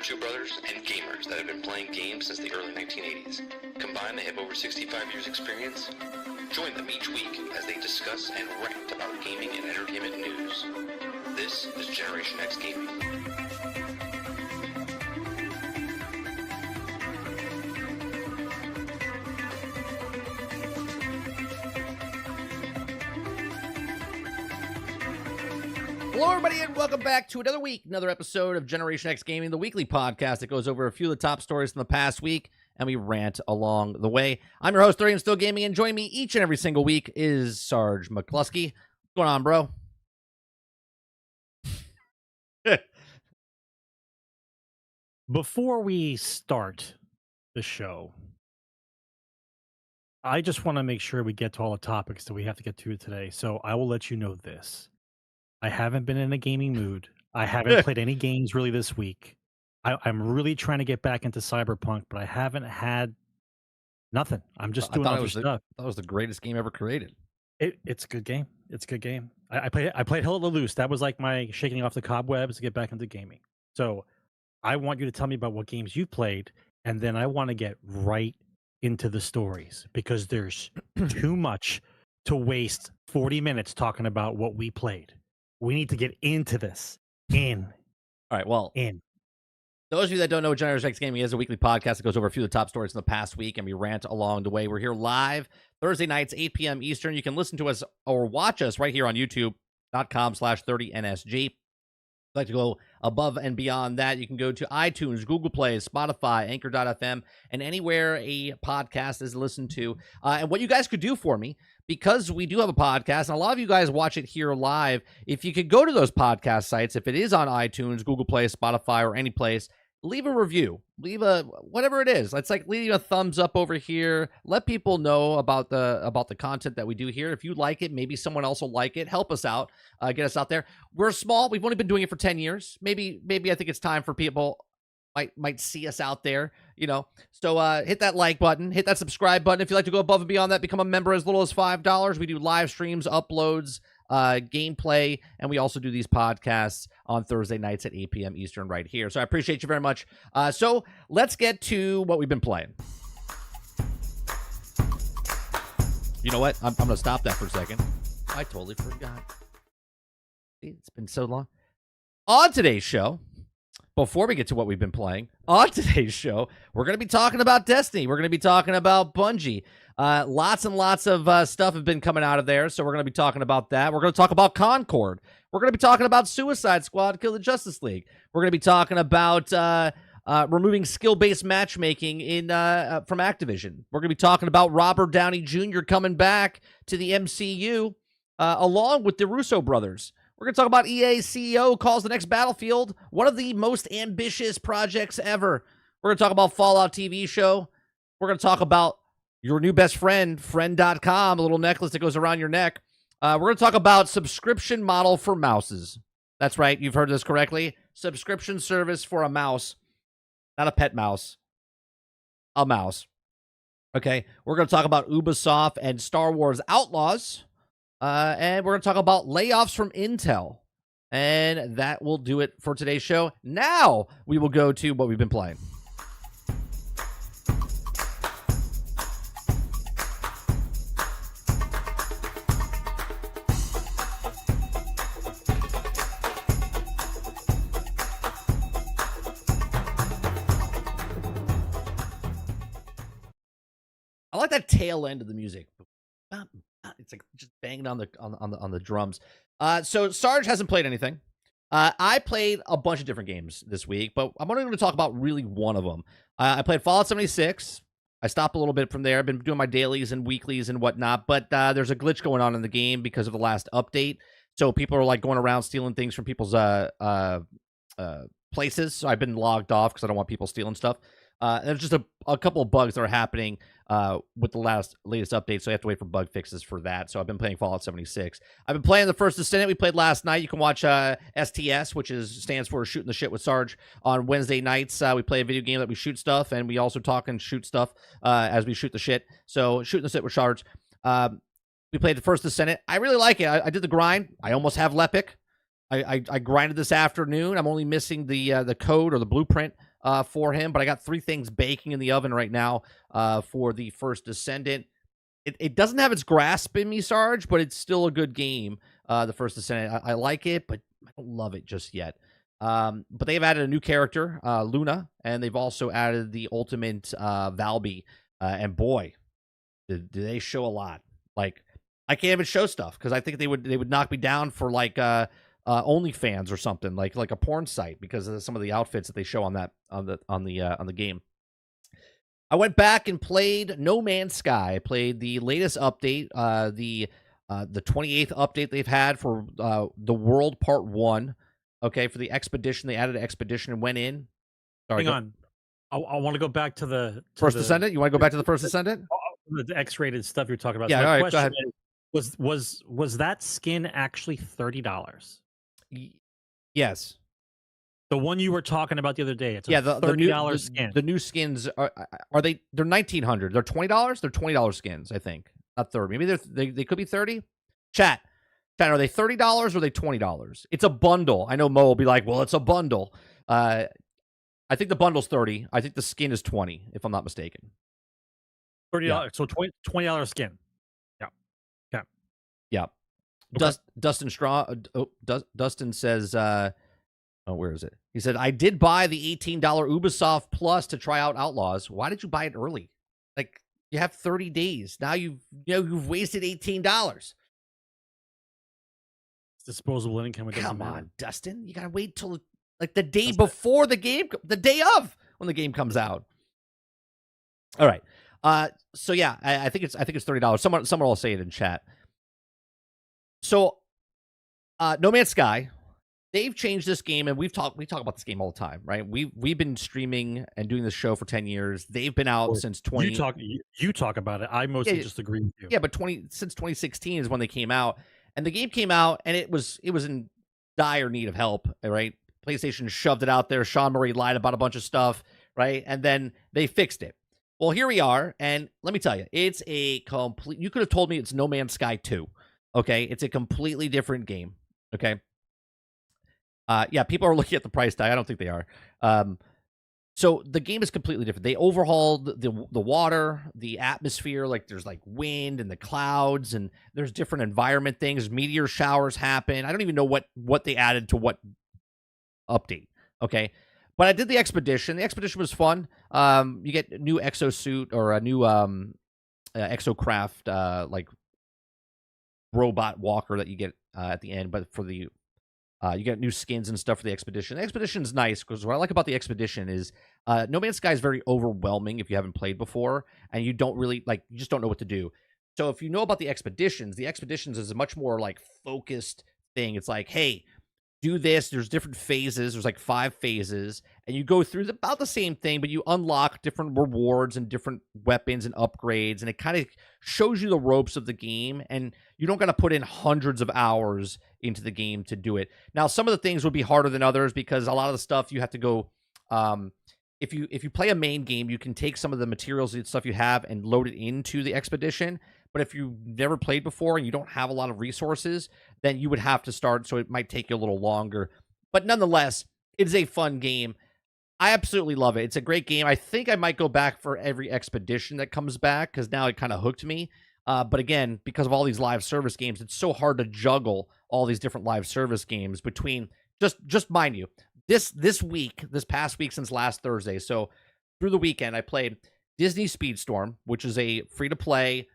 two brothers and gamers that have been playing games since the early 1980s. Combined, they have over 65 years experience. Join them each week as they discuss and rant about gaming and entertainment news. This is Generation X Gaming. Hello, everybody, and welcome back to another week, another episode of Generation X Gaming, the weekly podcast that goes over a few of the top stories from the past week, and we rant along the way. I'm your host, Thursday Still Gaming, and joining me each and every single week is Sgt McClusky. What's going on, bro? Before we start the show, I just want to make sure we get to all the topics that we have to get to today, so I will let you know this. I haven't been in a gaming mood. I haven't played any games really this week. I'm really trying to get back into Cyberpunk, but I haven't had nothing. I'm just doing other stuff. That was the greatest game ever created. It's a good game. It's a good game. I played Hell Let Loose. That was like my shaking off the cobwebs to get back into gaming. So I want you to tell me about what games you've played, and then I want to get right into the stories because there's too much to waste 40 minutes talking about what we played. We need to get into this. All right, well, those of you that don't know what Generation X Gaming is, a weekly podcast that goes over a few of the top stories in the past week, and we rant along the way. We're here live Thursday nights, 8 p.m. Eastern. You can listen to us or watch us right here on youtube.com/30NSG. If you'd like to go above and beyond that, you can go to iTunes, Google Play, Spotify, Anchor.fm, and anywhere a podcast is listened to. And what you guys could do for me, because we do have a podcast, and a lot of you guys watch it here live, if you could go to those podcast sites, if it is on iTunes, Google Play, Spotify, or any place, leave a review. Leave a whatever it is. It's like leaving a thumbs up over here. Let people know about the content that we do here. If you like it, maybe someone else will like it. Help us out. Get us out there. We're small. We've only been doing it for 10 years. Maybe I think it's time for people might see us out there, you know. So hit that like button, hit that subscribe button. If you'd like to go above and beyond that, become a member as little as $5. We do live streams, uploads, gameplay, and we also do these podcasts on Thursday nights at 8 p.m. Eastern right here. So I appreciate you very much. So let's get to what we've been playing. You know what? I'm going to stop that for a second. I totally forgot. It's been so long. On today's show, before we get to what we've been playing, on today's show, we're going to be talking about Destiny. We're going to be talking about Bungie. Lots and lots of stuff have been coming out of there, so we're going to be talking about that. We're going to talk about Concord. We're going to be talking about Suicide Squad, Kill the Justice League. We're going to be talking about removing skill-based matchmaking from Activision. We're going to be talking about Robert Downey Jr. coming back to the MCU, along with the Russo brothers. We're going to talk about EA's CEO calls the next Battlefield one of the most ambitious projects ever. We're going to talk about Fallout TV show. We're going to talk about your new best friend, friend.com, a little necklace that goes around your neck. We're going to talk about subscription model for mouses. That's right. You've heard this correctly. Subscription service for a mouse. Not a pet mouse. A mouse. Okay. We're going to talk about Ubisoft and Star Wars Outlaws. And we're going to talk about layoffs from Intel. And that will do it for today's show. Now we will go to what we've been playing. I like that tail end of the music. It's like just banging on the drums. So Sarge hasn't played anything. I played a bunch of different games this week, but I'm only going to talk about really one of them. I played Fallout 76. I stopped a little bit from there. I've been doing my dailies and weeklies and whatnot, but there's a glitch going on in the game because of the last update. So people are like going around stealing things from people's places. So I've been logged off because I don't want people stealing stuff. And there's just a couple of bugs that are happening with the latest update, so I have to wait for bug fixes for that. So I've been playing Fallout 76. I've been playing the First Descendant. We played last night. You can watch STS, which stands for Shooting the Shit with Sarge, on Wednesday nights. We play a video game that we shoot stuff, and we also talk and shoot stuff as we shoot the shit. So Shooting the Shit with Sarge. We played the First Descendant. I really like it. I did the grind. I almost have Lepic. I grinded this afternoon. I'm only missing the code or the blueprint for him, but I got 3 things baking in the oven right now for the First Descendant. It doesn't have its grasp in me, Sarge, but it's still a good game. The First Descendant, I like it, but I don't love it just yet. But they've added a new character, Luna, and they've also added the ultimate Valby. And boy, do they show a lot. Like, I can't even show stuff because I think they would knock me down for like OnlyFans or something, like a porn site, because of some of the outfits that they show on the game. I went back and played No Man's Sky. I played the latest update, the 28th update they've had for the World Part 1. Okay, for the Expedition, they added an Expedition and went in. Sorry, hang on. I want to go back to the First Descendant. You want to go back to the First Descendant? The X-rated stuff you're talking about. Yeah, so all right, go ahead. Was that skin actually $30? Yes. The one you were talking about the other day. It's a the $30 skin. The new skins are they? They're $1,900. They're $20. They're $20 skins. I think, not 30. Maybe they could be 30. Chat, are they $30 or are they $20? It's a bundle. I know Mo will be like, well, it's a bundle. I think the bundle's 30. I think the skin is 20, if I'm not mistaken. $30. Yeah. So $20 skin. Yeah. Yeah. Yeah. Okay. Dustin says, where is it? He said, I did buy the $18 Ubisoft Plus to try out Outlaws. Why did you buy it early? Like, you have 30 days. Now you've wasted $18. Disposable income. Come on, Dustin. You gotta wait till like the day before the game, the day of when the game comes out. All right. So yeah, I think it's $30. Someone will say it in chat. So, No Man's Sky, they've changed this game, and we talk about this game all the time, right? We've been streaming and doing this show for 10 years. They've been out since 20. You talk about it. I mostly just agree with you. Yeah, but since 2016 is when they came out, and the game came out, and it was in dire need of help, right? PlayStation shoved it out there. Sean Murray lied about a bunch of stuff, right? And then they fixed it. Well, here we are, and let me tell you, it's a complete. You could have told me it's No Man's Sky 2. Okay, it's a completely different game. Okay. Yeah, people are looking at the price tag. I don't think they are. So the game is completely different. They overhauled the water, the atmosphere. Like, there's like wind and the clouds, and there's different environment things. Meteor showers happen. I don't even know what they added to what update. Okay, but I did the Expedition. The Expedition was fun. You get a new exosuit or a new exocraft, like robot walker that you get at the end. But for the you get new skins and stuff for the Expedition. The Expedition is nice because what I like about the Expedition is No Man's Sky is very overwhelming if you haven't played before, and you don't really you just don't know what to do. So if you know about the Expeditions is a much more like focused thing. It's like, hey, do this. There's different phases. There's like 5 phases, and you go through about the same thing, but you unlock different rewards and different weapons and upgrades, and it kind of shows you the ropes of the game, and you don't got to put in hundreds of hours into the game to do it. Now, some of the things would be harder than others because a lot of the stuff you have to go. If you play a main game, you can take some of the materials and stuff you have and load it into the Expedition. But if you've never played before and you don't have a lot of resources, then you would have to start, so it might take you a little longer. But nonetheless, it is a fun game. I absolutely love it. It's a great game. I think I might go back for every Expedition that comes back because now it kind of hooked me. But again, because of all these live service games, it's so hard to juggle all these different live service games between, just mind you, this past week since last Thursday, so through the weekend, I played Disney Speedstorm, which is a free-to-play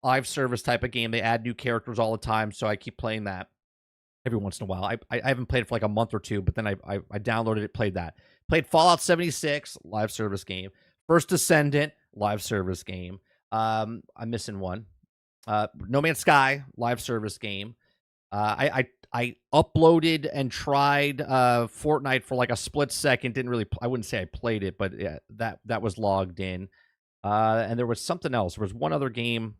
live service type of game. They add new characters all the time, so I keep playing that every once in a while. I haven't played it for like a month or two, but then I downloaded it, played that. Played Fallout 76, live service game. First Descendant, live service game. I'm missing one. No Man's Sky, live service game. I uploaded and tried Fortnite for like a split second. Didn't really. I wouldn't say I played it, but yeah, that was logged in. And there was something else. There was one other game.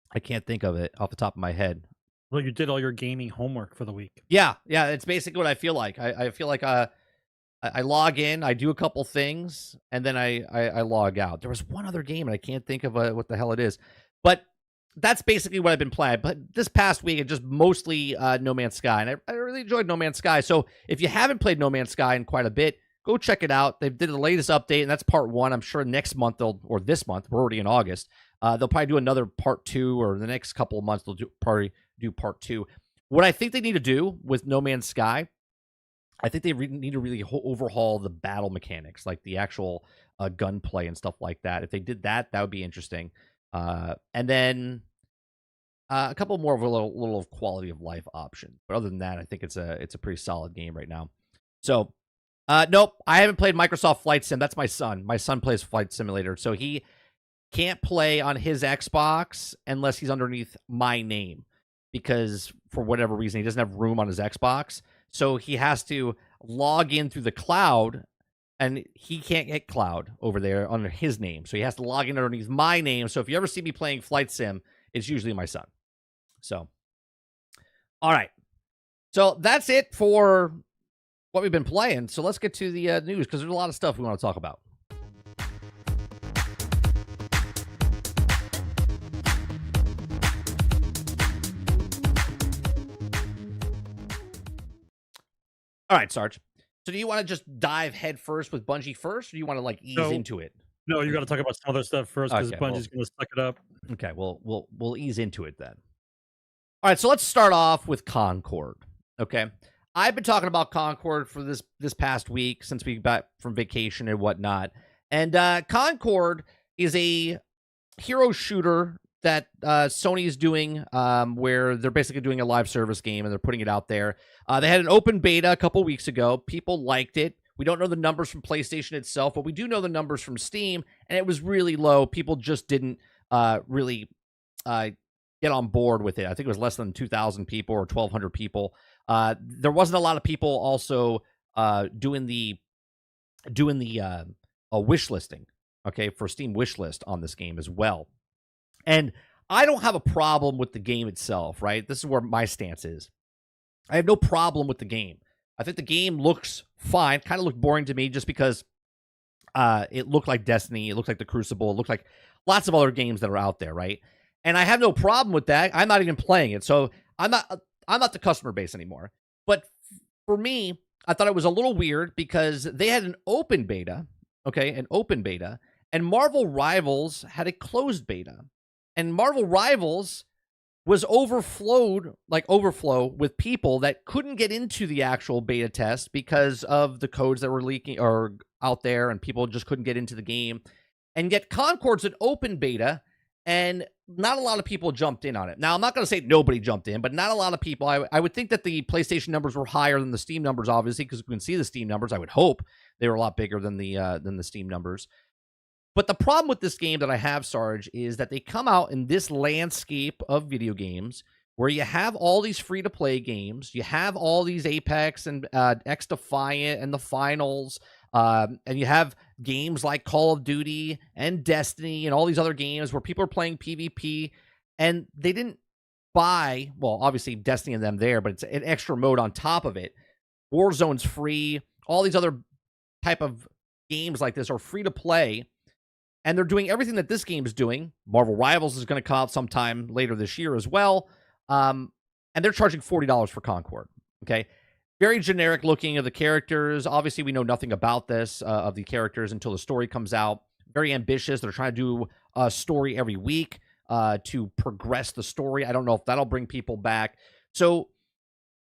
I can't think of it off the top of my head. Well, you did all your gaming homework for the week. Yeah. It's basically what I feel like. I feel like I log in, I do a couple things, and then I log out. There was one other game, and I can't think of what the hell it is. But that's basically what I've been playing. But this past week, it just mostly No Man's Sky, and I really enjoyed No Man's Sky. So if you haven't played No Man's Sky in quite a bit, go check it out. They did the latest update, and that's part 1. I'm sure next month or this month, we're already in August, they'll probably do another part 2, or the next couple of months they'll probably do part 2. What I think they need to do with No Man's Sky, I think they need to really overhaul the battle mechanics, like the actual gunplay and stuff like that. If they did that, that would be interesting. And then a couple more of a little of quality of life options. But other than that, I think it's a pretty solid game right now. So, nope, I haven't played Microsoft Flight Sim. That's my son. My son plays Flight Simulator, so he can't play on his Xbox unless he's underneath my name, because for whatever reason he doesn't have room on his Xbox. So he has to log in through the cloud, and he can't get cloud over there under his name. So he has to log in underneath my name. So if you ever see me playing Flight Sim, it's usually my son. So, all right. So that's it for what we've been playing. So let's get to the news, because there's a lot of stuff we want to talk about. All right, Sarge. So do you want to just dive head first with Bungie first, or do you want to like ease into it? No, you got to talk about some other stuff first, because Bungie's going to suck it up. Okay, well, we'll ease into it then. All right, so let's start off with Concord. Okay, I've been talking about Concord for this past week since we got from vacation and whatnot. And Concord is a hero shooter that Sony is doing, where they're basically doing a live service game and they're putting it out there. They had an open beta a couple weeks ago. People liked it. We don't know the numbers from PlayStation itself, but we do know the numbers from Steam, and it was really low. People just didn't really get on board with it. I think it was less than 2,000 people or 1,200 people. There wasn't a lot of people also doing the wish listing, okay, for Steam wish list on this game as well. And I don't have a problem with the game itself, right? This is where my stance is. I have no problem with the game. I think the game looks fine. Kind of looked boring to me just because it looked like Destiny. It looked like The Crucible. It looked like lots of other games that are out there, right? And I have no problem with that. I'm not even playing it. So I'm not the customer base anymore. But for me, I thought it was a little weird because they had an open beta, okay, and Marvel Rivals had a closed beta. And Marvel Rivals was overflow with people that couldn't get into the actual beta test because of the codes that were leaking or out there, and people just couldn't get into the game. And yet Concord's an open beta, and not a lot of people jumped in on it. Now, I'm not going to say nobody jumped in, but not a lot of people. I would think that the PlayStation numbers were higher than the Steam numbers, obviously, because we can see the Steam numbers. I would hope they were a lot bigger than the Steam numbers. But the problem with this game that I have, Sarge, is that they come out in this landscape of video games where you have all these free-to-play games, you have all these Apex and X Defiant and the Finals, and you have games like Call of Duty and Destiny and all these other games where people are playing PvP, and they didn't buy, well, obviously Destiny and them there, but it's an extra mode on top of it. Warzone's free. All these other type of games like this are free to play. And they're doing everything that this game is doing. Marvel Rivals is going to come out sometime later this year as well. And they're charging $40 for Concord. Okay. Very generic looking of the characters. Obviously, we know nothing about this, of the characters until the story comes out. Very ambitious. They're trying to do a story every week to progress the story. I don't know if that'll bring people back. So,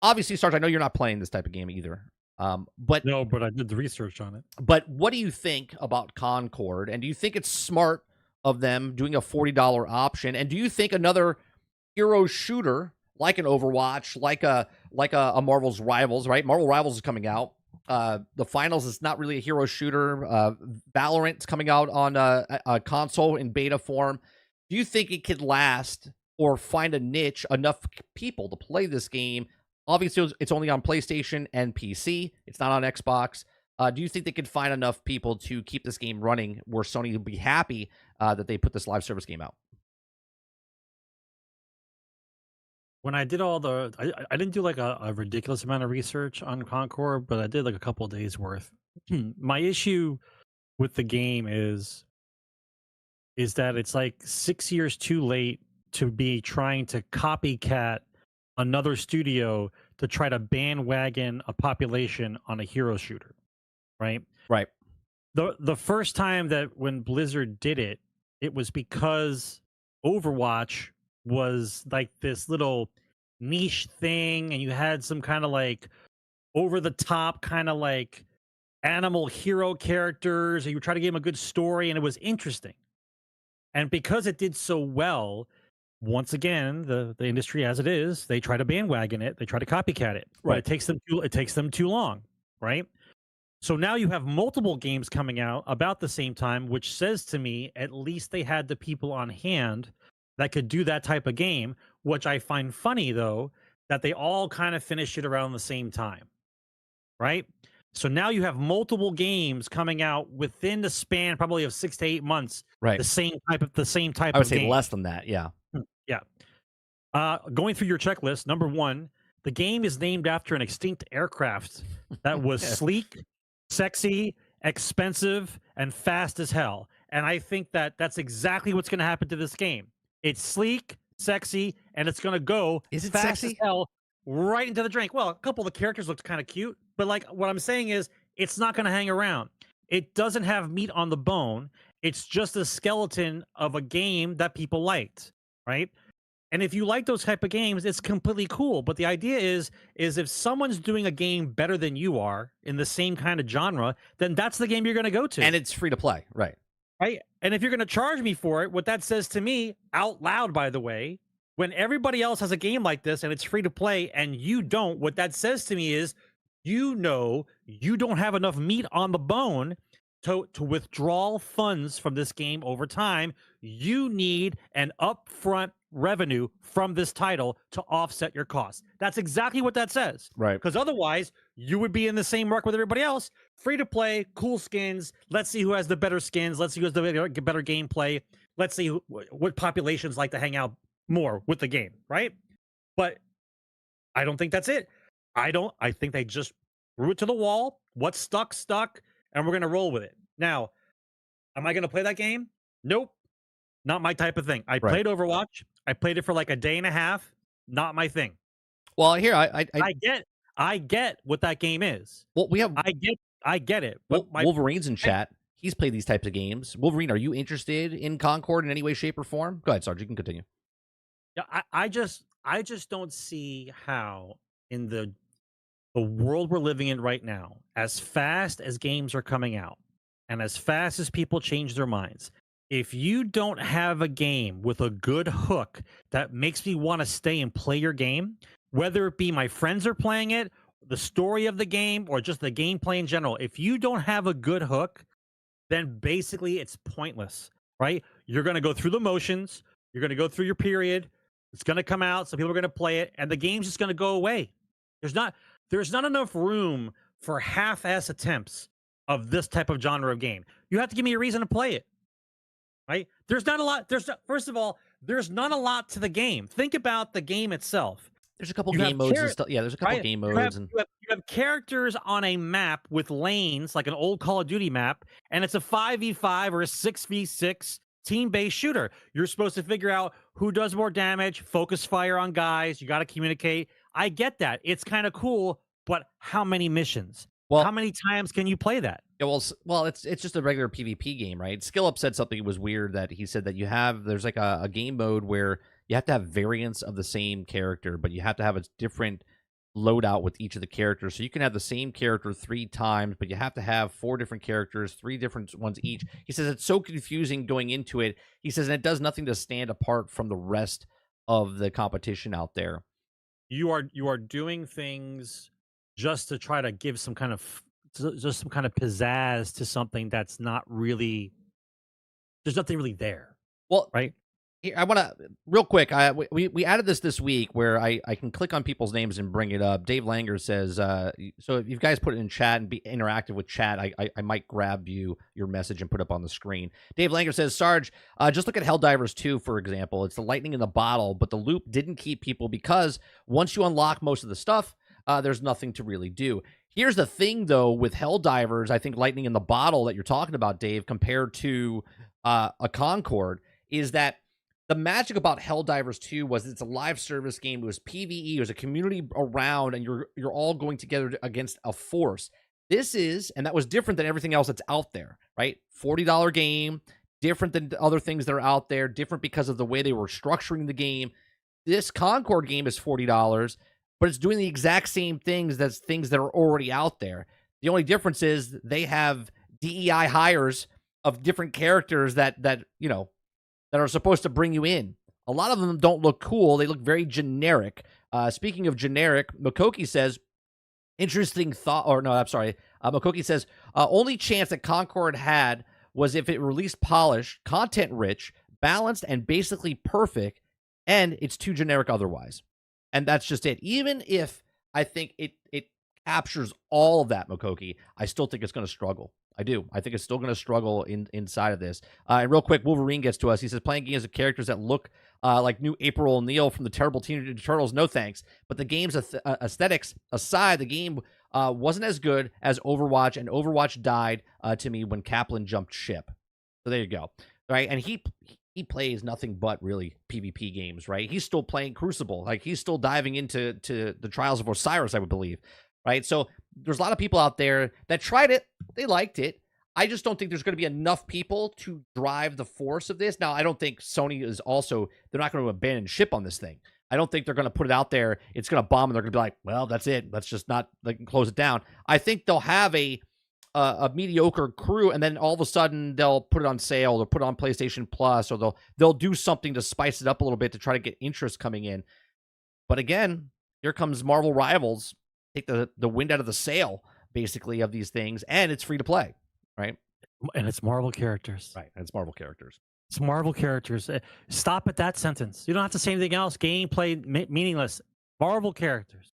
obviously, Sarge, I know you're not playing this type of game either. But no, but I did the research on it. But what do you think about Concord? And do you think it's smart of them doing a $40 option? And do you think another hero shooter like an Overwatch, like a Marvel's Rivals, right? Marvel Rivals is coming out. The Finals is not really a hero shooter. Valorant's coming out on a console in beta form. Do you think it could last or find a niche enough people to play this game? Obviously, it's only on PlayStation and PC. It's not on Xbox. Do you think they could find enough people to keep this game running where Sony will be happy that they put this live service game out? When I did I didn't do like a ridiculous amount of research on Concord, but I did like a couple of days worth. My issue with the game is that it's like 6 years too late to be trying to copycat another studio to try to bandwagon a population on a hero shooter. right? Right. The first time that when Blizzard did it, it was because Overwatch was like this little niche thing, and you had some kind of like over the top kind of like animal hero characters, and you try to give them a good story, and it was interesting. And because it did so well, once again, the industry as it is, they try to bandwagon it, they try to copycat it, but Right. it takes them too long, right? So now you have multiple games coming out about the same time, which says to me at least they had the people on hand that could do that type of game, which I find funny though, that they all kind of finished it around the same time, right? So now you have multiple games coming out within the span probably of 6 to 8 months, Right. the same type I would of say game. less than that. Yeah. Yeah. Going through your checklist, number 1, the game is named after an extinct aircraft that was sleek, sexy, expensive, and fast as hell. And I think that that's exactly what's going to happen to this game. It's sleek, sexy, and it's going to go Is it fast sexy? as hell right into the drink. Well, a couple of the characters looked kind of cute, but like what I'm saying is it's not going to hang around. It doesn't have meat on the bone. It's just a skeleton of a game that people liked, right? And if you like those type of games, it's completely cool. But the idea is if someone's doing a game better than you are in the same kind of genre, then that's the game you're going to go to. And it's free to play. Right. Right. And if you're going to charge me for it, what that says to me out loud, by the way, when everybody else has a game like this and it's free to play and you don't, what that says to me is, you know, you don't have enough meat on the bone to withdraw funds from this game over time. You need an upfront revenue from this title to offset your costs. That's exactly what that says. Right. Because otherwise, you would be in the same market with everybody else. Free to play, cool skins. Let's see who has the better skins. Let's see who has the better gameplay. Let's see what populations like to hang out more with the game, right? But I don't think that's it. I think they just threw it to the wall. What's stuck, and we're going to roll with it. Now, am I going to play that game? Nope. Not my type of thing. I played Overwatch. I played it for like a day and a half. Not my thing. Well, here I get what that game is. Well, we have I get it. But Wolverine's in chat. He's played these types of games. Wolverine, are you interested in Concord in any way, shape, or form? Go ahead, Sarge. You can continue. Yeah, I just don't see how in the world we're living in right now, as fast as games are coming out and as fast as people change their minds, if you don't have a game with a good hook that makes me want to stay and play your game, whether it be my friends are playing it, the story of the game, or just the gameplay in general, if you don't have a good hook, then basically it's pointless, right? You're going to go through the motions. You're going to go through your period. It's going to come out. So people are going to play it, and the game's just going to go away. There's not enough room for half-ass attempts of this type of genre of game. You have to give me a reason to play it, right? There's not a lot. First of all, there's not a lot to the game. Think about the game itself. There's a couple game modes and stuff. Yeah, there's a couple game modes. You have characters on a map with lanes, like an old Call of Duty map, and it's a 5v5 or a 6v6 team-based shooter. You're supposed to figure out who does more damage, focus fire on guys. You got to communicate. I get that. It's kind of cool, but how many missions? Well, how many times can you play that? Yeah, well, it's just a regular PvP game, right? SkillUp said something was weird, that he said that there's like a game mode where you have to have variants of the same character, but you have to have a different loadout with each of the characters. So you can have the same character 3 times, but you have to have 4 different characters, 3 different ones each. He says it's so confusing going into it. He says, and it does nothing to stand apart from the rest of the competition out there. You are doing things just to try to give some kind of pizzazz to something that's not really. There's nothing really there. Well, right. Here, I want to real quick. We added this week where I can click on people's names and bring it up. Dave Langer says, so if you guys put it in chat and be interactive with chat, I might grab your message and put it up on the screen. Dave Langer says, Sarge, just look at Helldivers 2, for example. It's the lightning in the bottle, but the loop didn't keep people because once you unlock most of the stuff, there's nothing to really do. Here's the thing, though, with Helldivers, I think lightning in the bottle that you're talking about, Dave, compared to a Concord, is that the magic about Helldivers 2 was it's a live service game. It was PvE. It was a community around, and you're all going together against a force. This is, and that was different than everything else that's out there, right? $40 game, different than other things that are out there, different because of the way they were structuring the game. This Concord game is $40, but it's doing the exact same things that's things that are already out there. The only difference is they have DEI hires of different characters that are supposed to bring you in. A lot of them don't look cool. They look very generic. Speaking of generic, Makoki says, interesting thought, or no, I'm sorry. Makoki says, only chance that Concord had was if it released polished, content-rich, balanced, and basically perfect, and it's too generic otherwise. And that's just it. Even if I think it captures all of that, Makoki, I still think it's going to struggle. I do. I think it's still going to struggle inside of this. And real quick, Wolverine gets to us. He says, playing games with characters that look like new April O'Neil from the terrible Teenage Mutant Turtles, no thanks. But the game's aesthetics aside, the game wasn't as good as Overwatch, and Overwatch died to me when Kaplan jumped ship. So there you go. Right? And he plays nothing but really PvP games, right? He's still playing Crucible. Like, he's still diving into the Trials of Osiris, I would believe. Right? So there's a lot of people out there that tried it. They liked it. I just don't think there's going to be enough people to drive the force of this. Now, I don't think Sony is also, they're not going to abandon ship on this thing. I don't think they're going to put it out there. It's going to bomb, and they're going to be like, well, that's it. Let's just not close it down. I think they'll have a mediocre crew, and then all of a sudden they'll put it on sale. They'll put it on PlayStation Plus, or they'll do something to spice it up a little bit to try to get interest coming in. But again, here comes Marvel Rivals. Take the wind out of the sail, basically, of these things, and it's free to play, right? And it's Marvel characters. Right, and it's Marvel characters. It's Marvel characters. Stop at that sentence. You don't have to say anything else. Gameplay, meaningless. Marvel characters,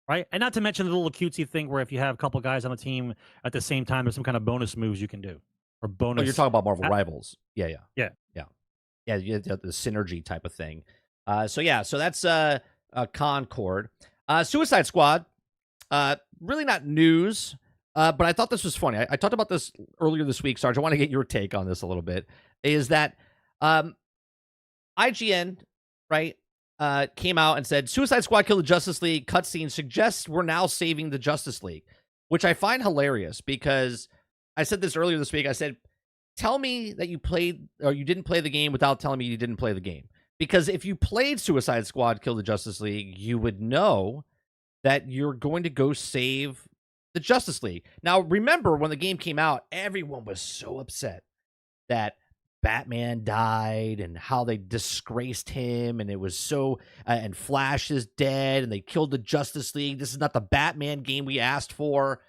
right? And not to mention the little cutesy thing where if you have a couple guys on a team at the same time, there's some kind of bonus moves you can do. Or bonus. Oh, you're talking about Marvel Rivals. Yeah, the synergy type of thing. So that's Concord. Suicide Squad. Really not news, but I thought this was funny. I talked about this earlier this week, Sarge. I want to get your take on this a little bit. Is that IGN, right, came out and said, Suicide Squad killed the Justice League. Cutscene suggests we're now saving the Justice League, which I find hilarious because I said this earlier this week. I said, tell me that you played or you didn't play the game without telling me you didn't play the game. Because if you played Suicide Squad Kill the Justice League, you would know that you're going to go save the Justice League. Now, remember when the game came out, everyone was so upset that Batman died and how they disgraced him, and it was so and Flash is dead and they killed the Justice League. This is not the Batman game we asked for.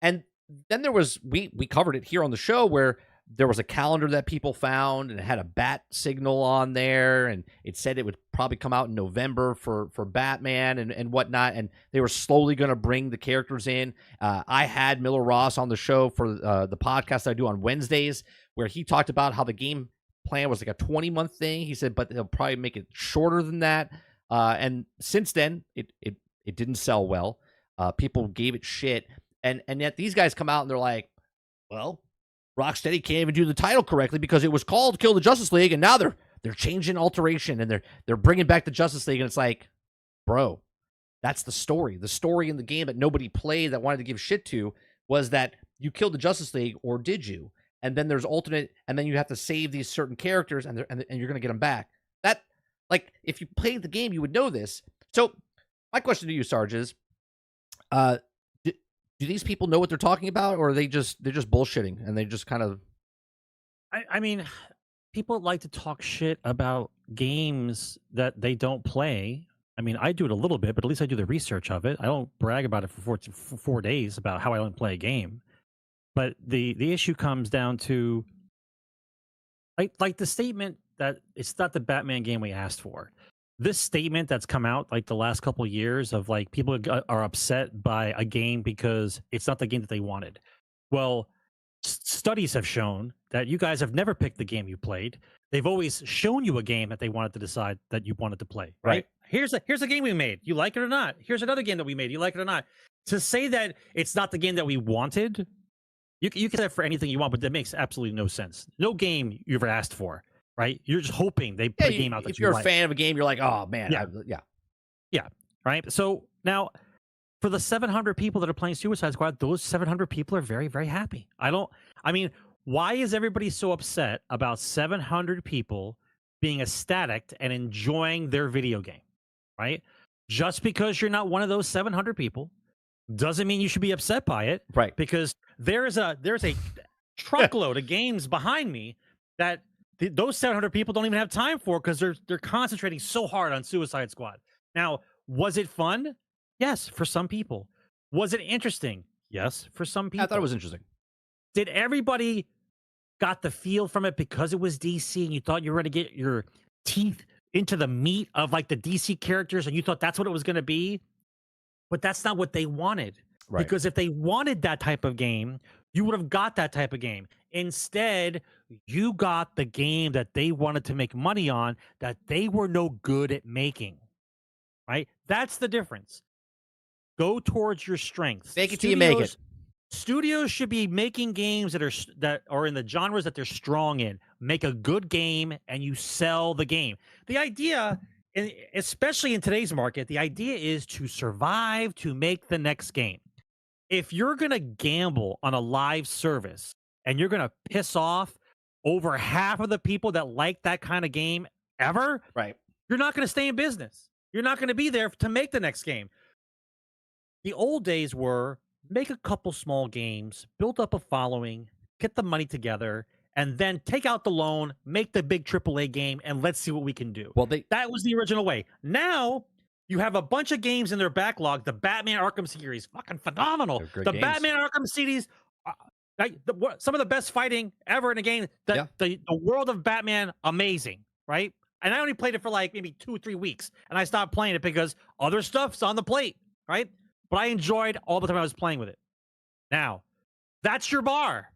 And then there was we covered it here on the show where there was a calendar that people found and it had a bat signal on there, and it said it would probably come out in November for Batman and whatnot, and they were slowly going to bring the characters in. I had Miller Ross on the show for the podcast I do on Wednesdays, where he talked about how the game plan was like a 20-month thing. He said, but they'll probably make it shorter than that. And since then, it didn't sell well. People gave it shit, and yet these guys come out and they're like, well, Rocksteady can't even do the title correctly because it was called Kill the Justice League, and now they're changing alteration and they're bringing back the Justice League, and it's like, bro, that's the story. The story in the game that nobody played that wanted to give shit to was that you killed the Justice League, or did you? And then there's alternate, and then you have to save these certain characters, and you're going to get them back. That, like, if you played the game, you would know this. So my question to you, Sarge, is, do these people know what they're talking about, or are they're just bullshitting and they just kind of? I mean, people like to talk shit about games that they don't play. I mean, I do it a little bit, but at least I do the research of it. I don't brag about it for 4 days about how I don't play a game. But the issue comes down to like the statement that it's not the Batman game we asked for. This statement that's come out like the last couple of years of like people are upset by a game because it's not the game that they wanted. Well, studies have shown that you guys have never picked the game you played. They've always shown you a game that they wanted to decide that you wanted to play. Right? Here's a game we made. You like it or not? Here's another game that we made. You like it or not? To say that it's not the game that we wanted, you can say that for anything you want, but that makes absolutely no sense. No game you ever asked for. Right, you're just hoping they put a game out that if you're a fan of a game, you're like, oh man, yeah, right. So now, for the 700 people that are playing Suicide Squad, those 700 people are very, very happy. I mean, why is everybody so upset about 700 people being ecstatic and enjoying their video game, right? Just because you're not one of those 700 people doesn't mean you should be upset by it, Right? Because there's a truckload of games behind me that those 700 people don't even have time for because they're concentrating so hard on Suicide Squad. Now, was it fun? Yes, for some people. Was it interesting? Yes, for some people. I thought it was interesting. Did everybody got the feel from it because it was DC and you thought you were going to get your teeth into the meat of like the DC characters and you thought that's what it was going to be? But that's not what they wanted. Right. Because if they wanted that type of game, you would have got that type of game. Instead, you got the game that they wanted to make money on that they were no good at making. Right? That's the difference. Go towards your strengths. Make it till you make it. Studios should be making games that are in the genres that they're strong in. Make a good game and you sell the game. The idea, especially in today's market, the idea is to survive, to make the next game. If you're going to gamble on a live service and you're going to piss off over half of the people that like that kind of game ever, right, you're not going to stay in business. You're not going to be there to make the next game. The old days were make a couple small games, build up a following, get the money together, and then take out the loan, make the big AAA game, and let's see what we can do. Well, that was the original way. Now, you have a bunch of games in their backlog. The Batman Arkham series, fucking phenomenal. The games. Batman Arkham series, some of the best fighting ever in a game. The world of Batman, amazing, right? And I only played it for like maybe 2 or 3 weeks, and I stopped playing it because other stuff's on the plate, right? But I enjoyed all the time I was playing with it. Now, that's your bar.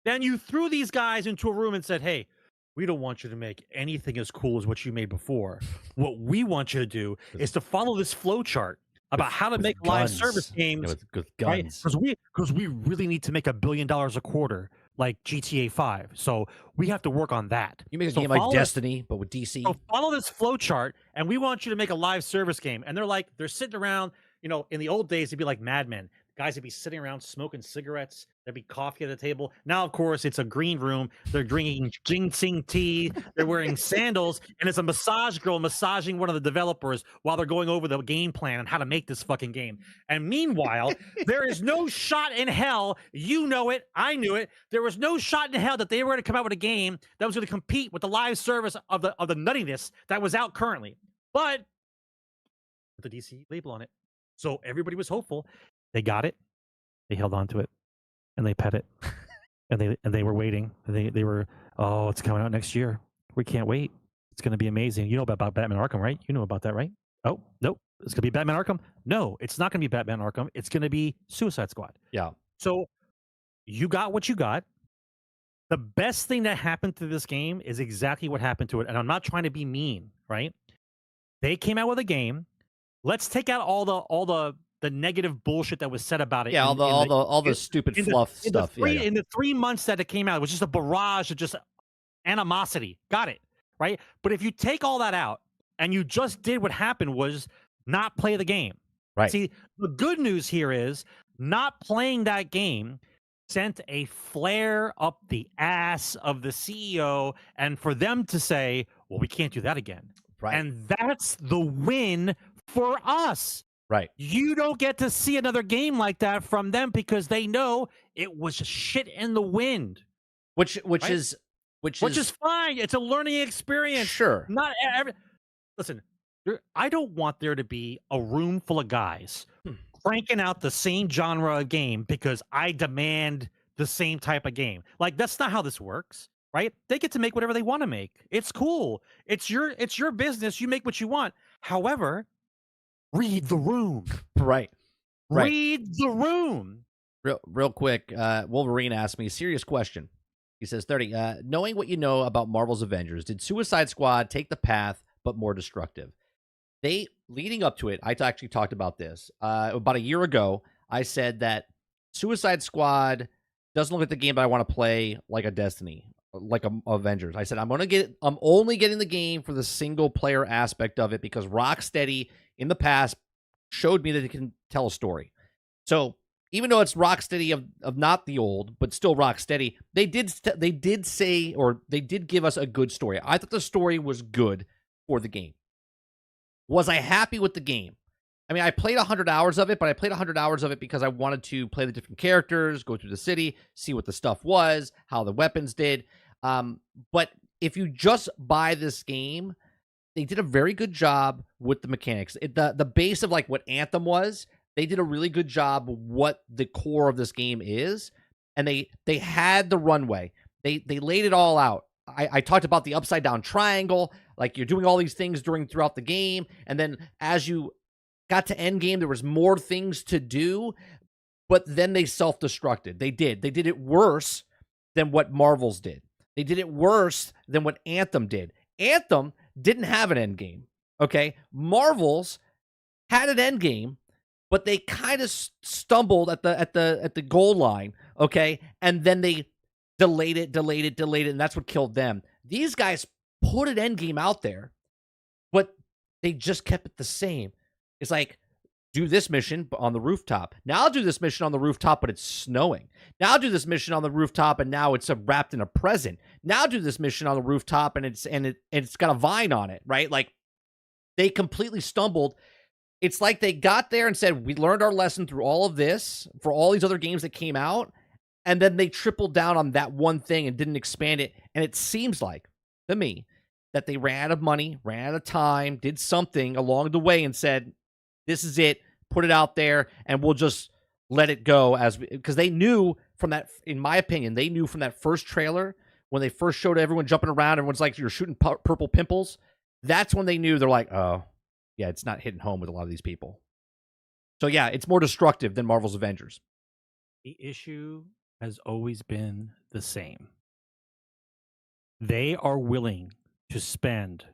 Then you threw these guys into a room and said, hey, we don't want you to make anything as cool as what you made before. What we want you to do is to follow this flow chart about how to make live service games. With guns. Right? Because we really need to make $1 billion a quarter like GTA 5. So we have to work on that. You make a game like Destiny, but with DC. So follow this flow chart, and we want you to make a live service game. And they're sitting around, in the old days, it'd be like Mad Men. Guys would be sitting around smoking cigarettes. There'd be coffee at the table. Now, of course, it's a green room. They're drinking ginseng tea. They're wearing sandals. And it's a massage girl massaging one of the developers while they're going over the game plan and how to make this fucking game. And meanwhile, there is no shot in hell. You know it. I knew it. There was no shot in hell that they were going to come out with a game that was going to compete with the live service of the nuttiness that was out currently. But with the DC label on it. So everybody was hopeful. They got it. They held on to it, and they pet it, and they were waiting. They were, oh, it's coming out next year. We can't wait. It's going to be amazing. You know about Batman Arkham, right? You know about that, right? Oh, nope. It's going to be Batman Arkham? No, it's not going to be Batman Arkham. It's going to be Suicide Squad. Yeah. So you got what you got. The best thing that happened to this game is exactly what happened to it. And I'm not trying to be mean, right? They came out with a game. Let's take out all the negative bullshit that was said about it. Yeah, all the stupid fluff stuff. In the 3 months that it came out, it was just a barrage of just animosity. Got it, right? But if you take all that out and you just did what happened was not play the game. Right. See, the good news here is not playing that game sent a flare up the ass of the CEO, and for them to say, well, we can't do that again. Right. And that's the win for us. Right. You don't get to see another game like that from them because they know it was shit in the wind. Which is fine. It's a learning experience. Sure. Not every. Listen, I don't want there to be a room full of guys cranking out the same genre of game because I demand the same type of game. Like, that's not how this works, right? They get to make whatever they want to make. It's cool. It's your business. You make what you want. However, read the room. Right. Read the room. Real quick, Wolverine asked me a serious question. He says, 30, knowing what you know about Marvel's Avengers, did Suicide Squad take the path but more destructive? Leading up to it, I actually talked about this. About a year ago, I said that Suicide Squad doesn't look like the game that I want to play like a Destiny, like a Avengers. I said, I'm only getting the game for the single player aspect of it because Rocksteady in the past showed me that it can tell a story. So even though it's Rocksteady of not the old, but still Rocksteady, they did say, or they did give us a good story. I thought the story was good for the game. Was I happy with the game? I mean, I played 100 hours of it, but I played 100 hours of it because I wanted to play the different characters, go through the city, see what the stuff was, how the weapons did. But if you just buy this game, they did a very good job with the mechanics. The base of like what Anthem was, they did a really good job what the core of this game is, and they had the runway. They laid it all out. I talked about the upside down triangle, like you're doing all these things throughout the game, and then as you got to end game, there was more things to do, but then they self-destructed. They did it worse than what Marvel's did. They did it worse than what Anthem did. Anthem didn't have an end game. Okay, Marvel's had an end game, but they kind of stumbled at the goal line. Okay, and then they delayed it, and that's what killed them. These guys put an end game out there, but they just kept it the same. It's like, do this mission on the rooftop. Now I'll do this mission on the rooftop, but it's snowing. Now I'll do this mission on the rooftop, and now it's wrapped in a present. Now I'll do this mission on the rooftop, and it's got a vine on it, right? Like, they completely stumbled. It's like they got there and said, we learned our lesson through all of this for all these other games that came out, and then they tripled down on that one thing and didn't expand it. And it seems like, to me, that they ran out of money, ran out of time, did something along the way and said, this is it, put it out there, and we'll just let it go. Because they knew from that, in my opinion, they knew from that first trailer, when they first showed everyone jumping around, everyone's like, you're shooting purple pimples. That's when they knew. They're like, oh, yeah, it's not hitting home with a lot of these people. So yeah, it's more destructive than Marvel's Avengers. The issue has always been the same. They are willing to spend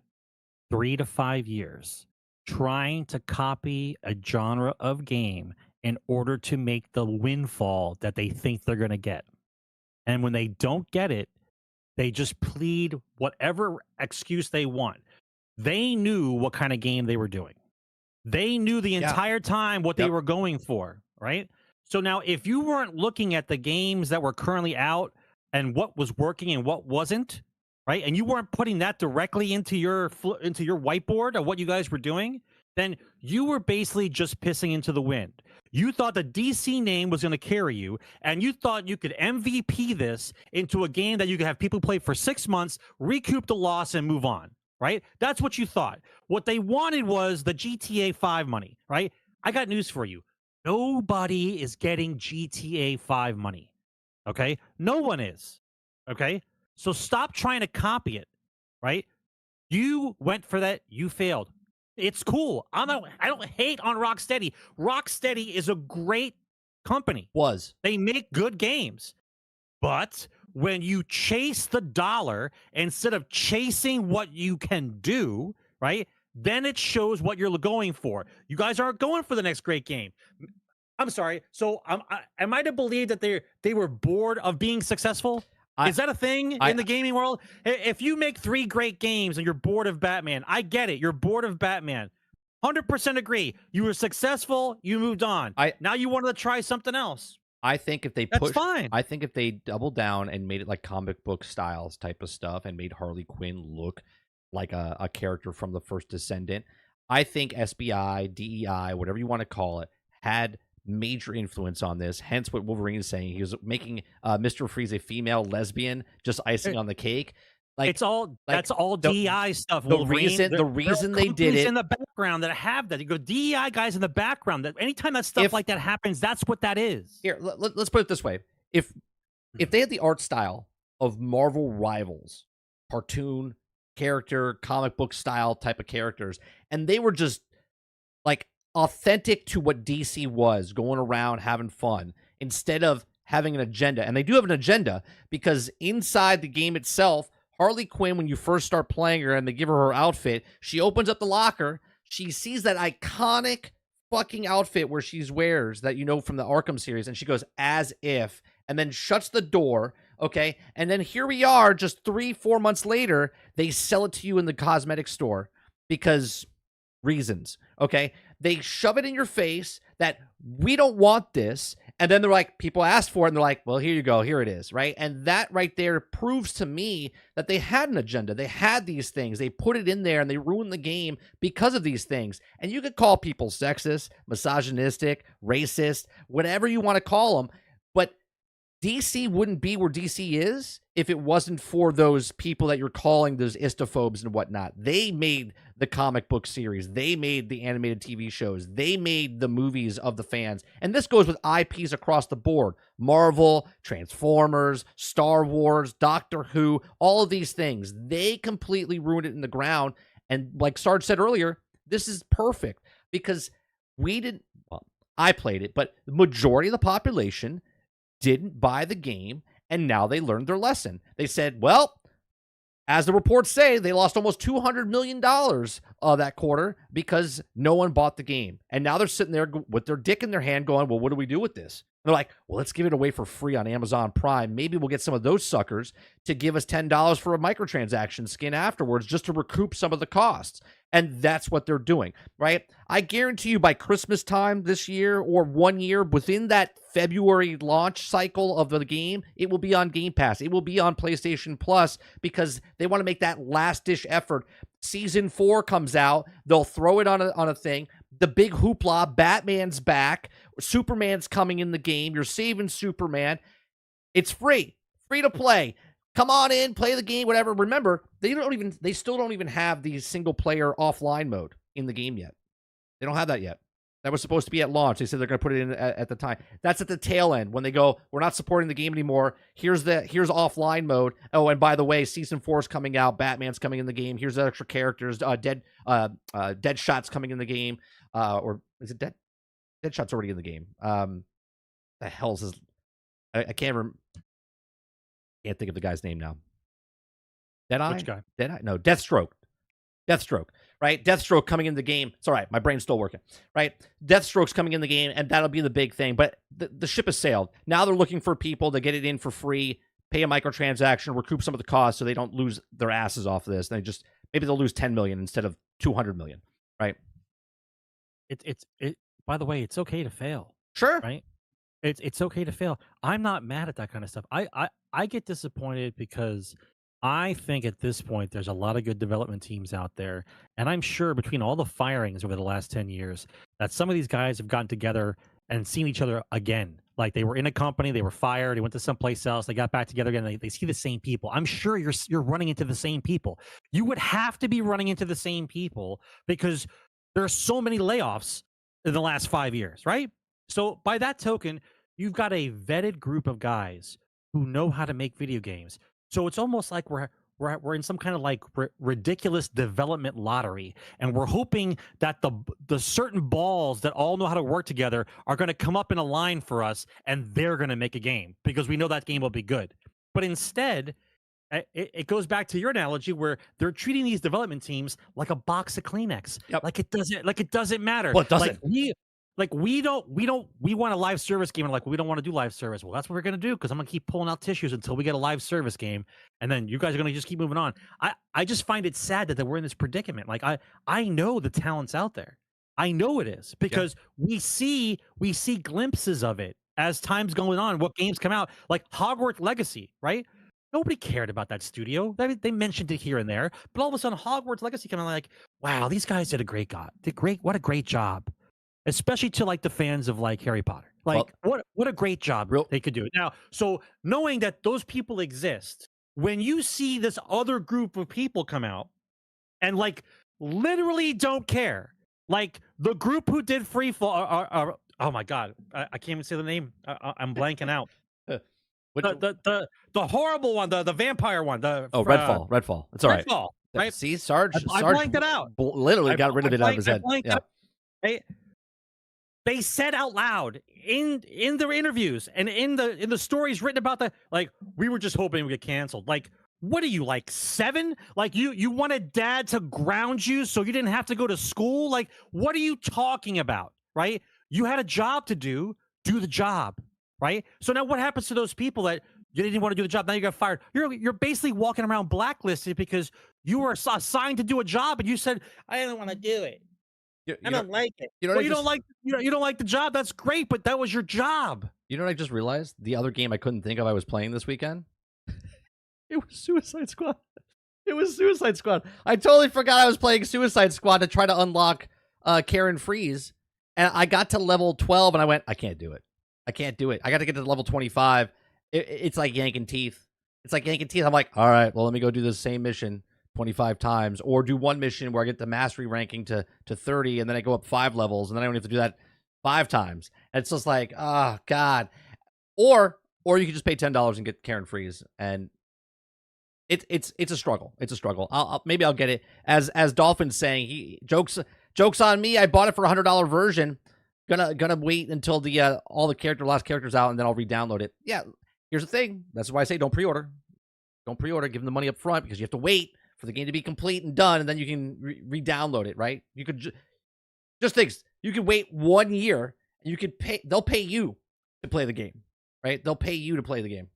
3 to 5 years trying to copy a genre of game in order to make the windfall that they think they're going to get. And when they don't get it, they just plead whatever excuse they want. They knew what kind of game they were doing. They knew the entire time what they were going for, right? So now if you weren't looking at the games that were currently out and what was working and what wasn't, right? And you weren't putting that directly into your whiteboard of what you guys were doing, then you were basically just pissing into the wind. You thought the DC name was going to carry you, and you thought you could MVP this into a game that you could have people play for 6 months, recoup the loss, and move on, right? That's what you thought. What they wanted was the GTA 5 money, right? I got news for you. Nobody is getting GTA 5 money, okay? No one is, okay? So stop trying to copy it, right? You went for that. You failed. It's cool. I don't hate on Rocksteady. Rocksteady is a great company. They make good games. But when you chase the dollar instead of chasing what you can do, right, then it shows what you're going for. You guys aren't going for the next great game. I'm sorry. So am I to believe that they were bored of being successful? Is that a thing in the gaming world? If you make 3 great games and you're bored of Batman, I get it. You're bored of Batman. 100% agree. You were successful. You moved on. Now you wanted to try something else. I think if they That's fine. I think if they doubled down and made it like comic book styles type of stuff and made Harley Quinn look like a character from the first Descendant, I think SBI, DEI, whatever you want to call it, had major influence on this. Hence what Wolverine is saying. He was making Mr. Freeze a female lesbian, just icing on the cake. Like, it's all that's all DEI stuff. The reason they did it in the background that have that. You go DEI guys in the background. That anytime that stuff like that happens, that's what that is. Here, let's put it this way: if they had the art style of Marvel rivals, cartoon character, comic book style type of characters, and they were just like authentic to what DC was, going around having fun instead of having an agenda. And they do have an agenda because inside the game itself, Harley Quinn, when you first start playing her and they give her outfit, she opens up the locker, she sees that iconic fucking outfit where she wears that, you know, from the Arkham series, and she goes, as if, and then shuts the door, okay? And then here we are, just 3-4 months later, they sell it to you in the cosmetic store because reasons, okay? they shove it in your face that we don't want this. And then they're like, people ask for it and they're like, well, here you go. Here it is. Right. And that right there proves to me that they had an agenda. They had these things. They put it in there and they ruined the game because of these things. And you could call people sexist, misogynistic, racist, whatever you want to call them. But DC wouldn't be where DC is if it wasn't for those people that you're calling those istophobes and whatnot. They made the comic book series. They made the animated TV shows. They made the movies of the fans. And this goes with IPs across the board. Marvel, Transformers, Star Wars, Doctor Who, all of these things. They completely ruined it in the ground. And like Sarge said earlier, this is perfect because we didn't, well, I played it, but the majority of the population didn't buy the game, and now they learned their lesson. They said, well, as the reports say, they lost almost $200 million that quarter because no one bought the game. And now they're sitting there with their dick in their hand going, well, what do we do with this? And they're like, well, let's give it away for free on Amazon Prime. Maybe we'll get some of those suckers to give us $10 for a microtransaction skin afterwards just to recoup some of the costs. And that's what they're doing, right? I guarantee you by Christmas time this year or 1 year within that February launch cycle of the game, it will be on Game Pass. It will be on PlayStation Plus because they want to make that last-ditch effort. Season 4 comes out. They'll throw it on a thing. The big hoopla, Batman's back. Superman's coming in the game. You're saving Superman. It's free to play. Come on in, play the game, whatever. Remember, they still don't even have the single player offline mode in the game yet. They don't have that yet. That was supposed to be at launch. They said they're going to put it in at the time. That's at the tail end when they go, we're not supporting the game anymore. Here's offline mode. Oh, and by the way, season 4 is coming out. Batman's coming in the game. Here's the extra characters. Deadshot's coming in the game. Or is it Deadshot's already in the game? The hell's his? I can't think of the guy's name now. Deadeye? Which guy? Deadeye? No, Deathstroke, right? Deathstroke coming in the game. It's all right. My brain's still working, right? Deathstroke's coming in the game, and that'll be the big thing. But the ship has sailed. Now they're looking for people to get it in for free, pay a microtransaction, recoup some of the costs so they don't lose their asses off of this. Maybe they'll lose 10 million instead of 200 million, right? It. By the way, it's okay to fail. Sure. Right? It's okay to fail. I'm not mad at that kind of stuff. I get disappointed because I think at this point there's a lot of good development teams out there, and I'm sure between all the firings over the last 10 years that some of these guys have gotten together and seen each other again. Like they were in a company, they were fired, they went to someplace else, they got back together again. They see the same people. I'm sure you're running into the same people. You would have to be running into the same people because there are so many layoffs in the last 5 years, right? So by that token, you've got a vetted group of guys who know how to make video games. So it's almost like we're in some kind of like ridiculous development lottery, and we're hoping that the certain balls that all know how to work together are going to come up in a line for us, and they're going to make a game because we know that game will be good. But instead, it goes back to your analogy where they're treating these development teams like a box of Kleenex. Yep. Like it doesn't matter. Well, it doesn't. We want a live service game, and like we don't want to do live service. Well, that's what we're gonna do because I'm gonna keep pulling out tissues until we get a live service game, and then you guys are gonna just keep moving on. I just find it sad that we're in this predicament. Like I know the talent's out there. I know it is because we see glimpses of it as time's going on. What games come out, like Hogwarts Legacy, right? Nobody cared about that studio. They mentioned it here and there, but all of a sudden Hogwarts Legacy came out like, wow, these guys did a great job. What a great job. Especially to like the fans of like Harry Potter. Like what a great job they could do. Now, so knowing that those people exist, when you see this other group of people come out and like literally don't care, like the group who did Free Fall are oh my God, I can't even say the name. I'm blanking out. The horrible one, the vampire one. Redfall. It's all right. Redfall, right? See, Sarge blanked it out. Literally got rid of it out of his head. They said out loud in their interviews and in the stories written about we were just hoping we get canceled. Like, what are you, like 7? Like you wanted dad to ground you so you didn't have to go to school? Like, what are you talking about? Right? You had a job to do the job, right? So now what happens to those people that you didn't want to do the job? Now you got fired. You're basically walking around blacklisted because you were assigned to do a job and you said, I didn't want to do it. I don't like it. You know Well, what you don't like you don't like the job. That's great, but that was your job. You know what I just realized? The other game I couldn't think of I was playing this weekend? It was Suicide Squad. It was Suicide Squad. I totally forgot I was playing Suicide Squad to try to unlock Karen Freeze. And I got to level 12 and I went, I can't do it. I can't do it. I got to get to level 25. It's like yanking teeth. It's like yanking teeth. I'm like, all right, well, let me go do this same mission 25 times or do one mission where I get the mastery ranking to 30 and then I go up 5 levels and then I only have to do that 5 times. And it's just like, oh, God. Or you can just pay $10 and get Karen Freeze. And it's a struggle. It's a struggle. Maybe I'll get it. As Dolphin's saying, jokes on me. I bought it for $100 version. Gonna wait until the all the last characters out, and then I'll re-download it. Yeah. Here's the thing. That's why I say don't pre-order. Don't pre-order. Give them the money up front because you have to wait for the game to be complete and done, and then you can re-download it. Right? You could just think you could wait 1 year. And you could pay. They'll pay you to play the game. Right? They'll pay you to play the game.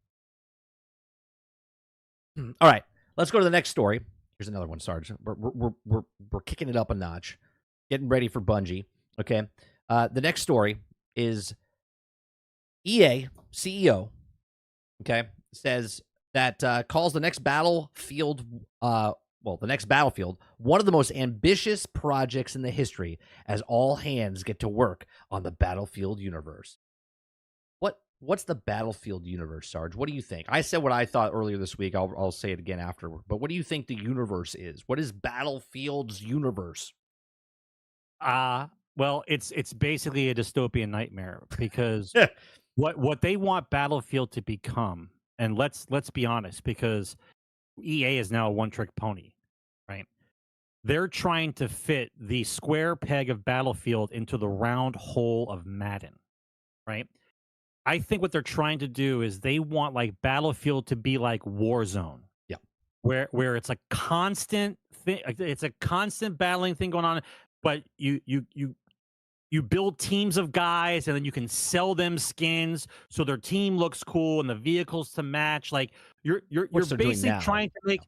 All right, let's go to the next story. Here's another one, Sarge. We're kicking it up a notch, getting ready for Bungie. Okay, the next story is EA CEO. Okay, says that calls the next Battlefield. The next Battlefield one of the most ambitious projects in the history, as all hands get to work on the Battlefield universe. What's the Battlefield universe, Sarge? What do you think? I said what I thought earlier this week. I'll say it again afterward. But what do you think the universe is? What is Battlefield's universe? Well, it's basically a dystopian nightmare because what they want Battlefield to become, and let's be honest, because EA is now a one-trick pony, right? They're trying to fit the square peg of Battlefield into the round hole of Madden, right? I think what they're trying to do is they want like Battlefield to be like Warzone. Yeah. Where it's a constant thing, it's a constant battling thing going on, but you build teams of guys and then you can sell them skins so their team looks cool and the vehicles to match. Like you're basically trying to make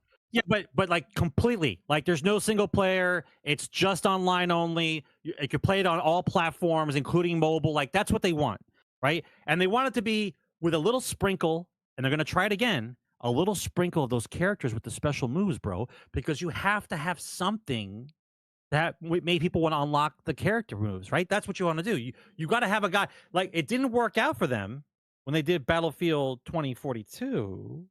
but like completely. Like there's no single player, it's just online only. You can play it on all platforms, including mobile. Like that's what they want. Right? And they want it to be with a little sprinkle, and they're going to try it again, a little sprinkle of those characters with the special moves, bro, because you have to have something that made people want to unlock the character moves, right? That's what you want to do. You got to have a guy. Like, it didn't work out for them when they did Battlefield 2042,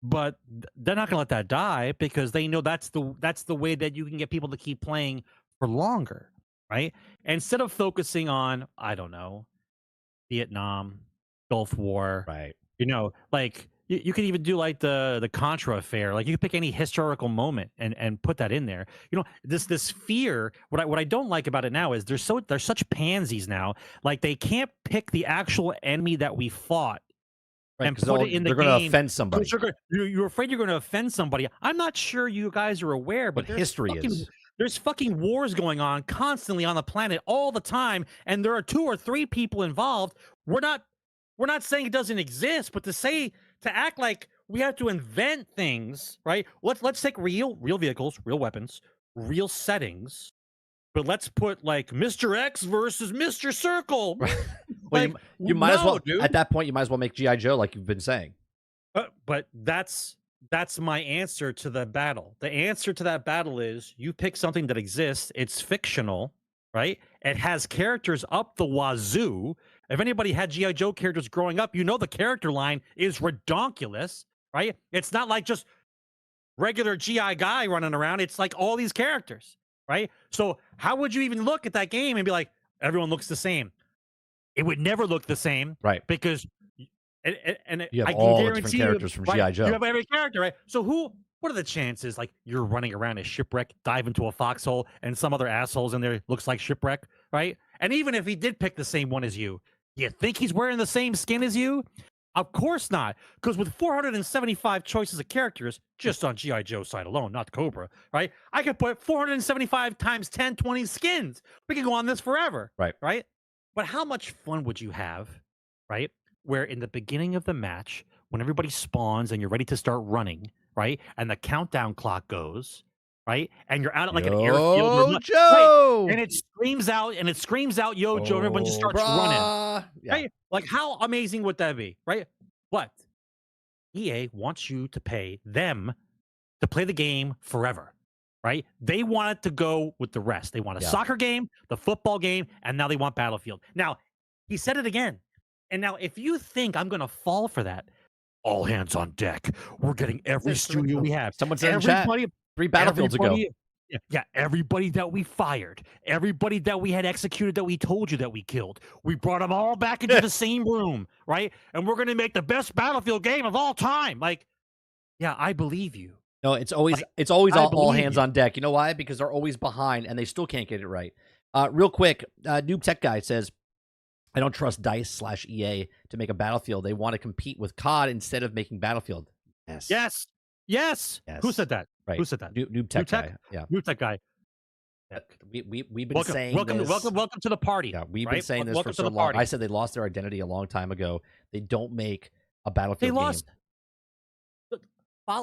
but they're not going to let that die because they know that's the way that you can get people to keep playing for longer, right? Instead of focusing on, I don't know, Vietnam, Gulf War, right? You know, like you could even do like the Contra affair. Like you could pick any historical moment and put that in there. You know, this fear. What I don't like about it now is they're such pansies now. Like they can't pick the actual enemy that we fought. Right, and put it in the game. They're going to offend somebody. You're afraid you're going to offend somebody. I'm not sure you guys are aware, but history is. There's fucking wars going on constantly on the planet all the time, and there are 2 or 3 people involved. We're not saying it doesn't exist, but to act like we have to invent things, right? Let's take real vehicles, real weapons, real settings, but let's put like Mr. X versus Mr. Circle. Well, like, you might as well, dude. At that point, you might as well make G.I. Joe like you've been saying. But that's my answer to the battle. The answer to that battle is you pick something that exists. It's fictional, right? It has characters up the wazoo. If anybody had G.I. Joe characters growing up, you know the character line is redonkulous, right? It's not like just regular G.I. guy running around. It's like all these characters, right? So how would you even look at that game and be like, everyone looks the same? It would never look the same, right? Because you have all the different characters from G.I. Joe. You have every character, right? So what are the chances like you're running around a shipwreck, dive into a foxhole, and some other assholes in there looks like shipwreck, right? And even if he did pick the same one as you think he's wearing the same skin as you? Of course not. Because with 475 choices of characters, just on G.I. Joe side alone, not Cobra, right? I could put 475 times 10, 20 skins. We could go on this forever. Right? But how much fun would you have, right? Where in the beginning of the match, when everybody spawns and you're ready to start running, right? And the countdown clock goes, right? And you're out at like an Yo, airfield, or Joe! right? And it screams out, "Yo, Joe!" Everyone just starts running, Yeah. right? Like, how amazing would that be, right? But EA wants you to pay them to play the game forever, right? They want it to go with the rest. They want a soccer game, the football game, and now they want Battlefield. Now, he said it again. And now, if you think I'm going to fall for that, all hands on deck. We're getting every studio we have. Someone said in chat 3 Battlefields ago. Yeah, everybody that we fired, everybody that we had executed, that we told you that we killed, we brought them all back into the same room, right? And we're going to make the best Battlefield game of all time. Like, yeah, I believe you. No, it's always all hands on deck. You know why? Because they're always behind and they still can't get it right. Real quick, Noob Tech Guy says, I don't trust DICE/EA to make a Battlefield. They want to compete with COD instead of making Battlefield. Yes. Who said that? Right. Who said that? Noob Tech Guy. Yeah. Noob Tech Guy. We've been saying welcome to the party. Yeah, we've been saying this for so long. I said they lost their identity a long time ago. They don't make a Battlefield game.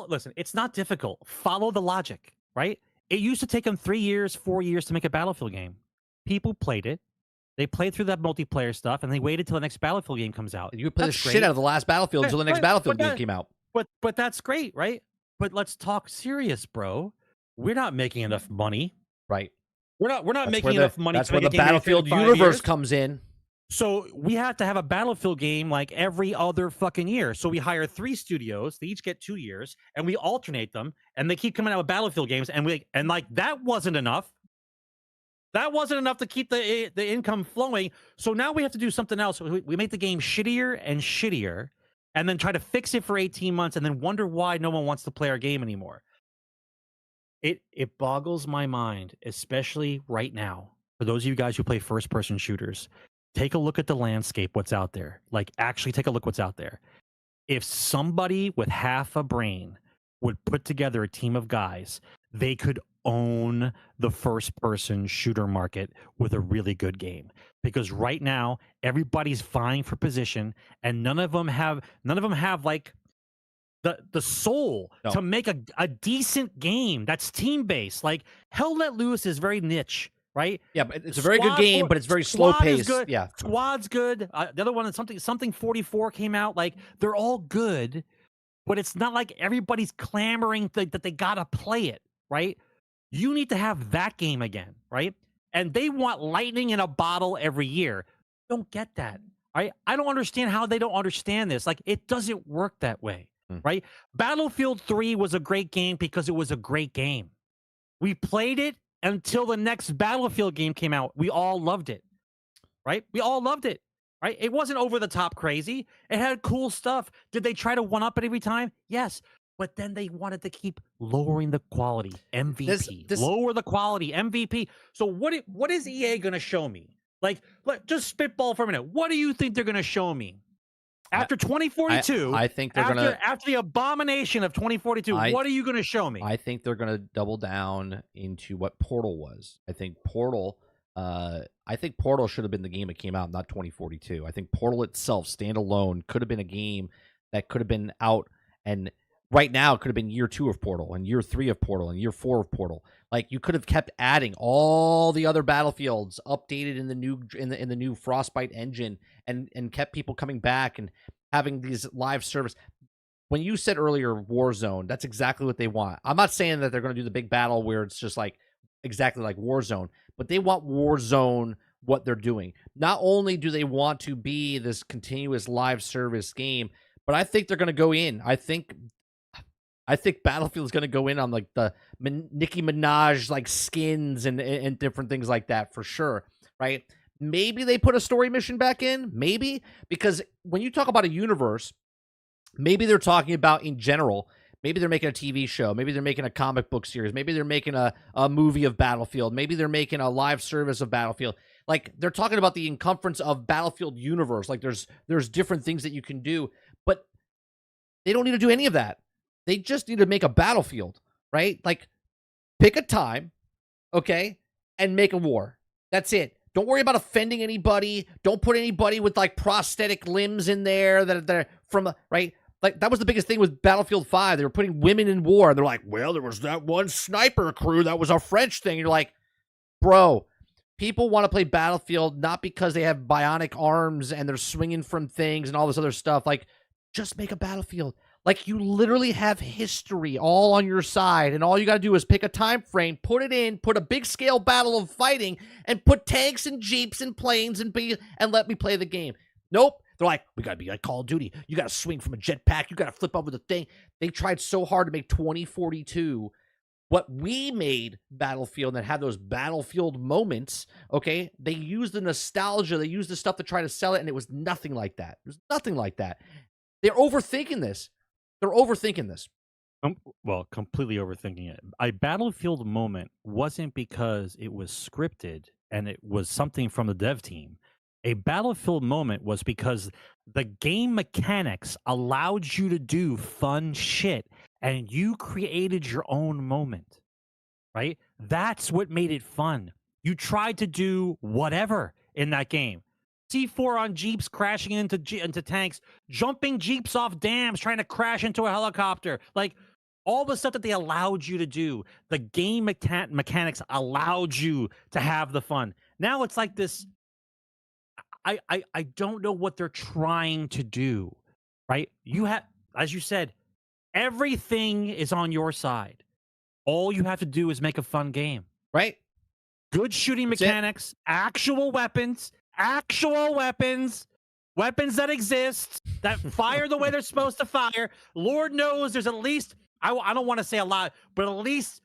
Listen, it's not difficult. Follow the logic, right? It used to take them 3 years, 4 years to make a Battlefield game. People played it. They played through that multiplayer stuff, and they waited till the next Battlefield game comes out. And you play the shit out of the last Battlefield until the next Battlefield game came out. But that's great, right? But let's talk serious, bro. We're not making enough money. Right. We're not making enough money. That's where the Battlefield universe comes in. So we have to have a Battlefield game like every other fucking year. So we hire 3 studios. They each get 2 years, and we alternate them, and they keep coming out with Battlefield games. And like that wasn't enough. That wasn't enough to keep the income flowing. So now we have to do something else. We make the game shittier and shittier, and then try to fix it for 18 months, and then wonder why no one wants to play our game anymore. It boggles my mind, especially right now. For those of you guys who play first-person shooters, take a look at the landscape, what's out there. Like, actually take a look what's out there. If somebody with half a brain would put together a team of guys, they could own the first-person shooter market with a really good game. Because right now, everybody's vying for position, and none of them have like the soul to make a decent game that's team-based. Like, Hell Let Loose is very niche, right? Yeah, but it's a very good game, but it's very slow-paced. Yeah, Squad's good. The other one is something 44 came out. Like, they're all good, but it's not like everybody's clamoring that they gotta play it, right? You need to have that game again, right? And they want lightning in a bottle every year. Don't get that, right? I don't understand how they don't understand this. Like, it doesn't work that way, right? Battlefield 3 was a great game because it was a great game. We played it until the next Battlefield game came out. We all loved it, right? We all loved it, right? It wasn't over the top crazy. It had cool stuff. Did they try to one-up it every time? Yes. But then they wanted to keep lowering the quality. MVP. Lower the quality. MVP. So what is EA going to show me? Like, just spitball for a minute. What do you think they're going to show me? After 2042, I think they're gonna after the abomination of 2042. What are you gonna show me? I think they're gonna double down into what Portal was. I think Portal should have been the game that came out, not 2042. I think Portal itself, standalone, could have been a game that could have been out, and right now it could have been year 2 of Portal, and year 3 of Portal, and year 4 of Portal. Like, you could have kept adding all the other Battlefields, updated in the new Frostbite engine, and kept people coming back and having these live service. When you said earlier Warzone, that's exactly what they want. I'm not saying that they're going to do the big battle where it's just like exactly like Warzone, but they want Warzone what they're doing. Not only do they want to be this continuous live service game, but I think they're going to go in. I think Battlefield is going to go in on like the Nicki Minaj like skins and different things like that for sure, right? Maybe they put a story mission back in, maybe, because when you talk about a universe, maybe they're talking about in general. Maybe they're making a TV show. Maybe they're making a comic book series. Maybe they're making a movie of Battlefield. Maybe they're making a live service of Battlefield. Like, they're talking about the encumbrance of Battlefield universe. Like, there's different things that you can do, but they don't need to do any of that. They just need to make a Battlefield, right? Like, pick a time, okay, and make a war. That's it. Don't worry about offending anybody. Don't put anybody with like prosthetic limbs in there that they're from, right? Like, that was the biggest thing with Battlefield 5. They were putting women in war, and they're like, well, there was that one sniper crew that was a French thing. And you're like, bro, people want to play Battlefield not because they have bionic arms and they're swinging from things and all this other stuff. Like, just make a Battlefield. Like, you literally have history all on your side, and all you got to do is pick a time frame, put it in, put a big scale battle of fighting, and put tanks and jeeps and planes and let me play the game. Nope. They're like, we got to be like Call of Duty. You got to swing from a jetpack. You got to flip over the thing. They tried so hard to make 2042 what we made Battlefield and had those Battlefield moments, okay? They used the nostalgia. They used the stuff to try to sell it, and it was nothing like that. It was nothing like that. They're overthinking this. They're overthinking this. Well, completely overthinking it. A Battlefield moment wasn't because it was scripted and it was something from the dev team. A Battlefield moment was because the game mechanics allowed you to do fun shit and you created your own moment, right? That's what made it fun. You tried to do whatever in that game. C4 on jeeps crashing into tanks, jumping jeeps off dams, trying to crash into a helicopter. Like, all the stuff that they allowed you to do, the game mechanics allowed you to have the fun. Now it's like this. I don't know what they're trying to do, right? You have, as you said, everything is on your side. All you have to do is make a fun game, right? Good shooting mechanics, actual weapons that exist, that fire the way they're supposed to fire. Lord knows there's at least, I don't want to say a lot, but at least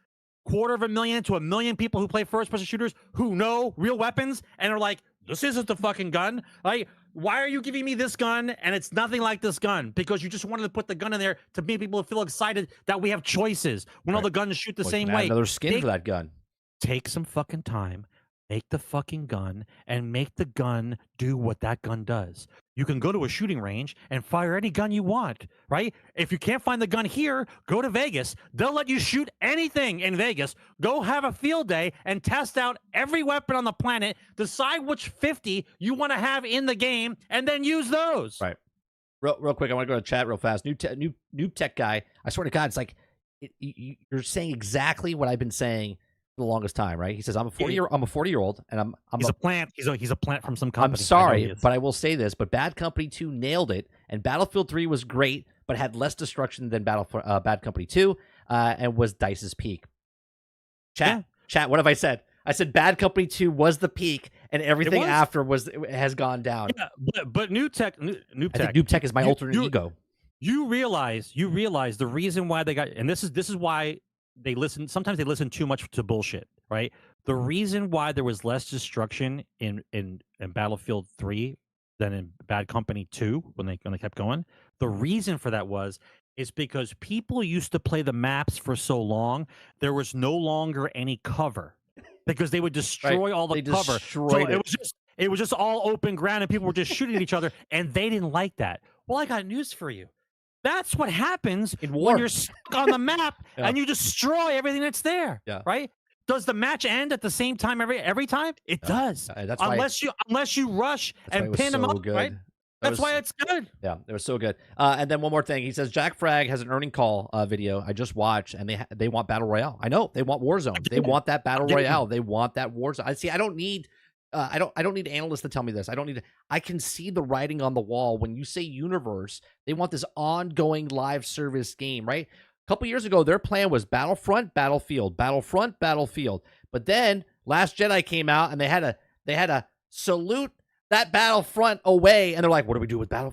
250,000 to 1 million people who play first-person shooters who know real weapons and are like, this isn't the fucking gun. Like, why are you giving me this gun and it's nothing like this gun? Because you just wanted to put the gun in there to make people feel excited that we have choices when all the guns shoot the same way. Another skin for that gun. Take some fucking time, make the fucking gun, and make the gun do what that gun does. You can go to a shooting range and fire any gun you want, right? If you can't find the gun here, go to Vegas. They'll let you shoot anything in Vegas. Go have a field day and test out every weapon on the planet. Decide which 50 you want to have in the game, and then use those. Right. Real quick, I want to go to chat real fast. Noob tech guy, I swear to God, it's like you're saying exactly what I've been saying the longest time, right? He says, I'm a 40-year-old, and I'm he's a plant. He's a plant from some company. I'm sorry, but I will say this, but Bad Company 2 nailed it, and Battlefield 3 was great, but had less destruction than Bad Company 2, and was DICE's peak. Chat, what have I said? I said Bad Company 2 was the peak, and everything after has gone down. Yeah, but Noob Tech, I think Noob Tech is my alternate ego. You realize the reason why they got, and this is why they listen. Sometimes they listen too much to bullshit, right? The reason why there was less destruction in Battlefield 3 than in Bad Company 2 when they kept going, the reason for that is because people used to play the maps for so long, there was no longer any cover because they would destroy all the cover. So it was just all open ground and people were just shooting at each other, and they didn't like that. Well, I got news for you. That's what happens when you're stuck on the map and you destroy everything that's there. Yeah. Right? Does the match end at the same time every time? It does. That's unless you rush and pin them up, right? That's why it's good. Yeah, it was so good. And then one more thing. He says Jack Frag has an earning call video I just watched, and they want Battle Royale. I know. They want Warzone. They want that Battle Royale. They want that Warzone. I don't need I don't need analysts to tell me this. I can see the writing on the wall. When you say universe, they want this ongoing live service game, right? A couple years ago, their plan was Battlefront, Battlefield, Battlefront, Battlefield. But then Last Jedi came out, and they had to salute that Battlefront away, and they're like, what do we do with Battle?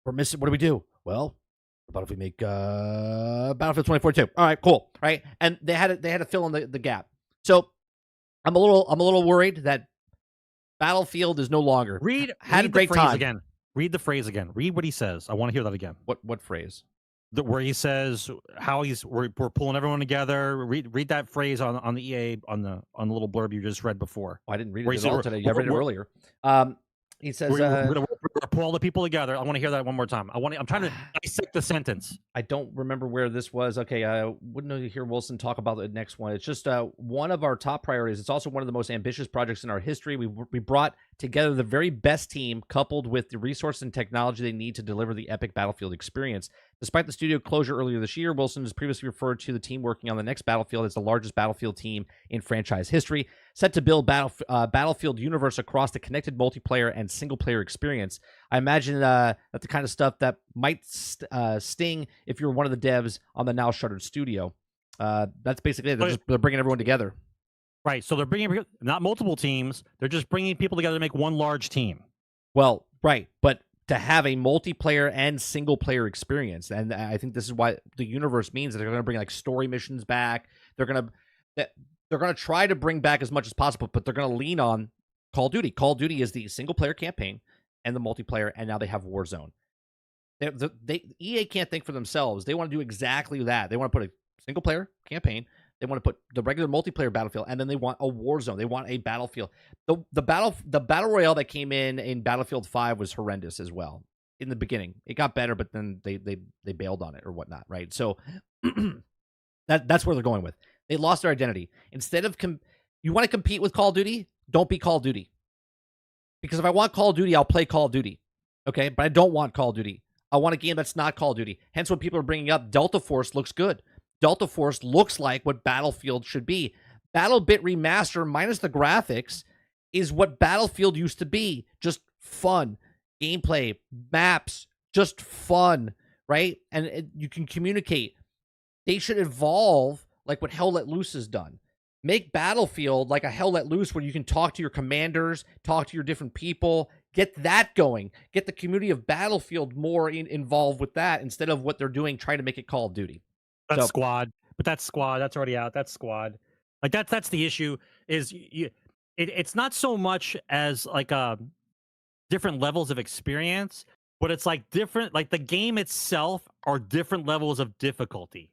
We're missing. What do we do? Well, how about if we make Battlefield 2042? All right, cool, right? And they had to fill in the gap. So I'm a little worried that Battlefield is no longer. Had a great time again. Read the phrase again. Read what he says. I want to hear that again. What phrase? Where he says how we're pulling everyone together. Read that phrase on the EA on the little blurb you just read before. Oh, I didn't read it at all today. I read it earlier. He says we're gonna pull all the people together. I want to hear that one more time. I'm trying to dissect the sentence. I don't remember where this was. Okay, I wouldn't know to hear Wilson talk about the next one. It's just one of our top priorities. It's also one of the most ambitious projects in our history. We brought together the very best team coupled with the resources and technology they need to deliver the epic Battlefield experience. Despite the studio closure earlier this year, Wilson has previously referred to the team working on the next Battlefield as the largest Battlefield team in franchise history, set to build Battlefield universe across the connected multiplayer and single-player experience. I imagine that's the kind of stuff that might sting if you're one of the devs on the now shuttered studio. That's basically it. They're bringing everyone together. Right. So they're bringing not multiple teams. They're just bringing people together to make one large team. Well, right. But to have a multiplayer and single player experience. And I think this is why the universe means that they're going to bring like story missions back. They're going to try to bring back as much as possible, but they're going to lean on Call of Duty. Call of Duty is the single player campaign and the multiplayer. And now they have Warzone. EA can't think for themselves. They want to do exactly that. They want to put a single player campaign. They want to put the regular multiplayer Battlefield, and then they want a Warzone. They want a Battlefield. The battle royale that came in Battlefield 5 was horrendous as well in the beginning. It got better, but then they bailed on it or whatnot, right? So that's where they're going with. They lost their identity. Instead of you want to compete with Call of Duty, don't be Call of Duty. Because if I want Call of Duty, I'll play Call of Duty. Okay, but I don't want Call of Duty. I want a game that's not Call of Duty. Hence, when people are bringing up Delta Force looks good. Delta Force looks like what Battlefield should be. BattleBit Remaster minus the graphics is what Battlefield used to be. Just fun. Gameplay, maps, just fun, right? And you can communicate. They should evolve like what Hell Let Loose has done. Make Battlefield like a Hell Let Loose where you can talk to your commanders, talk to your different people, get that going. Get the community of Battlefield more involved with that instead of what they're doing, trying to make it Call of Duty. That's Squad, but that's Squad. That's already out. That's Squad. Like that's the issue. Is it's not so much as like different levels of experience, but it's like different. Like the game itself are different levels of difficulty,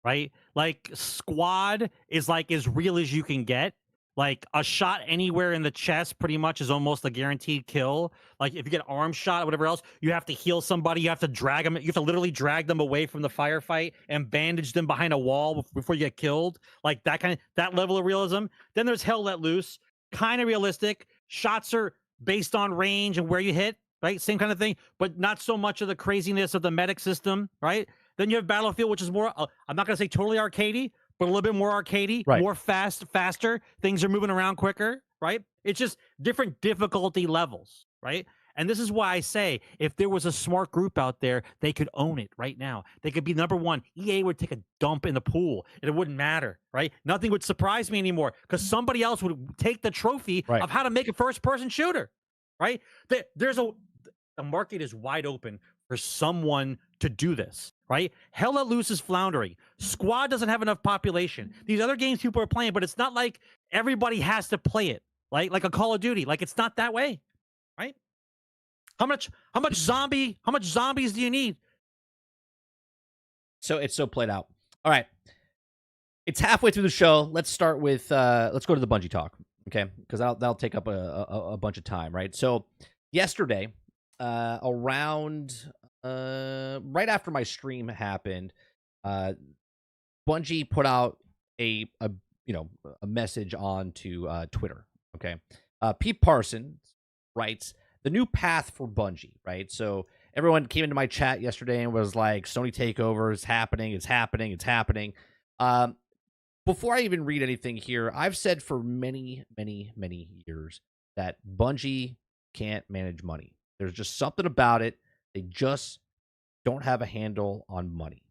right? Like Squad is like as real as you can get. Like a shot anywhere in the chest pretty much is almost a guaranteed kill. Like if you get arm shot or whatever else, you have to heal somebody. You have to drag them. You have to literally drag them away from the firefight and bandage them behind a wall before you get killed. Like that level of realism. Then there's Hell Let Loose, kind of realistic. Shots are based on range and where you hit, right? Same kind of thing, but not so much of the craziness of the medic system, right? Then you have Battlefield, which is more, I'm not going to say totally arcadey, but a little bit more arcadey, right. More faster. Things are moving around quicker, right? It's just different difficulty levels, right? And this is why I say if there was a smart group out there, they could own it right now. They could be number one. EA would take a dump in the pool, and it wouldn't matter, right? Nothing would surprise me anymore because somebody else would take the trophy of how to make a first-person shooter, right? The market is wide open for someone to do this, right? Hell Let Loose is floundering. Squad doesn't have enough population. These other games people are playing, but it's not like everybody has to play it, like a Call of Duty. Like it's not that way, right? How much zombies do you need? So it's so played out. All right. It's halfway through the show. Let's start with let's go to the Bungie talk, okay? Because that'll take up a bunch of time, right? So yesterday, around right after my stream happened, Bungie put out a message onto Twitter. Okay, Pete Parsons writes the new path for Bungie. Right, so everyone came into my chat yesterday and was like, "Sony takeover is happening. It's happening. It's happening." Before I even read anything here, I've said for many, many, many years that Bungie can't manage money. There's just something about it. They just don't have a handle on money.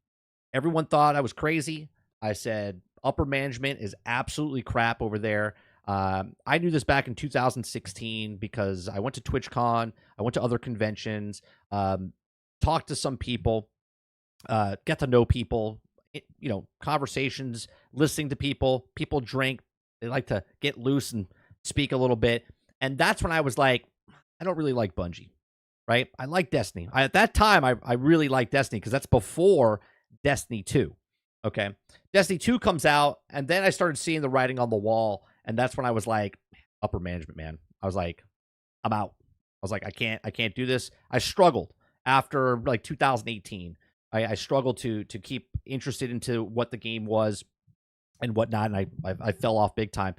Everyone thought I was crazy. I said upper management is absolutely crap over there. I knew this back in 2016 because I went to TwitchCon. I went to other conventions, talked to some people, get to know people, conversations, listening to people. People drink. They like to get loose and speak a little bit. And that's when I was like, I don't really like Bungie. Right? I like Destiny. At that time, I really liked Destiny because that's before Destiny 2. Okay? Destiny 2 comes out, and then I started seeing the writing on the wall, and that's when I was like, upper management, man. I was like, I'm out. I was like, I can't do this. I struggled after like 2018. I struggled to keep interested into what the game was and whatnot, and I fell off big time.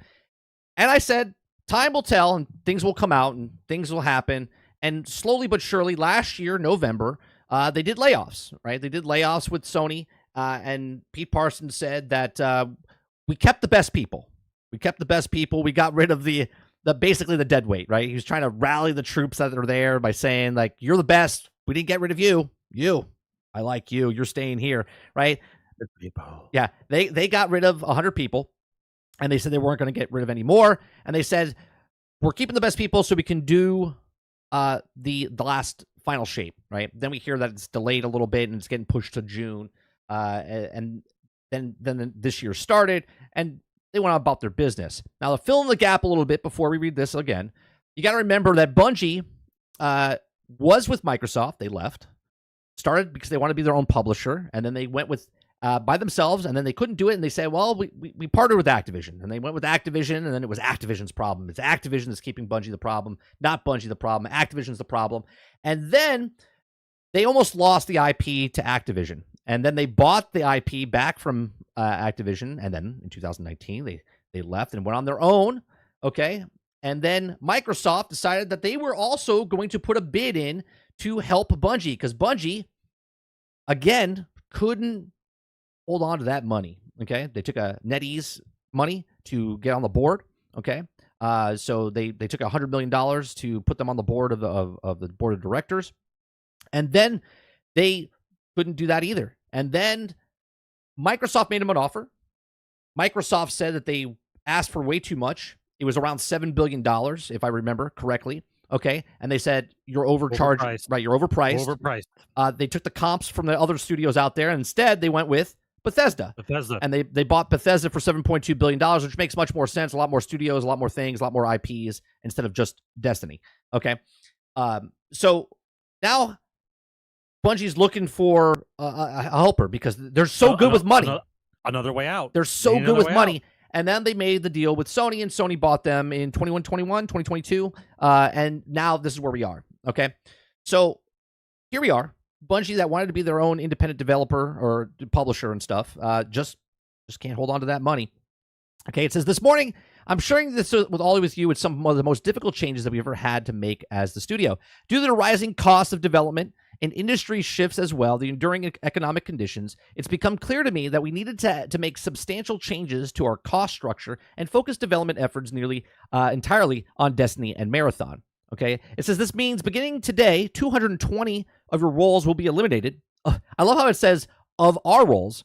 And I said, time will tell, and things will come out, and things will happen. And slowly but surely, last year, November, they did layoffs, right? They did layoffs with Sony, and Pete Parsons said that we kept the best people. We kept the best people. We got rid of the basically the dead weight, right? He was trying to rally the troops that are there by saying, like, you're the best. We didn't get rid of you. I like you. You're staying here, right? Yeah, they got rid of 100 people, and they said they weren't going to get rid of any more. And they said, we're keeping the best people so we can do the last final shape, right? Then we hear that it's delayed a little bit and it's getting pushed to June, and then this year started, and they went on about their business. Now, to fill in the gap a little bit before we read this again, you got to remember that Bungie was with Microsoft. They left, started because they want to be their own publisher, and then they went with by themselves, and then they couldn't do it, and they said, well, we partnered with Activision, and they went with Activision, and then it was Activision's problem. It's Activision that's keeping Bungie the problem, not Bungie the problem. Activision's the problem. And then they almost lost the IP to Activision, and then they bought the IP back from Activision, and then in 2019, they left and went on their own, okay? And then Microsoft decided that they were also going to put a bid in to help Bungie, because Bungie, again, couldn't hold on to that money, okay? They took a NetEase money to get on the board, okay? So they took $100 million to put them on the board of the board of directors, and then they couldn't do that either. And then Microsoft made them an offer. Microsoft said that they asked for way too much. It was around $7 billion, if I remember correctly. Okay. And they said, you're overcharged. Right. You're overpriced. They took the comps from the other studios out there, and instead they went with Bethesda. And they bought Bethesda for $7.2 billion, which makes much more sense. A lot more studios, a lot more things, a lot more IPs instead of just Destiny. Okay. So now Bungie's looking for a helper because they're so good with money. Another way out. They're so good with money. And then they made the deal with Sony, and Sony bought them in 2022. And now this is where we are. Okay. So here we are. Bungie, that wanted to be their own independent developer or publisher and stuff, just can't hold on to that money. Okay. It says, this morning, I'm sharing this with all of you with some of the most difficult changes that we've ever had to make as the studio. Due to the rising cost of development and industry shifts as well, the enduring economic conditions, it's become clear to me that we needed to make substantial changes to our cost structure and focus development efforts nearly entirely on Destiny and Marathon. Okay, it says this means beginning today, 220 of your roles will be eliminated. I love how it says of our roles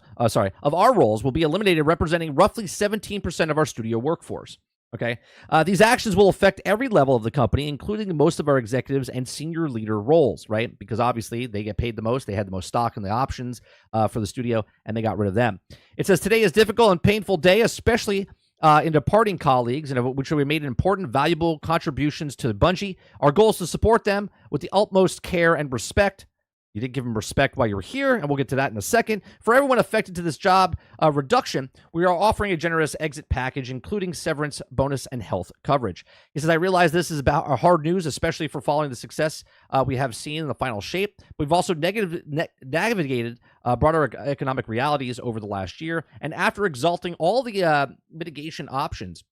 will be eliminated, representing roughly 17% of our studio workforce. Okay, these actions will affect every level of the company, including most of our executives and senior leader roles, right? Because obviously they get paid the most. They had the most stock in the options for the studio, and they got rid of them. It says today is a difficult and painful day, especially in departing colleagues, and which we made important, valuable contributions to Bungie. Our goal is to support them with the utmost care and respect. You didn't give them respect while you were here, and we'll get to that in a second. For everyone affected to this job reduction, we are offering a generous exit package, including severance, bonus, and health coverage. He says, I realize this is about hard news, especially for following the success we have seen in the final shape. We've also navigated broader economic realities over the last year, and after exalting all the mitigation options,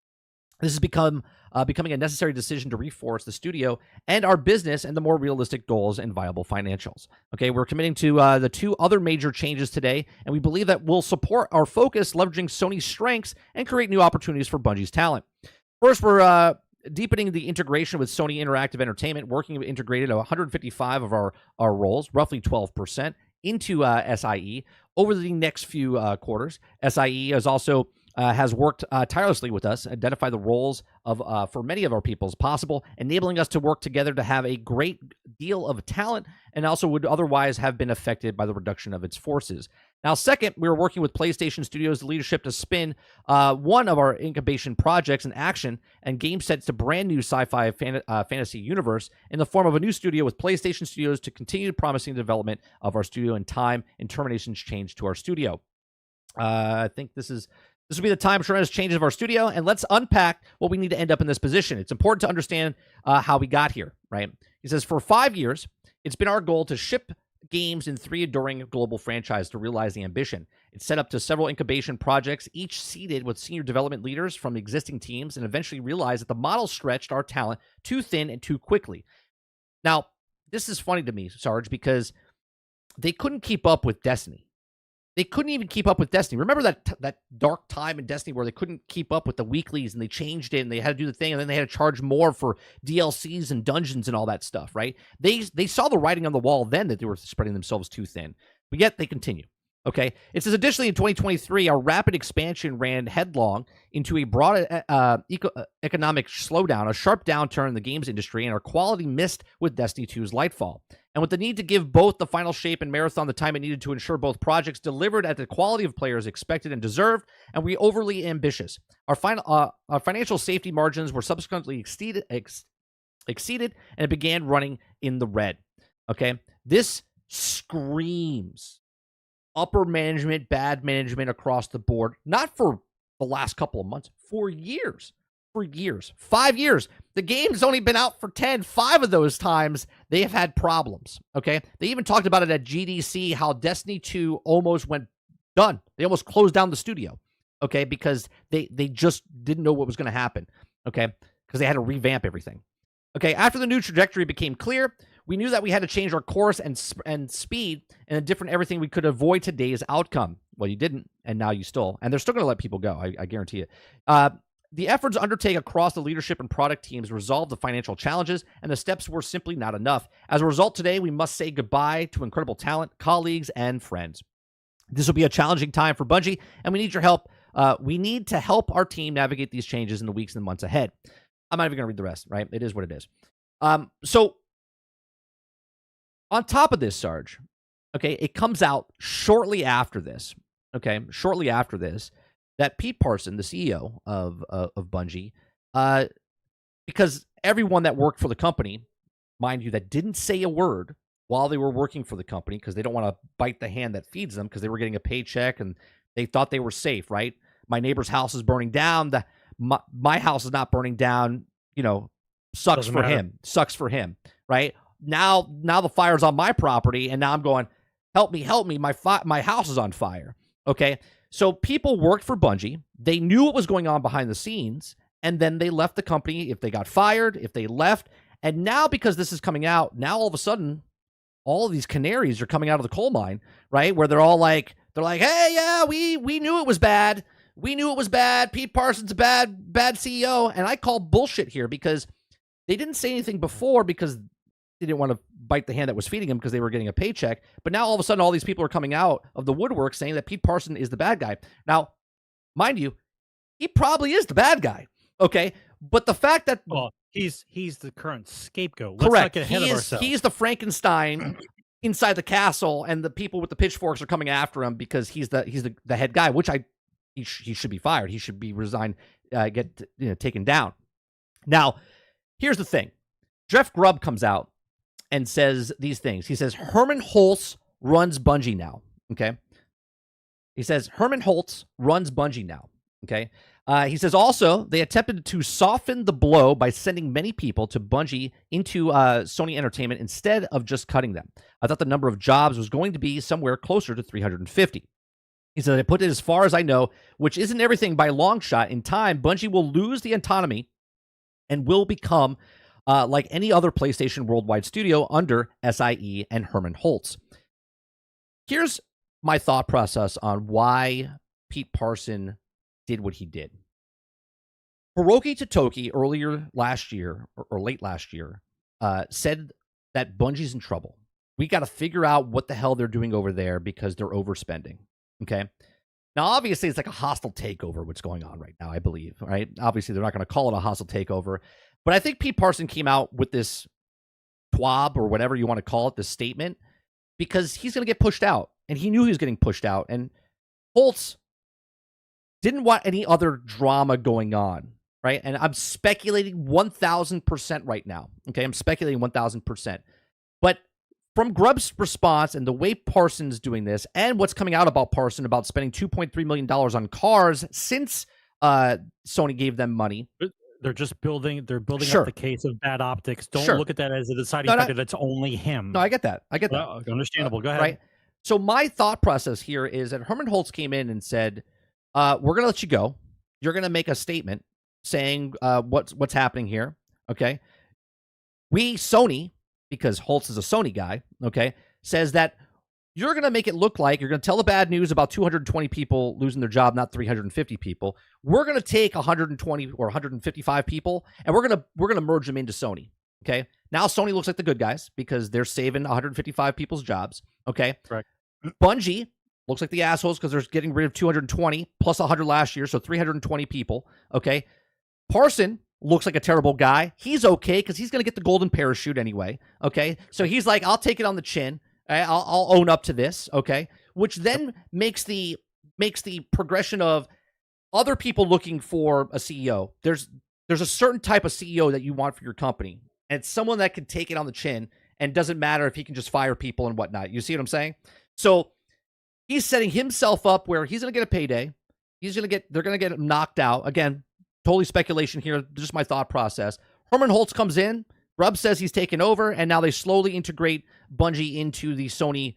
this has becoming a necessary decision to reforce the studio and our business and the more realistic goals and viable financials. Okay, we're committing to the two other major changes today, and we believe that will support our focus, leveraging Sony's strengths and create new opportunities for Bungie's talent. First, we're deepening the integration with Sony Interactive Entertainment, working to integrate 155 of our roles, roughly 12%, into SIE over the next few quarters. SIE is also has worked tirelessly with us, identify the roles of for many of our people as possible, enabling us to work together to have a great deal of talent, and also would otherwise have been affected by the reduction of its forces. Now, second, we are working with PlayStation Studios leadership to spin one of our incubation projects in action and game sets to brand new sci-fi fantasy universe in the form of a new studio with PlayStation Studios to continue promising the development of our studio in time and terminations change to our studio. I think this will be the time tremendous changes of our studio, and let's unpack what we need to end up in this position. It's important to understand how we got here, right? He says, for 5 years, it's been our goal to ship games in 3 enduring global franchises to realize the ambition. It set up to several incubation projects, each seeded with senior development leaders from existing teams, and eventually realized that the model stretched our talent too thin and too quickly. Now, this is funny to me, Sarge, because they couldn't keep up with Destiny. They couldn't even keep up with Destiny. Remember that dark time in Destiny where they couldn't keep up with the weeklies and they changed it and they had to do the thing and then they had to charge more for DLCs and dungeons and all that stuff, right? They saw the writing on the wall then that they were spreading themselves too thin, but yet they continue. Okay, it says additionally in 2023, our rapid expansion ran headlong into a broad economic slowdown, a sharp downturn in the games industry, and our quality missed with Destiny 2's Lightfall. And with the need to give both the final shape and Marathon the time it needed to ensure both projects delivered at the quality of players expected and deserved, and we overly ambitious. Our financial safety margins were subsequently exceeded, and it began running in the red. Okay, this screams upper management, bad management across the board, not for the last couple of months, for years. 5 years. The game's only been out for 10. 5 of those times, they have had problems, okay? They even talked about it at GDC, how Destiny 2 almost went done. They almost closed down the studio, okay? Because they just didn't know what was going to happen, okay? Because they had to revamp everything. Okay, after the new trajectory became clear, we knew that we had to change our course and speed and a different everything we could avoid today's outcome. Well, you didn't, and now you still. And they're still going to let people go, I guarantee it. The efforts undertaken across the leadership and product teams resolved the financial challenges, and the steps were simply not enough. As a result, today, we must say goodbye to incredible talent, colleagues, and friends. This will be a challenging time for Bungie, and we need your help. We need to help our team navigate these changes in the weeks and months ahead. I'm not even going to read the rest, right? It is what it is. So, on top of this, Sarge, okay, it comes out shortly after this, that Pete Parson, the CEO of Bungie, because everyone that worked for the company, mind you, that didn't say a word while they were working for the company because they don't want to bite the hand that feeds them because they were getting a paycheck and they thought they were safe, right? My neighbor's house is burning down. My house is not burning down, sucks for him, right? Now the fire's on my property, and now I'm going, help me, my house is on fire, okay? So people worked for Bungie. They knew what was going on behind the scenes, and then they left the company if they got fired, if they left, and now because this is coming out, now all of a sudden, all of these canaries are coming out of the coal mine, right? Where they're like, hey, yeah, we knew it was bad. We knew it was bad. Pete Parsons a bad CEO. And I call bullshit here because they didn't say anything before because they didn't want to bite the hand that was feeding them because they were getting a paycheck. But now all of a sudden, all these people are coming out of the woodwork saying that Pete Parsons is the bad guy. Now, mind you, he probably is the bad guy. Okay. But the fact that he's the current scapegoat. Correct. Let's not get ahead of ourselves. He's the Frankenstein inside the castle, and the people with the pitchforks are coming after him because he's the head guy, which he should be fired. He should be resigned, get taken down. Now, here's the thing. Jeff Grubb comes out and says these things. He says, Herman Holtz runs Bungie now. Okay. He says, Herman Holtz runs Bungie now. Okay. He says also, they attempted to soften the blow by sending many people to Bungie into Sony Entertainment instead of just cutting them. I thought the number of jobs was going to be somewhere closer to 350. He said, I put it as far as I know, which isn't everything by a long shot. In time, Bungie will lose the autonomy and will become like any other PlayStation worldwide studio under SIE and Herman Holtz. Here's my thought process on why Pete Parson did what he did. Hiroki Totoki earlier last year, or late last year, said that Bungie's in trouble. We got to figure out what the hell they're doing over there because they're overspending. Okay. Now, obviously, it's like a hostile takeover what's going on right now, I believe, right? Obviously, they're not going to call it a hostile takeover. But I think Pete Parson came out with this twab or whatever you want to call it, this statement, because he's going to get pushed out. And he knew he was getting pushed out. And Holtz didn't want any other drama going on, right? And I'm speculating 1,000% right now. Okay, I'm speculating 1,000%. But from Grubb's response and the way Parson's doing this and what's coming out about Parson about spending $2.3 million on cars since Sony gave them money. they're just building. They're building Sure. up the case of bad optics. Don't Sure. look at that as a deciding No, no. factor. That's only him. No, I get that. Understandable. Go ahead. Right. So my thought process here is that Herman Holtz came in and said, "We're going to let you go. You're going to make a statement saying what's happening here." Okay. We Sony, because Holtz is a Sony guy, okay, says that you're going to make it look like you're going to tell the bad news about 220 people losing their job, not 350 people. We're going to take 120 or 155 people, and we're going to merge them into Sony. Okay. Now Sony looks like the good guys because they're saving 155 people's jobs. Okay. Correct. Bungie looks like the assholes because they're getting rid of 220 plus 100 last year, so 320 people. Okay. Parson looks like a terrible guy. He's okay because he's going to get the golden parachute anyway. Okay. So he's like, I'll take it on the chin. I'll own up to this, okay? Which then makes the progression of other people looking for a CEO. There's a certain type of CEO that you want for your company, and it's someone that can take it on the chin, and doesn't matter if he can just fire people and whatnot. You see what I'm saying? So he's setting himself up where he's going to get a payday. They're going to get him knocked out. Again, totally speculation here, just my thought process. Herman Holtz comes in. Grubb says he's taken over, and now they slowly integrate Bungie into the Sony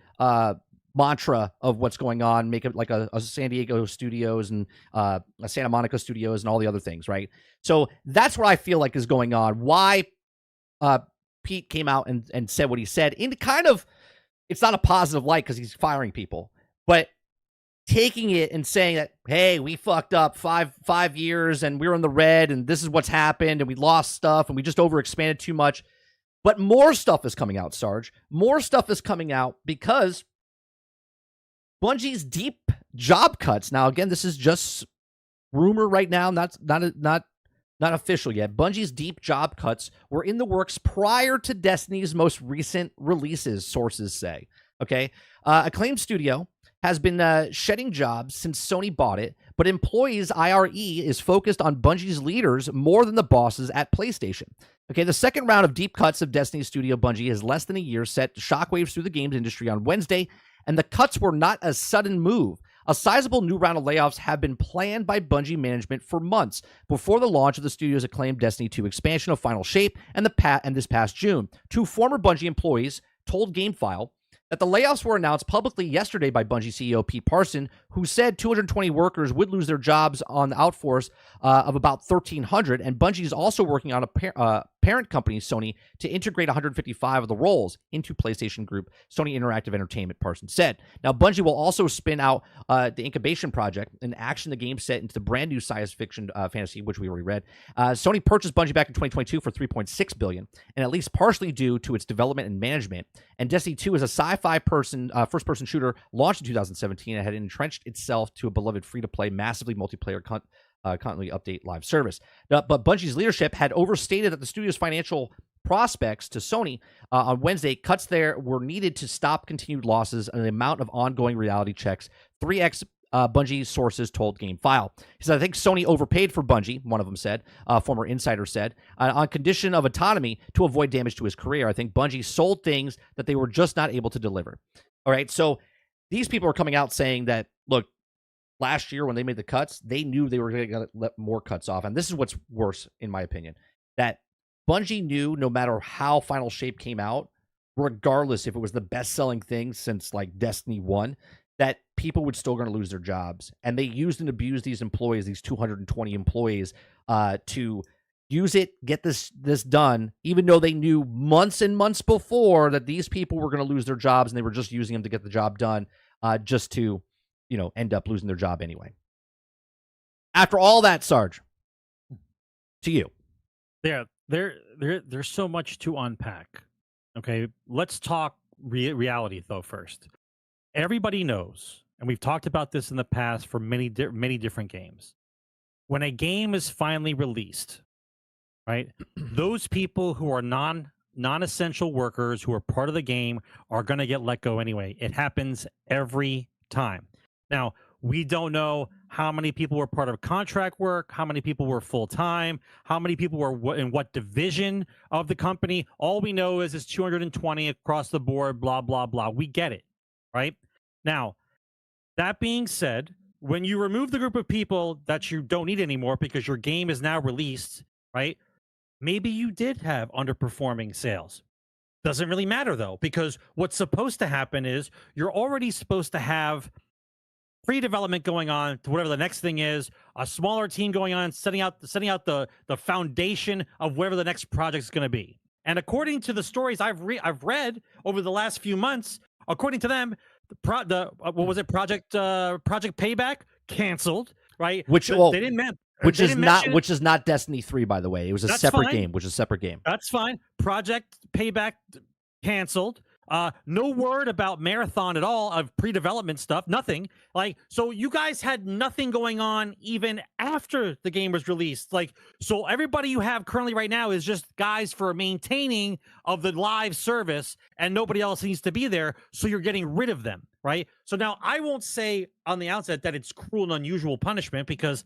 mantra of what's going on, make it like a San Diego studios and a Santa Monica studios and all the other things, right? So that's what I feel like is going on. Why Pete came out and said what he said in kind of, it's not a positive light because he's firing people, but taking it and saying that, hey, we fucked up 5 years and we were in the red and this is what's happened and we lost stuff and we just overexpanded too much. But more stuff is coming out, Sarge. More stuff is coming out because Bungie's deep job cuts. Now, again, this is just rumor right now, not official yet. Bungie's deep job cuts were in the works prior to Destiny's most recent releases, sources say. Okay, Acclaim Studio has been shedding jobs since Sony bought it, but employees' IRE is focused on Bungie's leaders more than the bosses at PlayStation. Okay, the second round of deep cuts of Destiny Studio Bungie has less than a year set shockwaves through the games industry on Wednesday, and the cuts were not a sudden move. A sizable new round of layoffs have been planned by Bungie management for months before the launch of the studio's acclaimed Destiny 2 expansion of Final Shape and this past June. Two former Bungie employees told GameFile that the layoffs were announced publicly yesterday by Bungie CEO Pete Parson, who said 220 workers would lose their jobs on the outforce of about 1,300, and Bungie is also working on a parent company, Sony, to integrate 155 of the roles into PlayStation Group, Sony Interactive Entertainment, Parson said. Now, Bungie will also spin out the Incubation Project, an action the game set into the brand new science fiction fantasy, which we already read. Sony purchased Bungie back in 2022 for $3.6 billion, and at least partially due to its development and management. And Destiny 2 is a sci-fi first-person shooter launched in 2017 and had entrenched itself to a beloved free-to-play, massively multiplayer continuity update live service. But Bungie's leadership had overstated that the studio's financial prospects to Sony on Wednesday. Cuts there were needed to stop continued losses and the amount of ongoing reality checks. 3x Bungie sources told GameFile. He said, I think Sony overpaid for Bungie, one of them said, former insider said, on condition of autonomy to avoid damage to his career. I think Bungie sold things that they were just not able to deliver. All right, so these people are coming out saying that, look, last year when they made the cuts, they knew they were going to let more cuts off. And this is what's worse, in my opinion, that Bungie knew no matter how Final Shape came out, regardless if it was the best-selling thing since like Destiny 1, that people would still going to lose their jobs. And they used and abused these employees, these 220 employees, to use it, get this done, even though they knew months and months before that these people were going to lose their jobs and they were just using them to get the job done, just to, end up losing their job anyway. After all that, Sarge, to you. Yeah, there's so much to unpack. Okay, let's talk reality though first. Everybody knows, and we've talked about this in the past for many different games. When a game is finally released, right, those people who are non-essential workers who are part of the game are going to get let go anyway. It happens every time. Now, we don't know how many people were part of contract work, how many people were full-time, how many people were in what division of the company. All we know is it's 220 across the board, blah, blah, blah. We get it, right? Now, that being said, when you remove the group of people that you don't need anymore because your game is now released right? Maybe you did have underperforming sales. Doesn't really matter though, because what's supposed to happen is you're already supposed to have pre-development going on to whatever the next thing is, a smaller team going on, setting out the foundation of whatever the next project is going to be. And according to the stories I've read over the last few months, according to them, what was it, Project Payback canceled, right? Which they didn't which is not Destiny 3, by the way. It was a separate game, which is a separate game. That's fine. Project Payback canceled. No word about Marathon at all of pre-development stuff. Nothing. Like, so you guys had nothing going on even after the game was released. Like, so everybody you have currently right now is just guys for maintaining of the live service, and nobody else needs to be there. So you're getting rid of them, right? So now I won't say on the outset that it's cruel and unusual punishment, because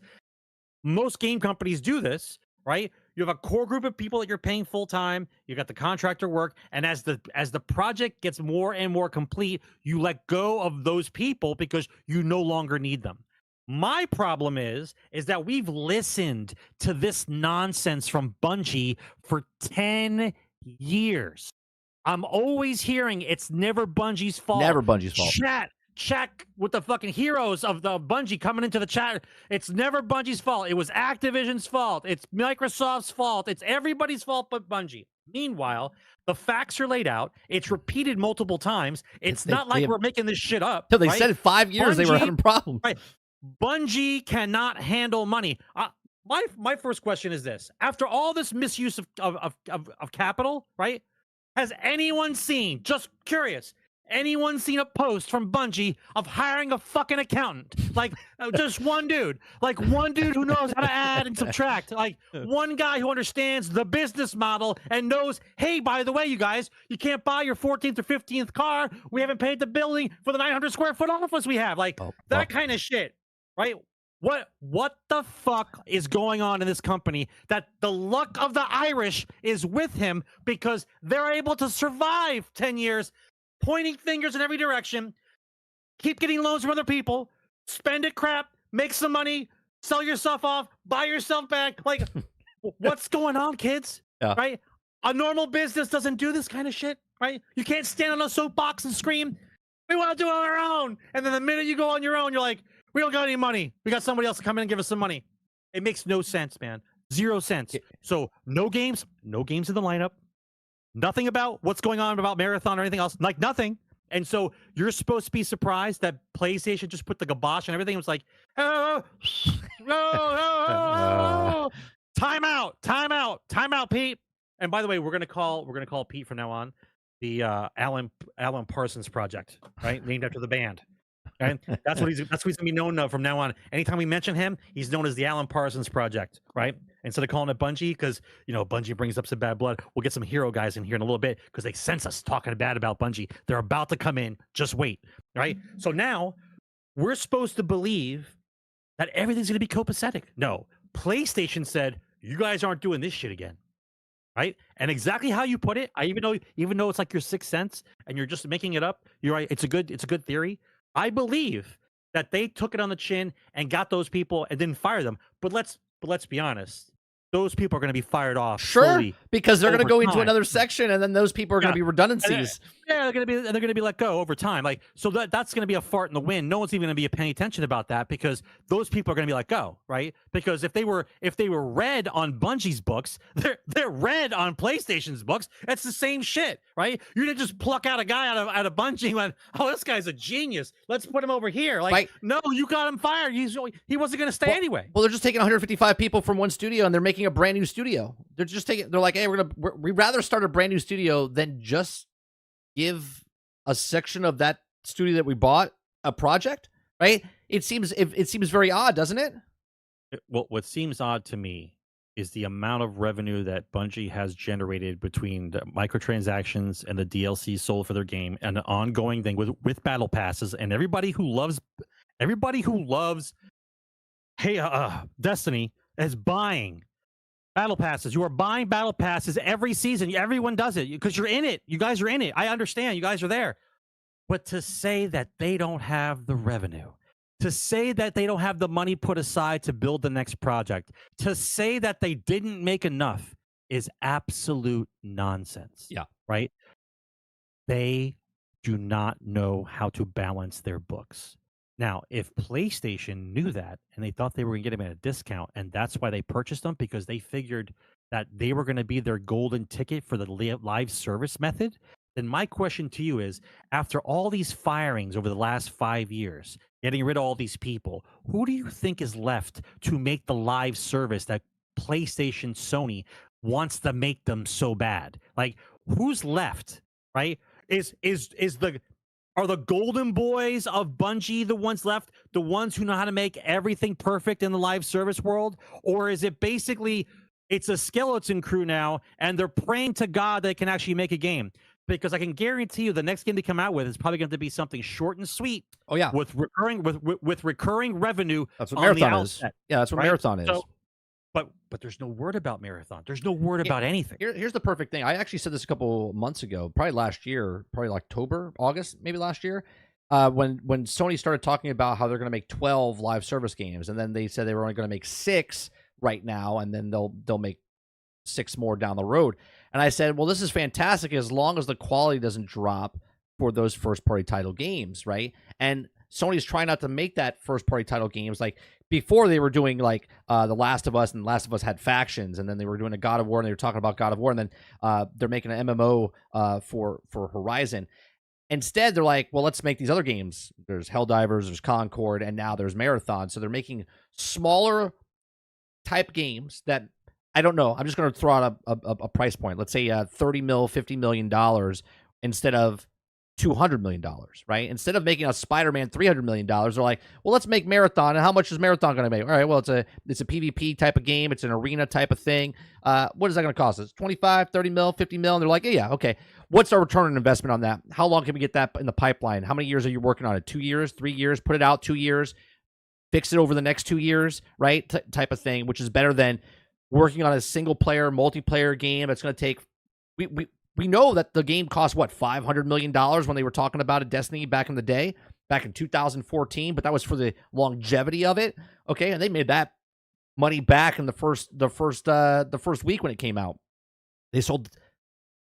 most game companies do this, right? You have a core group of people that you're paying full time. You got the contractor work, and as the project gets more and more complete, you let go of those people because you no longer need them. My problem is that we've listened to this nonsense from Bungie for 10 years. I'm always hearing it's never Bungie's fault. Never Bungie's fault. Check with the fucking heroes of the Bungie coming into the chat. It's never Bungie's fault. It was Activision's fault. It's Microsoft's fault. It's everybody's fault but Bungie. Meanwhile, the facts are laid out. It's repeated multiple times. It's not like we're making this shit up. No, they right? said 5 years they were having problems. Right. Bungie cannot handle money. My first question is this: after all this misuse of capital, right? Has anyone seen? Just curious. Anyone seen a post from Bungie of hiring a fucking accountant? Like, just one dude. Like, one dude who knows how to add and subtract. Like, one guy who understands the business model and knows, hey, by the way, you guys, you can't buy your 14th or 15th car. We haven't paid the building for the 900 square foot office we have. Like, that kind of shit, right? What the fuck is going on in this company that the luck of the Irish is with him because they're able to survive 10 years pointing fingers in every direction, keep getting loans from other people, spend it crap, make some money, sell yourself off, buy yourself back. Like, what's going on, kids? Yeah. Right? A normal business doesn't do this kind of shit, right? You can't stand on a soapbox and scream, we want to do it on our own. And then the minute you go on your own, you're like, we don't got any money. We got somebody else to come in and give us some money. It makes no sense, man. 0 cents. So no games in the lineup. Nothing about what's going on about Marathon or anything else. Like, nothing. And so you're supposed to be surprised that PlayStation just put the kibosh and everything. It was like, oh, time out, Pete. And by the way, we're gonna call Pete from now on the Alan Parsons Project, right? Named after the band. Right? That's what he's gonna be known of from now on. Anytime we mention him, he's known as the Alan Parsons Project, right? Instead of calling it Bungie, because Bungie brings up some bad blood. We'll get some hero guys in here in a little bit because they sense us talking bad about Bungie. They're about to come in. Just wait, right? So now we're supposed to believe that everything's gonna be copacetic. No, PlayStation said you guys aren't doing this shit again, right? And exactly how you put it, even though it's like your sixth sense and you're just making it up, you're right. It's a good theory. I believe that they took it on the chin and got those people and didn't fire them. But let's be honest. Those people are going to be fired off. Sure, because they're going to go into another section, and then those people are going to be redundancies. They're going to be let go over time. Like, so that's going to be a fart in the wind. No one's even going to be paying attention about that because those people are going to be let go, right? Because if they were read on Bungie's books, they're read on PlayStation's books. It's the same shit, right? You're going to just pluck out a guy out of Bungie and went, oh, this guy's a genius. Let's put him over here. Like, right. No, you got him fired. He wasn't going to stay anyway. Well, they're just taking 155 people from one studio and they're making a brand new studio. They're like, hey, we'd rather start a brand new studio than just give a section of that studio that we bought a project, right? It seems very odd, doesn't it? Well, what seems odd to me is the amount of revenue that Bungie has generated between the microtransactions and the DLC sold for their game and the ongoing thing with battle passes and everybody who loves Destiny is buying battle passes. You are buying battle passes every season. Everyone does it because you're in it. You guys are in it. I understand. You guys are there. But to say that they don't have the revenue, To say that they don't have the money put aside to build the next project, to say that they didn't make enough is absolute nonsense. Yeah. Right? They do not know how to balance their books. Now, if PlayStation knew that and they thought they were going to get them at a discount, and that's why they purchased them, because they figured that they were going to be their golden ticket for the live service method, then my question to you is, after all these firings over the last 5 years, getting rid of all these people, who do you think is left to make the live service that PlayStation, Sony wants to make them so bad? Like, who's left, right? Are the golden boys of Bungie the ones left, the ones who know how to make everything perfect in the live service world? Or is it basically, it's a skeleton crew now, and they're praying to God they can actually make a game? Because I can guarantee you the next game they come out with is probably going to be something short and sweet. Oh, yeah. With recurring revenue. That's what Marathon is. Yeah, that's what Marathon is. So, but there's no word about Marathon. There's no word about anything. Here's the perfect thing. I actually said this a couple months ago, probably last year, probably October, August, maybe last year, when Sony started talking about how they're going to make 12 live service games, and then they said they were only going to make 6 right now, and then they'll make 6 more down the road. And I said, well, this is fantastic as long as the quality doesn't drop for those first-party title games, right? And Sony's trying not to make that first-party title games. Like, before they were doing, like, The Last of Us, and Last of Us had factions, and then they were doing a God of War, and they were talking about God of War, and then they're making an MMO for Horizon. Instead, they're like, well, let's make these other games. There's Helldivers, there's Concord, and now there's Marathon. So they're making smaller type games that, I don't know. I'm just going to throw out a price point. Let's say $30 million, $50 million instead of $200 million, right? Instead of making a Spider-Man $300 million, they're like, well, let's make Marathon. And how much is Marathon going to make? All right, well, it's a PvP type of game. It's an arena type of thing. What is that going to cost us? 25, 30 mil, 50 mil? And they're like, yeah, okay. What's our return on investment on that? How long can we get that in the pipeline? How many years are you working on it? 2 years, 3 years? Put it out 2 years. Fix it over the next 2 years, right? Type of thing, which is better than working on a single-player, multiplayer game. It's going to take... We know that the game cost, what, $500 million when they were talking about it, Destiny, back in the day, back in 2014, but that was for the longevity of it. Okay, and they made that money back in the first week when it came out. They sold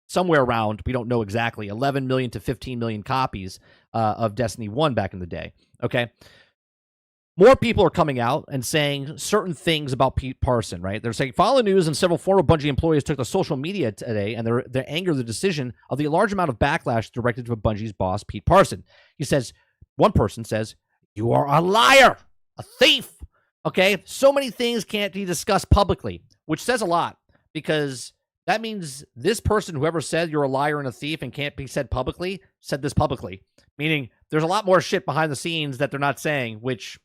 somewhere around, we don't know exactly, 11 million to 15 million copies of Destiny 1 back in the day. Okay. More people are coming out and saying certain things about Pete Parson, right? They're saying, following news, and several former Bungie employees took to social media today, and they're angry at the decision of the large amount of backlash directed to Bungie's boss, Pete Parson. He says, one person says, you are a liar, a thief. Okay, so many things can't be discussed publicly, which says a lot, because that means this person, whoever said you're a liar and a thief and can't be said publicly, said this publicly, meaning there's a lot more shit behind the scenes that they're not saying, which,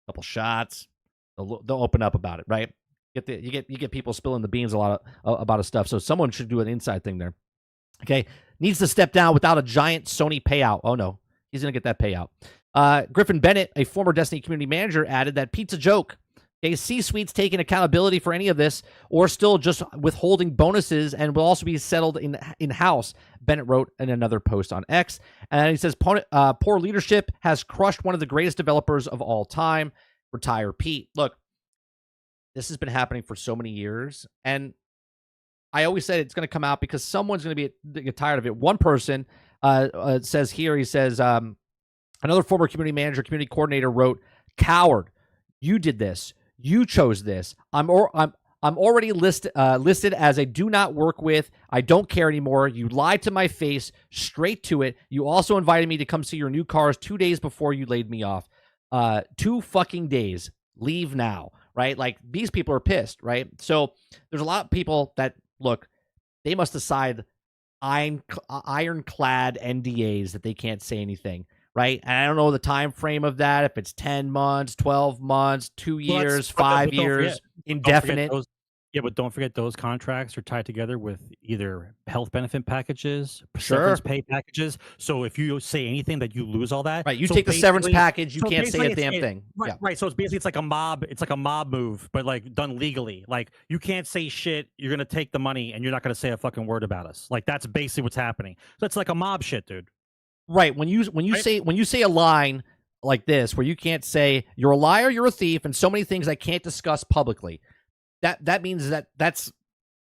couple shots, they'll open up about it, right? You get people spilling the beans a lot about stuff. So someone should do an inside thing there. Okay, needs to step down without a giant Sony payout. Oh no, he's gonna get that payout. Griffin Bennett, a former Destiny community manager, added that Pete's a joke. Okay, C-suite's taking accountability for any of this, or still just withholding bonuses, and will also be settled in-house. Bennett wrote in another post on X. And he says, poor leadership has crushed one of the greatest developers of all time. Retire Pete. Look, this has been happening for so many years, and I always said it's going to come out because someone's going to get tired of it. One person says here, he says, another former community manager, community coordinator wrote, coward, you did this. You chose this. I'm already listed as a do not work with. I don't care anymore. You lied to my face, straight to it. You also invited me to come see your new cars 2 days before you laid me off. 2 fucking days. Leave now, right? Like, these people are pissed, right? So there's a lot of people that, look, they must decide ironclad NDAs that they can't say anything. Right? And I don't know the time frame of that, if it's 10 months, 12 months, 2 years, 5 years, indefinite. But don't forget those contracts are tied together with either health benefit packages, sure, severance pay packages. So if you say anything, that you lose all that. Right. You take the severance package, you can't say a damn thing. Right, yeah. Right. So it's like a mob move, but like done legally. Like, you can't say shit. You're gonna take the money and you're not gonna say a fucking word about us. Like, that's basically what's happening. So it's like a mob shit, dude. Right. When you say a line like this, where you can't say you're a liar, you're a thief, and so many things I can't discuss publicly. That means that's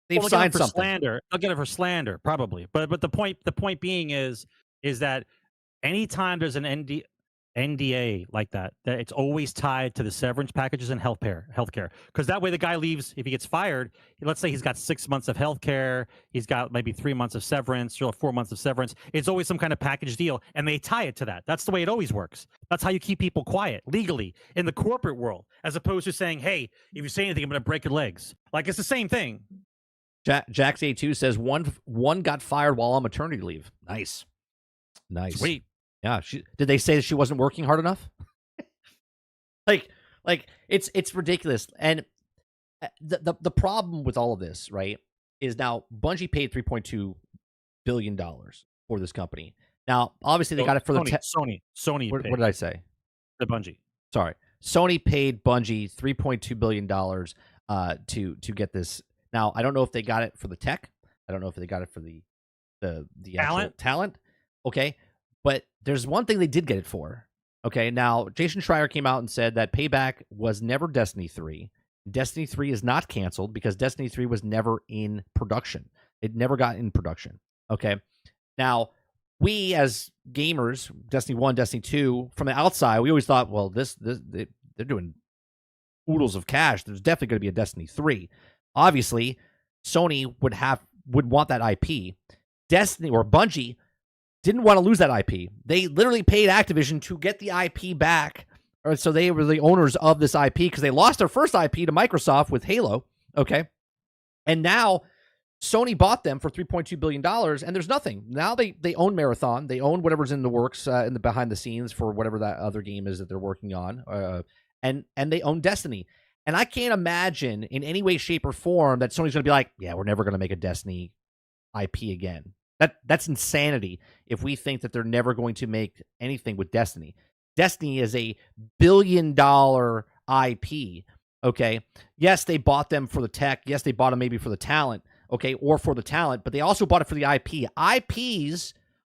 they've signed something. Slander. They'll get it for slander, probably. But the point being is that anytime there's an NDA like that it's always tied to the severance packages and healthcare. Because that way the guy leaves, if he gets fired, let's say he's got 6 months of healthcare, he's got maybe 3 months of severance or 4 months of severance. It's always some kind of package deal, and they tie it to that. That's the way it always works. That's how you keep people quiet legally in the corporate world, as opposed to saying, hey, if you say anything, I'm going to break your legs. Like, it's the same thing. Jax A2 says one got fired while on maternity leave. Nice. Sweet. Yeah, did they say that she wasn't working hard enough? like it's ridiculous. And the problem with all of this, right, is now Bungie paid $3.2 billion for this company. Now, obviously, they got it for Sony. What did I say? The Bungie. Sorry, Sony paid Bungie $3.2 billion to get this. Now, I don't know if they got it for the tech. I don't know if they got it for the actual talent. Okay. But there's one thing they did get it for. Okay, now Jason Schreier came out and said that Payback was never Destiny 3. Destiny 3 is not canceled because Destiny 3 was never in production. It never got in production. Okay, now we as gamers, Destiny 1, Destiny 2, from the outside, we always thought, well, they're doing oodles of cash. There's definitely going to be a Destiny 3. Obviously, Sony would want that IP. Destiny or Bungie didn't want to lose that IP. They literally paid Activision to get the IP back. So they were the owners of this IP because they lost their first IP to Microsoft with Halo. Okay. And now Sony bought them for $3.2 billion and there's nothing. Now they own Marathon. They own whatever's in the works in the behind the scenes for whatever that other game is that they're working on. And they own Destiny. And I can't imagine in any way, shape, or form that Sony's going to be like, yeah, we're never going to make a Destiny IP again. That's insanity if we think that they're never going to make anything with Destiny. Destiny is a $1 billion IP, okay? Yes, they bought them for the tech. Yes, they bought them maybe for the talent, okay, or for the talent, but they also bought it for the IP. IPs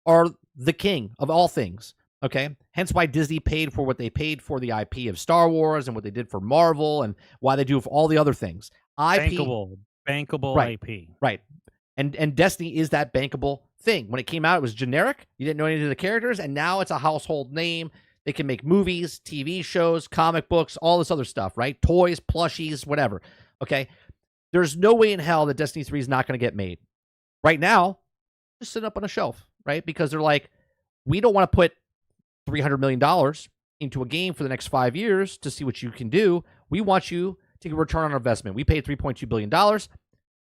are the king of all things, okay? Hence why Disney paid for what they paid for the IP of Star Wars and what they did for Marvel and why they do for all the other things. Bankable right, IP. Right. And Destiny is that bankable thing. When it came out, it was generic. You didn't know any of the characters, and now it's a household name. They can make movies, TV shows, comic books, all this other stuff, right? Toys, plushies, whatever. Okay? There's no way in hell that Destiny 3 is not going to get made. Right now, just sit up on a shelf, right? Because they're like, we don't want to put $300 million into a game for the next 5 years to see what you can do. We want you to get a return on our investment. We paid $3.2 billion.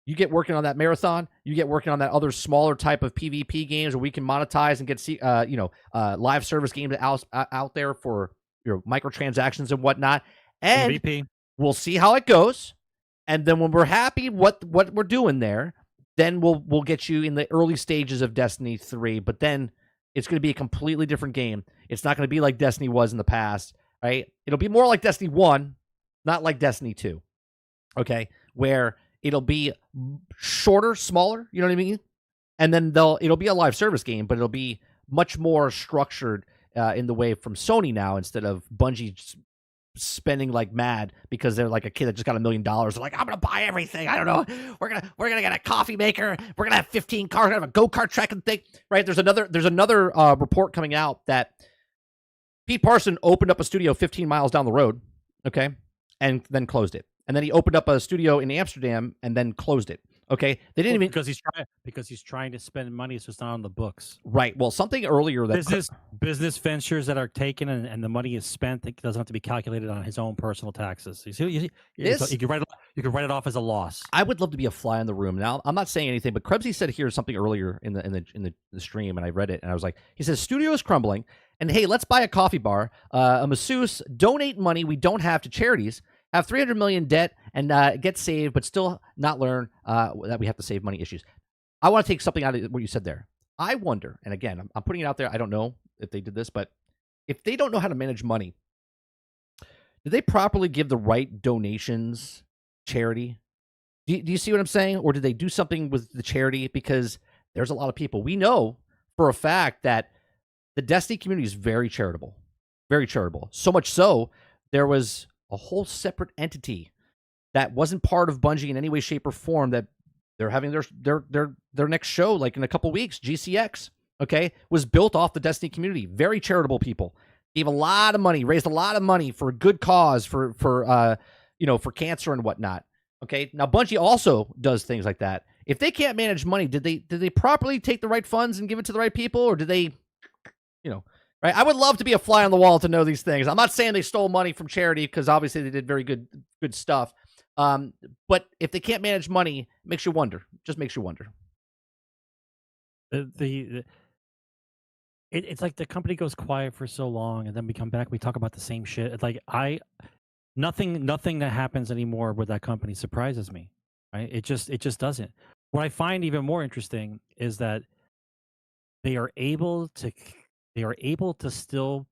You get working on that Marathon. You get working on that other smaller type of PvP games where we can monetize and get live service games out there for microtransactions and whatnot. And MVP. We'll see how it goes. And then when we're happy what we're doing there, then we'll get you in the early stages of Destiny 3. But then it's going to be a completely different game. It's not going to be like Destiny was in the past, right? It'll be more like Destiny 1, not like Destiny 2. Okay, where it'll be shorter, smaller, you know what I mean? And then it'll be a live service game, but it'll be much more structured in the way from Sony now instead of Bungie spending like mad because they're like a kid that just got $1 million. They're like, I'm gonna buy everything. I don't know. We're gonna get a coffee maker. We're gonna have 15 cars. We're gonna have a go-kart track and thing. Right? There's another report coming out that Pete Parson opened up a studio 15 miles down the road, okay, and then closed it. And then he opened up a studio in Amsterdam and then closed it. Okay, they didn't even because he's trying to spend money, so it's not on the books. Right. Well, something earlier that business ventures that are taken and the money is spent, it doesn't have to be calculated on his own personal taxes. You can write it off as a loss. I would love to be a fly in the room. Now, I'm not saying anything, but Krebsy said here something earlier in the stream, and I read it, and I was like, he says studio is crumbling, and hey, let's buy a coffee bar, a masseuse, donate money we don't have to charities. Have $300 million debt and get saved, but still not learn that we have to save money issues. I want to take something out of what you said there. I wonder, and again, I'm putting it out there. I don't know if they did this, but if they don't know how to manage money, did they properly give the right donations charity? Do you see what I'm saying? Or did they do something with the charity? Because there's a lot of people. We know for a fact that the Destiny community is very charitable. Very charitable. So much so, there was a whole separate entity that wasn't part of Bungie in any way, shape, or form that they're having their next show like in a couple weeks. GCX, okay, was built off the Destiny community. Very charitable people. Gave a lot of money, raised a lot of money for a good cause, for cancer and whatnot. Okay, now Bungie also does things like that. If they can't manage money, did they properly take the right funds and give it to the right people, or did they, right? I would love to be a fly on the wall to know these things. I'm not saying they stole money from charity, because obviously they did very good stuff. But if they can't manage money, it makes you wonder. Just makes you wonder. It's like the company goes quiet for so long, and then we come back, we talk about the same shit. It's like nothing that happens anymore with that company surprises me, right? It just doesn't. What I find even more interesting is that they are able to still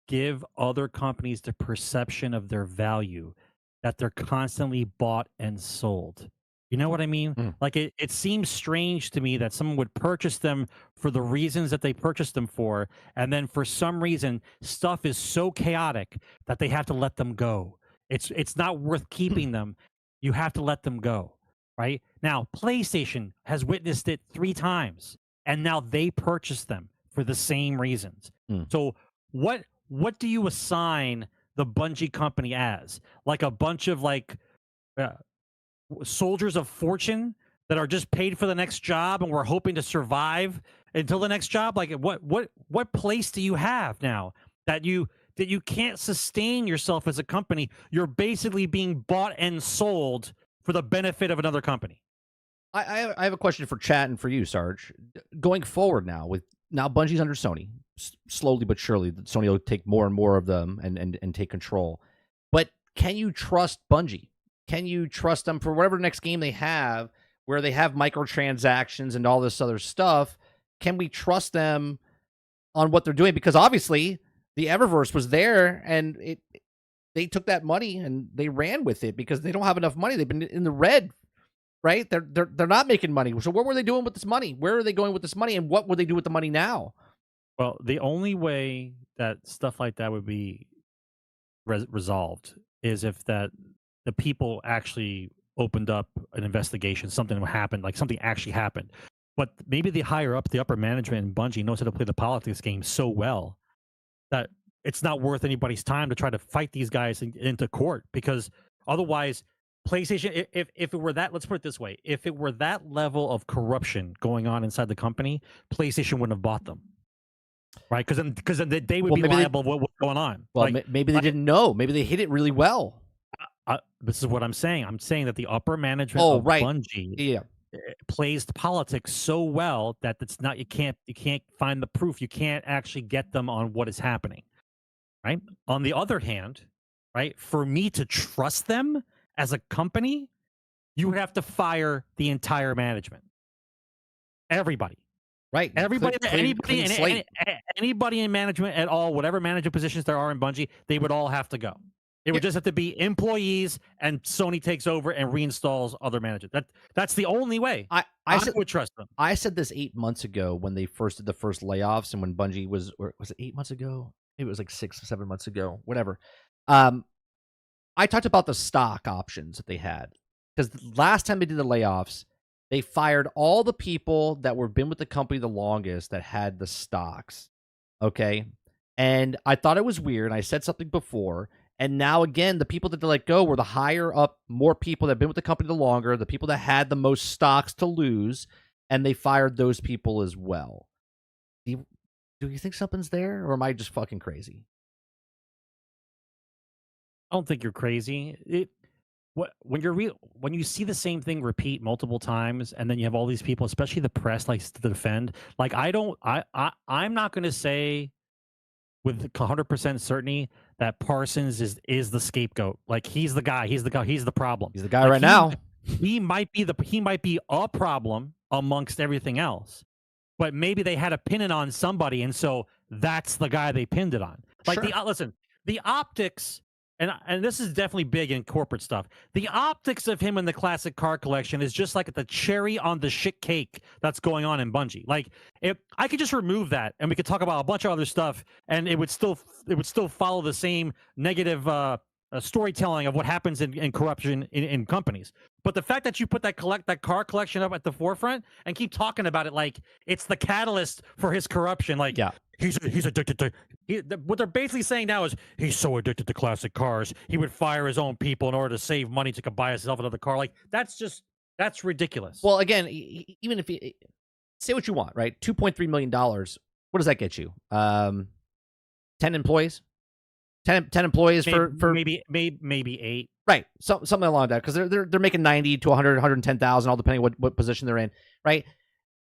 give other companies the perception of their value, that they're constantly bought and sold. You know what I mean? Like it seems strange to me that someone would purchase them for the reasons that they purchased them for, and then for some reason stuff is so chaotic that they have to let them go. It's not worth keeping them. You have to let them go. Right? Now, PlayStation has witnessed it 3 times, and now they purchased them for the same reasons. So what do you assign the Bungie company as? Like a bunch of soldiers of fortune that are just paid for the next job, and we're hoping to survive until the next job? Like what place do you have now that you can't sustain yourself as a company? You're basically being bought and sold for the benefit of another company. I have a question for chat and for you, Sarge. Going forward now Bungie's under Sony, slowly but surely, Sony will take more and more of them and take control. But can you trust Bungie? Can you trust them for whatever next game they have, where they have microtransactions and all this other stuff? Can we trust them on what they're doing? Because obviously the Eververse was there, and they took that money and they ran with it because they don't have enough money. They've been in the red, right? They're not making money. So what were they doing with this money? Where are they going with this money, and what would they do with the money now? Well, the only way that stuff like that would be resolved is if the people actually opened up an investigation, something happened, like something actually happened. But maybe the upper management in Bungie knows how to play the politics game so well that it's not worth anybody's time to try to fight these guys into court, because otherwise PlayStation, if it were that, let's put it this way, if it were that level of corruption going on inside the company, PlayStation wouldn't have bought them. Right? Because then they would be liable for what's going on. Well, maybe they didn't know. Maybe they hid it really well. This is what I'm saying. I'm saying that the upper management of Bungie plays politics so well that it's not, you can't find the proof. You can't actually get them on what is happening. Right? On the other hand, right, for me to trust them as a company, you would have to fire the entire management. Everybody. Right. Everybody, anybody in management at all, whatever management positions there are in Bungie, they would all have to go. It would just have to be employees, and Sony takes over and reinstalls other managers. That's the only way. I would trust them. I said this 8 months ago when they first did the first layoffs, and when Bungie was it 8 months ago? Maybe it was like 6 or 7 months ago, whatever. I talked about the stock options that they had, because the last time they did the layoffs, they fired all the people that were been with the company the longest that had the stocks. Okay. And I thought it was weird. I said something before. And now again, the people that they let go were the higher up, more people that have been with the company the longer, the people that had the most stocks to lose, and they fired those people as well. Do you think something's there, or am I just fucking crazy? I don't think you're crazy. When you see the same thing repeat multiple times, and then you have all these people, especially the press, likes to defend. Like I'm not going to say with 100% certainty that Parsons is the scapegoat. Like he's the guy. He's the problem. He's the guy right now. He might be a problem amongst everything else, but maybe they had to pin it on somebody, and so that's the guy they pinned it on. Like sure. the optics and this is definitely big in corporate stuff. The optics of him in the classic car collection is just like the cherry on the shit cake that's going on in Bungie. Like, if I could just remove that and we could talk about a bunch of other stuff, and it would still follow the same negative storytelling of what happens in corruption in companies. But the fact that you put that car collection up at the forefront and keep talking about it like it's the catalyst for his corruption, like he's addicted to. What they're basically saying now is he's so addicted to classic cars, he would fire his own people in order to save money to buy himself another car. Like that's ridiculous. Well, again, even if you say what you want, right? $2.3 million. What does that get you? 10 employees. 10 employees for maybe 8. Right, something along that, because they're making 90 to 100, 110,000, all depending what position they're in. Right,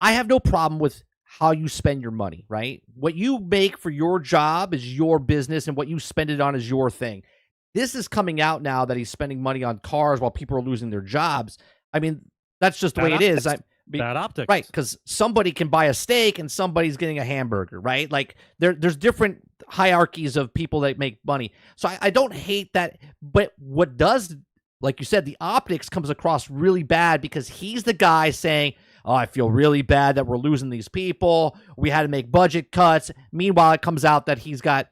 I have no problem with how you spend your money. Right, what you make for your job is your business, and what you spend it on is your thing. This is coming out now that he's spending money on cars while people are losing their jobs. I mean, that's just the way it is. Bad optics, right? Because somebody can buy a steak and somebody's getting a hamburger, right? Like there's different hierarchies of people that make money. So I don't hate that, but what does, like you said, the optics comes across really bad because he's the guy saying, "Oh, I feel really bad that we're losing these people. We had to make budget cuts." Meanwhile, it comes out that he's got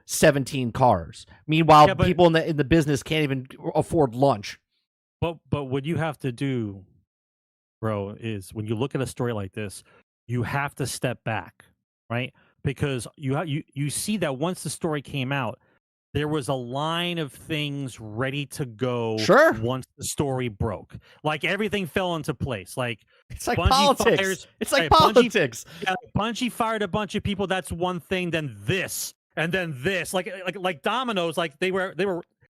17 cars. Meanwhile, people in the business can't even afford lunch. But what you have to do, bro, is when you look at a story like this, you have to step back, right? Because you see that once the story came out, there was a line of things ready to go. Sure. Once the story broke, like everything fell into place. Like it's like Bungie politics. It's like politics. Bungie fired a bunch of people. That's one thing. Then this, and then this. Like dominoes. Like they were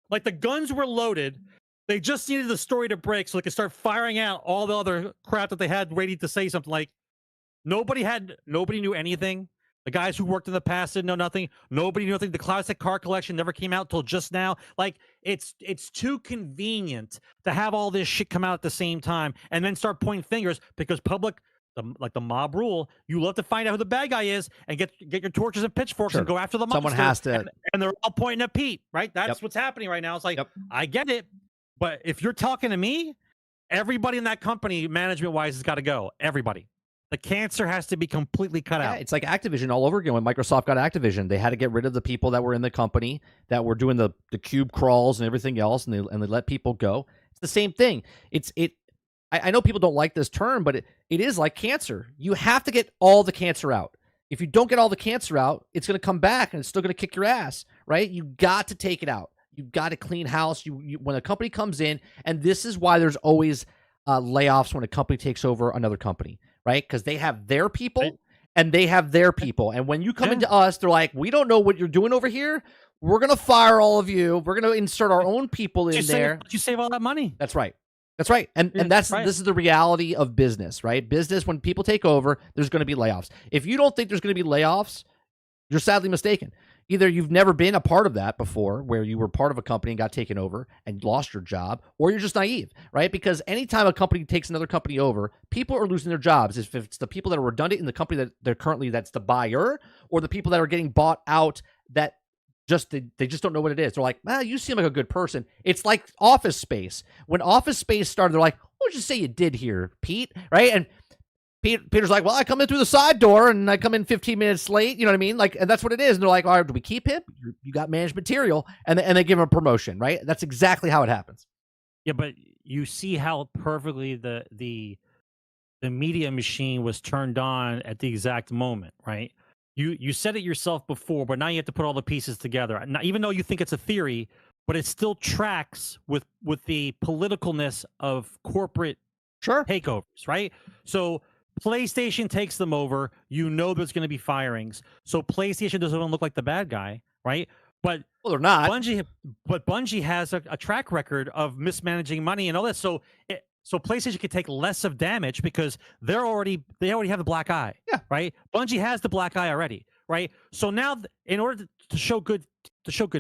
like the guns were loaded. They just needed the story to break so they could start firing out all the other crap that they had ready to say something. Like nobody knew anything. The guys who worked in the past didn't know nothing. Nobody knew nothing. The classic car collection never came out till just now. Like it's too convenient to have all this shit come out at the same time and then start pointing fingers because public, like the mob rule, you love to find out who the bad guy is and get your torches and pitchforks and go after the monster. Someone has to, and they're all pointing at Pete, right? That's what's happening right now. It's like I get it. But if you're talking to me, everybody in that company, management-wise, has got to go. Everybody. The cancer has to be completely cut out. It's like Activision all over again. When Microsoft got Activision, they had to get rid of the people that were in the company that were doing the cube crawls and everything else, and they let people go. It's the same thing. I know people don't like this term, but it is like cancer. You have to get all the cancer out. If you don't get all the cancer out, it's going to come back and it's still going to kick your ass, right? You got to take it out. You've got to clean house. You when a company comes in, and this is why there's always layoffs when a company takes over another company, right? Because they have their people and they have their people. And when you come into us, they're like, "We don't know what you're doing over here. We're going to fire all of you. We're going to insert our own people in there." You save all that money. That's right. That's right. And this is the reality of business, right? Business, when people take over, there's going to be layoffs. If you don't think there's going to be layoffs, you're sadly mistaken. Either you've never been a part of that before, where you were part of a company and got taken over and lost your job, or you're just naive, right? Because anytime a company takes another company over, people are losing their jobs. If it's the people that are redundant in the company that they're currently, that's the buyer, or the people that are getting bought out that they just don't know what it is. They're like, you seem like a good person. It's like Office Space. When Office Space started, they're like, what would you say you did here, Pete? Right? And Peter's like, well, I come in through the side door and I come in 15 minutes late. You know what I mean? Like, and that's what it is. And they're like, all right, do we keep him? You got management material. And they give him a promotion, right? That's exactly how it happens. Yeah, but you see how perfectly the media machine was turned on at the exact moment, right? You said it yourself before, but now you have to put all the pieces together. Now, even though you think it's a theory, but it still tracks with the politicalness of corporate takeovers, right? So PlayStation takes them over. You know there's going to be firings. So PlayStation doesn't look like the bad guy, right? But they're not. Bungie has a track record of mismanaging money and all that. So PlayStation can take less of damage because they already have the black eye, right? Bungie has the black eye already, right? So now, in order to show good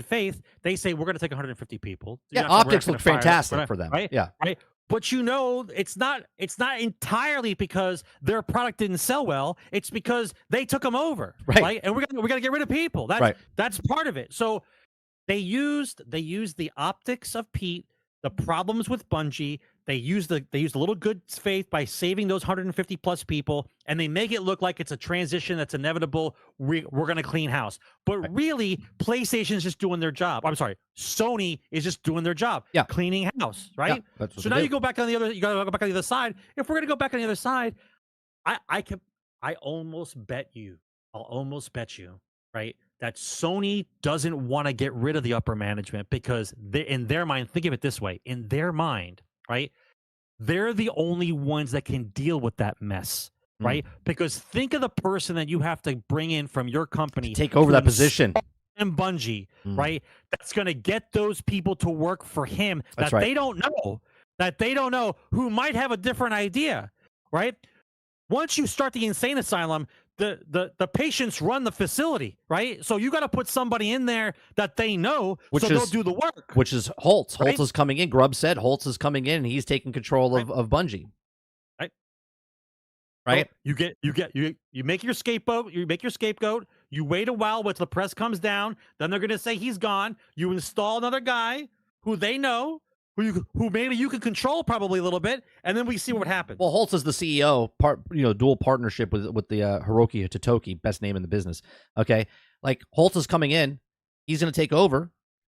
faith, they say we're going to take 150 people. Optics look fantastic for them, right? Yeah, right. But it's not entirely because their product didn't sell well. It's because they took them over, right? And we're gonna get rid of people. That's part of it. So They used the optics of Pete, the problems with Bungie. They used a little good faith by saving those 150 plus people, and they make it look like it's a transition that's inevitable. We're going to clean house, but really, PlayStation is just doing their job. I'm sorry, Sony is just doing their job, cleaning house, right? Yeah, so now you go back on the other. You got to go back on the other side. If we're going to go back on the other side, I almost bet you. I'll almost bet you, right, that Sony doesn't want to get rid of the upper management because in their mind, think of it this way, in their mind, right, they're the only ones that can deal with that mess, right? Because think of the person that you have to bring in from your company to take over that position. And Bungie, right? That's going to get those people to work for him they don't know, who might have a different idea, right? Once you start the insane asylum, the patients run the facility, right? So you got to put somebody in there that they know, they'll do the work. Which is Holtz. Right? Holtz is coming in. Grubb said Holtz is coming in, and he's taking control of Bungie. Right. Right. So you make your scapegoat. You make your scapegoat. You wait a while until the press comes down. Then they're going to say he's gone. You install another guy who they know, who maybe you can control probably a little bit, and then we see what happens. Well, Holtz is the CEO, dual partnership with the Hiroki Totoki, best name in the business. Okay, like Holtz is coming in, he's going to take over,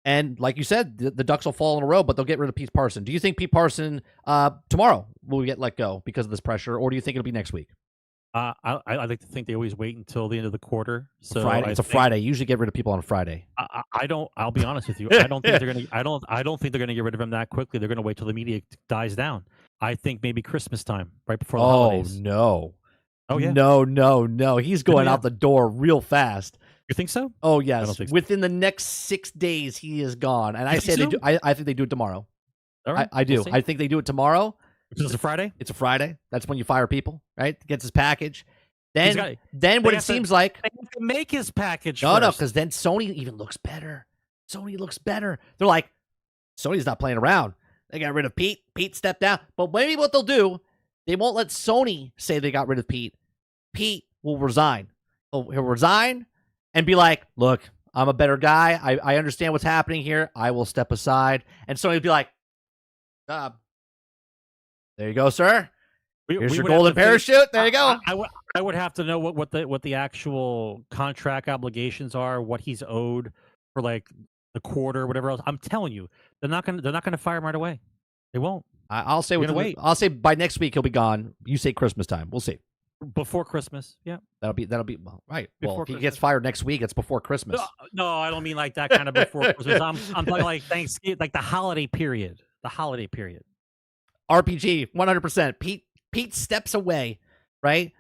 and like you said, the ducks will fall in a row, but they'll get rid of Pete Parson. Do you think Pete Parson tomorrow will get let go because of this pressure, or do you think it'll be next week? I like to think they always wait until the end of the quarter. So It's a Friday. You usually get rid of people on a Friday. I don't. I'll be honest with you. I don't think they're gonna. I don't think they're gonna get rid of him that quickly. They're gonna wait till the media dies down. I think maybe Christmas time, right before the holidays. No. Oh yeah. No. He's going out the door real fast. You think so? Oh yes. I don't think so. Within the next 6 days, he is gone. And I say they do. I think they do it tomorrow. All right. I do. We'll I think they do it tomorrow. Because it's a Friday? It's a Friday. That's when you fire people, right? Gets his package. Then what it seems like... They have to make his package No, first. because then Sony even looks better. They're like, Sony's not playing around. They got rid of Pete. Pete stepped down. But maybe what they'll do, they won't let Sony say they got rid of Pete. Pete will resign. He'll resign and be like, look, I'm a better guy. I understand what's happening here. I will step aside. And Sony will be like, there you go, sir. Here's your golden parachute. There you go. I would have to know what the actual contract obligations are, what he's owed for like the quarter, whatever else. I'm telling you, they're not gonna fire him right away. They won't. I'll say by next week he'll be gone. You say Christmas time. We'll see. Before Christmas, yeah. That'll be right. Before if he Christmas. gets fired next week, it's before Christmas. No, I don't mean like that kind of before Christmas. I'm talking like Thanksgiving, like the holiday period. RPG, 100%. Pete steps away, right?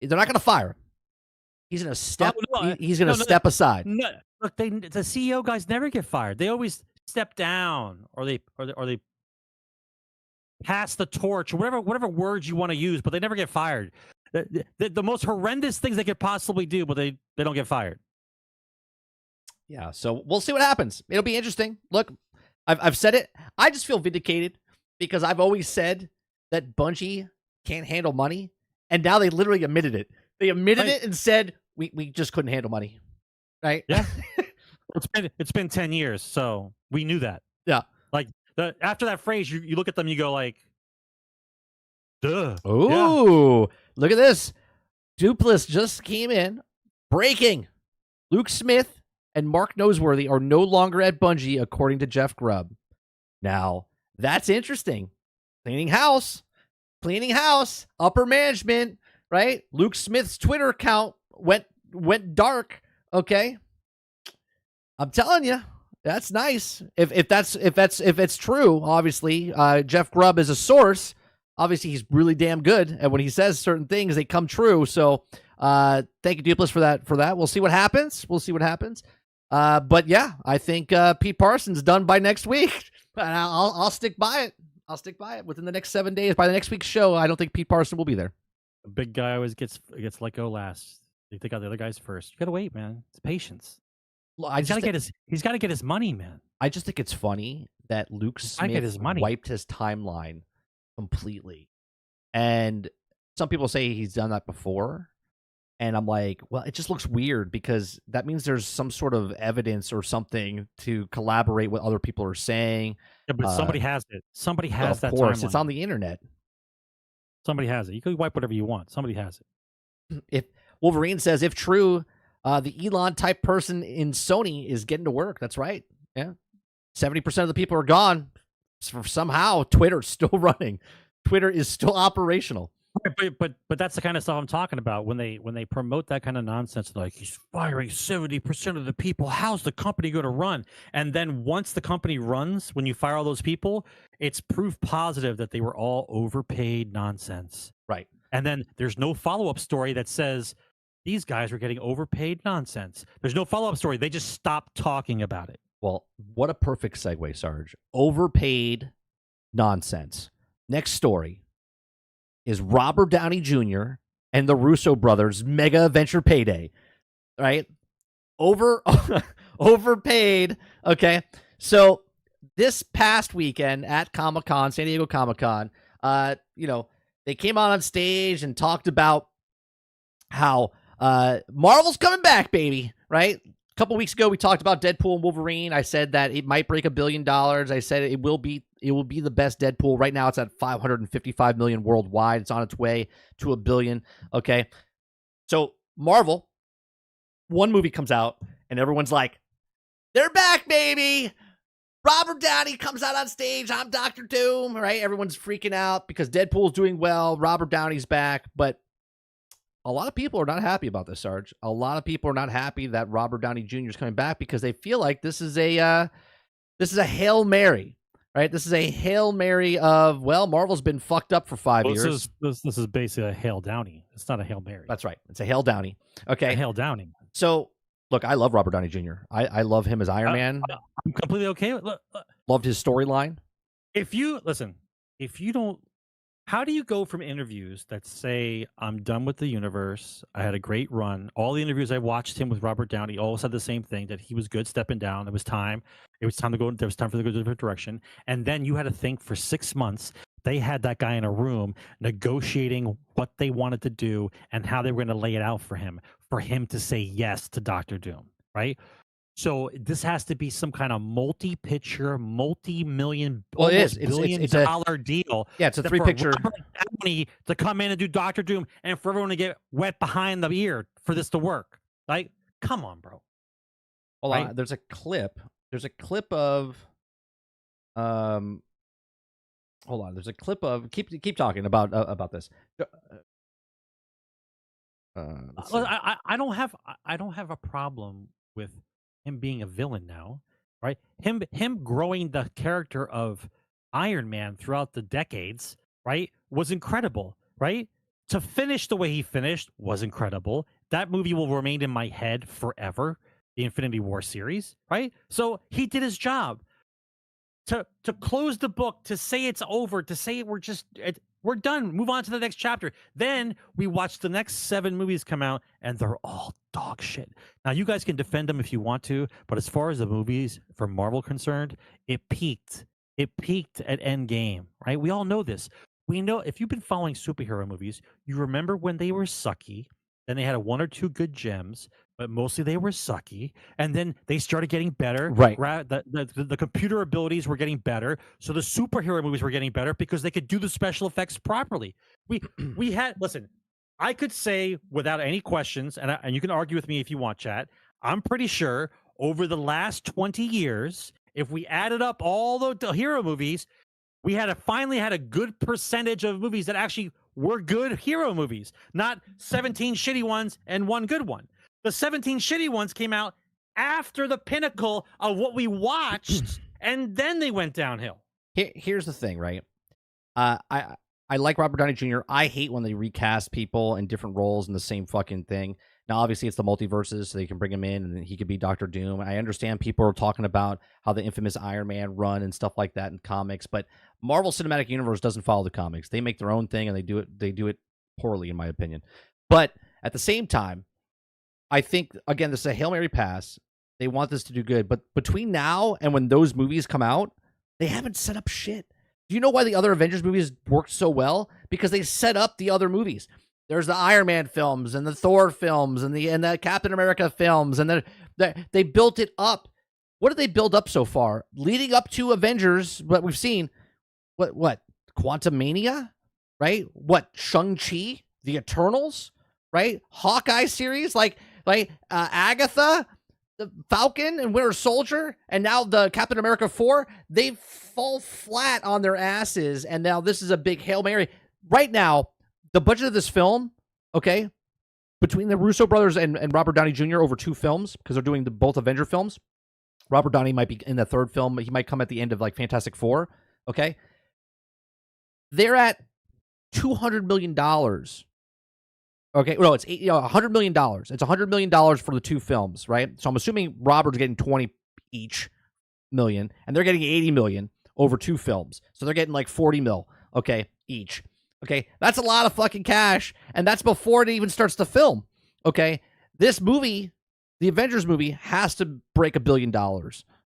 They're not going to fire him. He's going to step. He's going to step aside. No, look, the CEO guys never get fired. They always step down, or they pass the torch, or whatever words you want to use, but they never get fired. The most horrendous things they could possibly do, but they don't get fired. Yeah, so we'll see what happens. It'll be interesting. Look, I've said it. I just feel vindicated because I've always said that Bungie can't handle money, and now they literally admitted it. They admitted it and said we just couldn't handle money, right? Yeah. it's been 10 years, so we knew that. Yeah. Like after that phrase, you look at them, you go like, duh. Ooh, look at this. Dupless just came in. Breaking. Luke Smith and Mark Noseworthy are no longer at Bungie, according to Jeff Grubb. Now, that's interesting. Cleaning house, upper management, right? Luke Smith's Twitter account went dark. Okay, I'm telling you, that's nice. If it's true, obviously, Jeff Grubb is a source. Obviously, he's really damn good, and when he says certain things, they come true. So, thank you, Dupless, for that. We'll see what happens. But yeah, I think Pete Parsons done by next week. I'll stick by it. Within the next 7 days. By the next week's show, I don't think Pete Parson will be there. The big guy always gets let go last. They take out the other guys first. You gotta wait, man. It's patience. He's got to get his money, man. I just think it's funny that Luke Smith wiped his timeline completely, and some people say he's done that before. And I'm like, well, it just looks weird because that means there's some sort of evidence or something to collaborate what other people are saying. Yeah, but somebody has it. Somebody has Of that course, it's timeline. on the internet. Somebody has it. You can wipe whatever you want. Somebody has it. If Wolverine says, if true, the Elon type person in Sony is getting to work. That's right. Yeah. 70% of the people are gone. Somehow Twitter's still running. Twitter is still operational. But that's the kind of stuff I'm talking about. When they promote that kind of nonsense, like he's firing 70% of the people. How's the company going to run? And then once the company runs, when you fire all those people, it's proof positive that they were all overpaid nonsense. Right. And then there's no follow-up story that says these guys were getting overpaid nonsense. There's no follow-up story. They just stopped talking about it. Well, what a perfect segue, Sarge. Overpaid nonsense. Next story is Robert Downey Jr. and the Russo brothers mega adventure payday. Right? Overpaid. Okay. So this past weekend at Comic-Con, San Diego Comic-Con, they came on stage and talked about how Marvel's coming back, baby. Right? A couple weeks ago, we talked about Deadpool and Wolverine. I said that it might break $1 billion. I said it will be the best Deadpool. Right now, it's at 555 million worldwide. It's on its way to $1 billion. Okay, so Marvel, one movie comes out, and everyone's like, "They're back, baby!" Robert Downey comes out on stage. I'm Dr. Doom. Right? Everyone's freaking out because Deadpool's doing well. Robert Downey's back, but a lot of people are not happy about this, Sarge. A lot of people are not happy that Robert Downey Jr. is coming back because they feel like this is a Hail Mary, right? This is a Hail Mary of, well, Marvel's been fucked up for 5 years. This is basically a Hail Downey. It's not a Hail Mary. That's right. It's a Hail Downey. Okay. A Hail Downing. So, look, I love Robert Downey Jr. I love him as Iron Man. I'm completely okay with look. Loved his storyline. If you don't, how do you go from interviews that say, I'm done with the universe, I had a great run, all the interviews I watched him with Robert Downey all said the same thing, that he was good stepping down, it was time to go, there was time for the go different direction, and then you had to think for 6 months, they had that guy in a room negotiating what they wanted to do and how they were going to lay it out for him to say yes to Dr. Doom, right? So this has to be some kind of multi-picture, multi-million, it's billion-dollar deal. Yeah, it's a 3-picture. Downey to come in and do Dr. Doom, and for everyone to get wet behind the ear for this to work. Like, come on, bro. Hold on. There's a clip. There's a clip of. Hold on. There's a clip of. Keep talking about this. I don't have a problem with him being a villain now, right? Him growing the character of Iron Man throughout the decades, right, was incredible, right? To finish the way he finished was incredible. That movie will remain in my head forever, the Infinity War series, right? So he did his job. To close the book, to say it's over, to say we're done, move on to the next chapter. Then we watch the next 7 movies come out, and they're all dog shit. Now, you guys can defend them if you want to, but as far as the movies for Marvel concerned, it peaked. It peaked at Endgame, right? We all know this. We know, if you've been following superhero movies, you remember when they were sucky, then they had 1 or 2 good gems, but mostly they were sucky, and then they started getting better. Right. The computer abilities were getting better, so the superhero movies were getting better because they could do the special effects properly. We had, listen, I could say without any questions, and you can argue with me if you want, chat, I'm pretty sure over the last 20 years, if we added up all the hero movies, we finally had a good percentage of movies that actually were good hero movies, not 17 shitty ones and 1 good one. The 17 shitty ones came out after the pinnacle of what we watched, and then they went downhill. Here's the thing, right? I like Robert Downey Jr. I hate when they recast people in different roles in the same fucking thing. Now, obviously, it's the multiverses, so they can bring him in, and he could be Dr. Doom. I understand people are talking about how the infamous Iron Man run and stuff like that in comics, but Marvel Cinematic Universe doesn't follow the comics. They make their own thing, and they do it poorly, in my opinion. But at the same time, I think, again, this is a Hail Mary pass. They want this to do good. But between now and when those movies come out, they haven't set up shit. Do you know why the other Avengers movies worked so well? Because they set up the other movies. There's the Iron Man films and the Thor films and the Captain America films, and they built it up. What did they build up so far? Leading up to Avengers, what we've seen, what Quantumania, right? What Shang-Chi, the Eternals, right? Hawkeye series, like Agatha, the Falcon and Winter Soldier, and now the Captain America 4, they fall flat on their asses, and now this is a big Hail Mary. Right now, the budget of this film, okay, between the Russo brothers and Robert Downey Jr. over 2 films, because they're doing both Avenger films. Robert Downey might be in the 3rd film. He might come at the end of like Fantastic Four, okay? They're at $200 million. Okay, no, it's $100 million. It's $100 million for the 2 films, right? So I'm assuming Robert's getting 20 each million, and they're getting 80 million over 2 films. So they're getting like 40 mil, okay, each. Okay, that's a lot of fucking cash, and that's before it even starts to film. Okay, this movie, the Avengers movie, has to break $1 billion.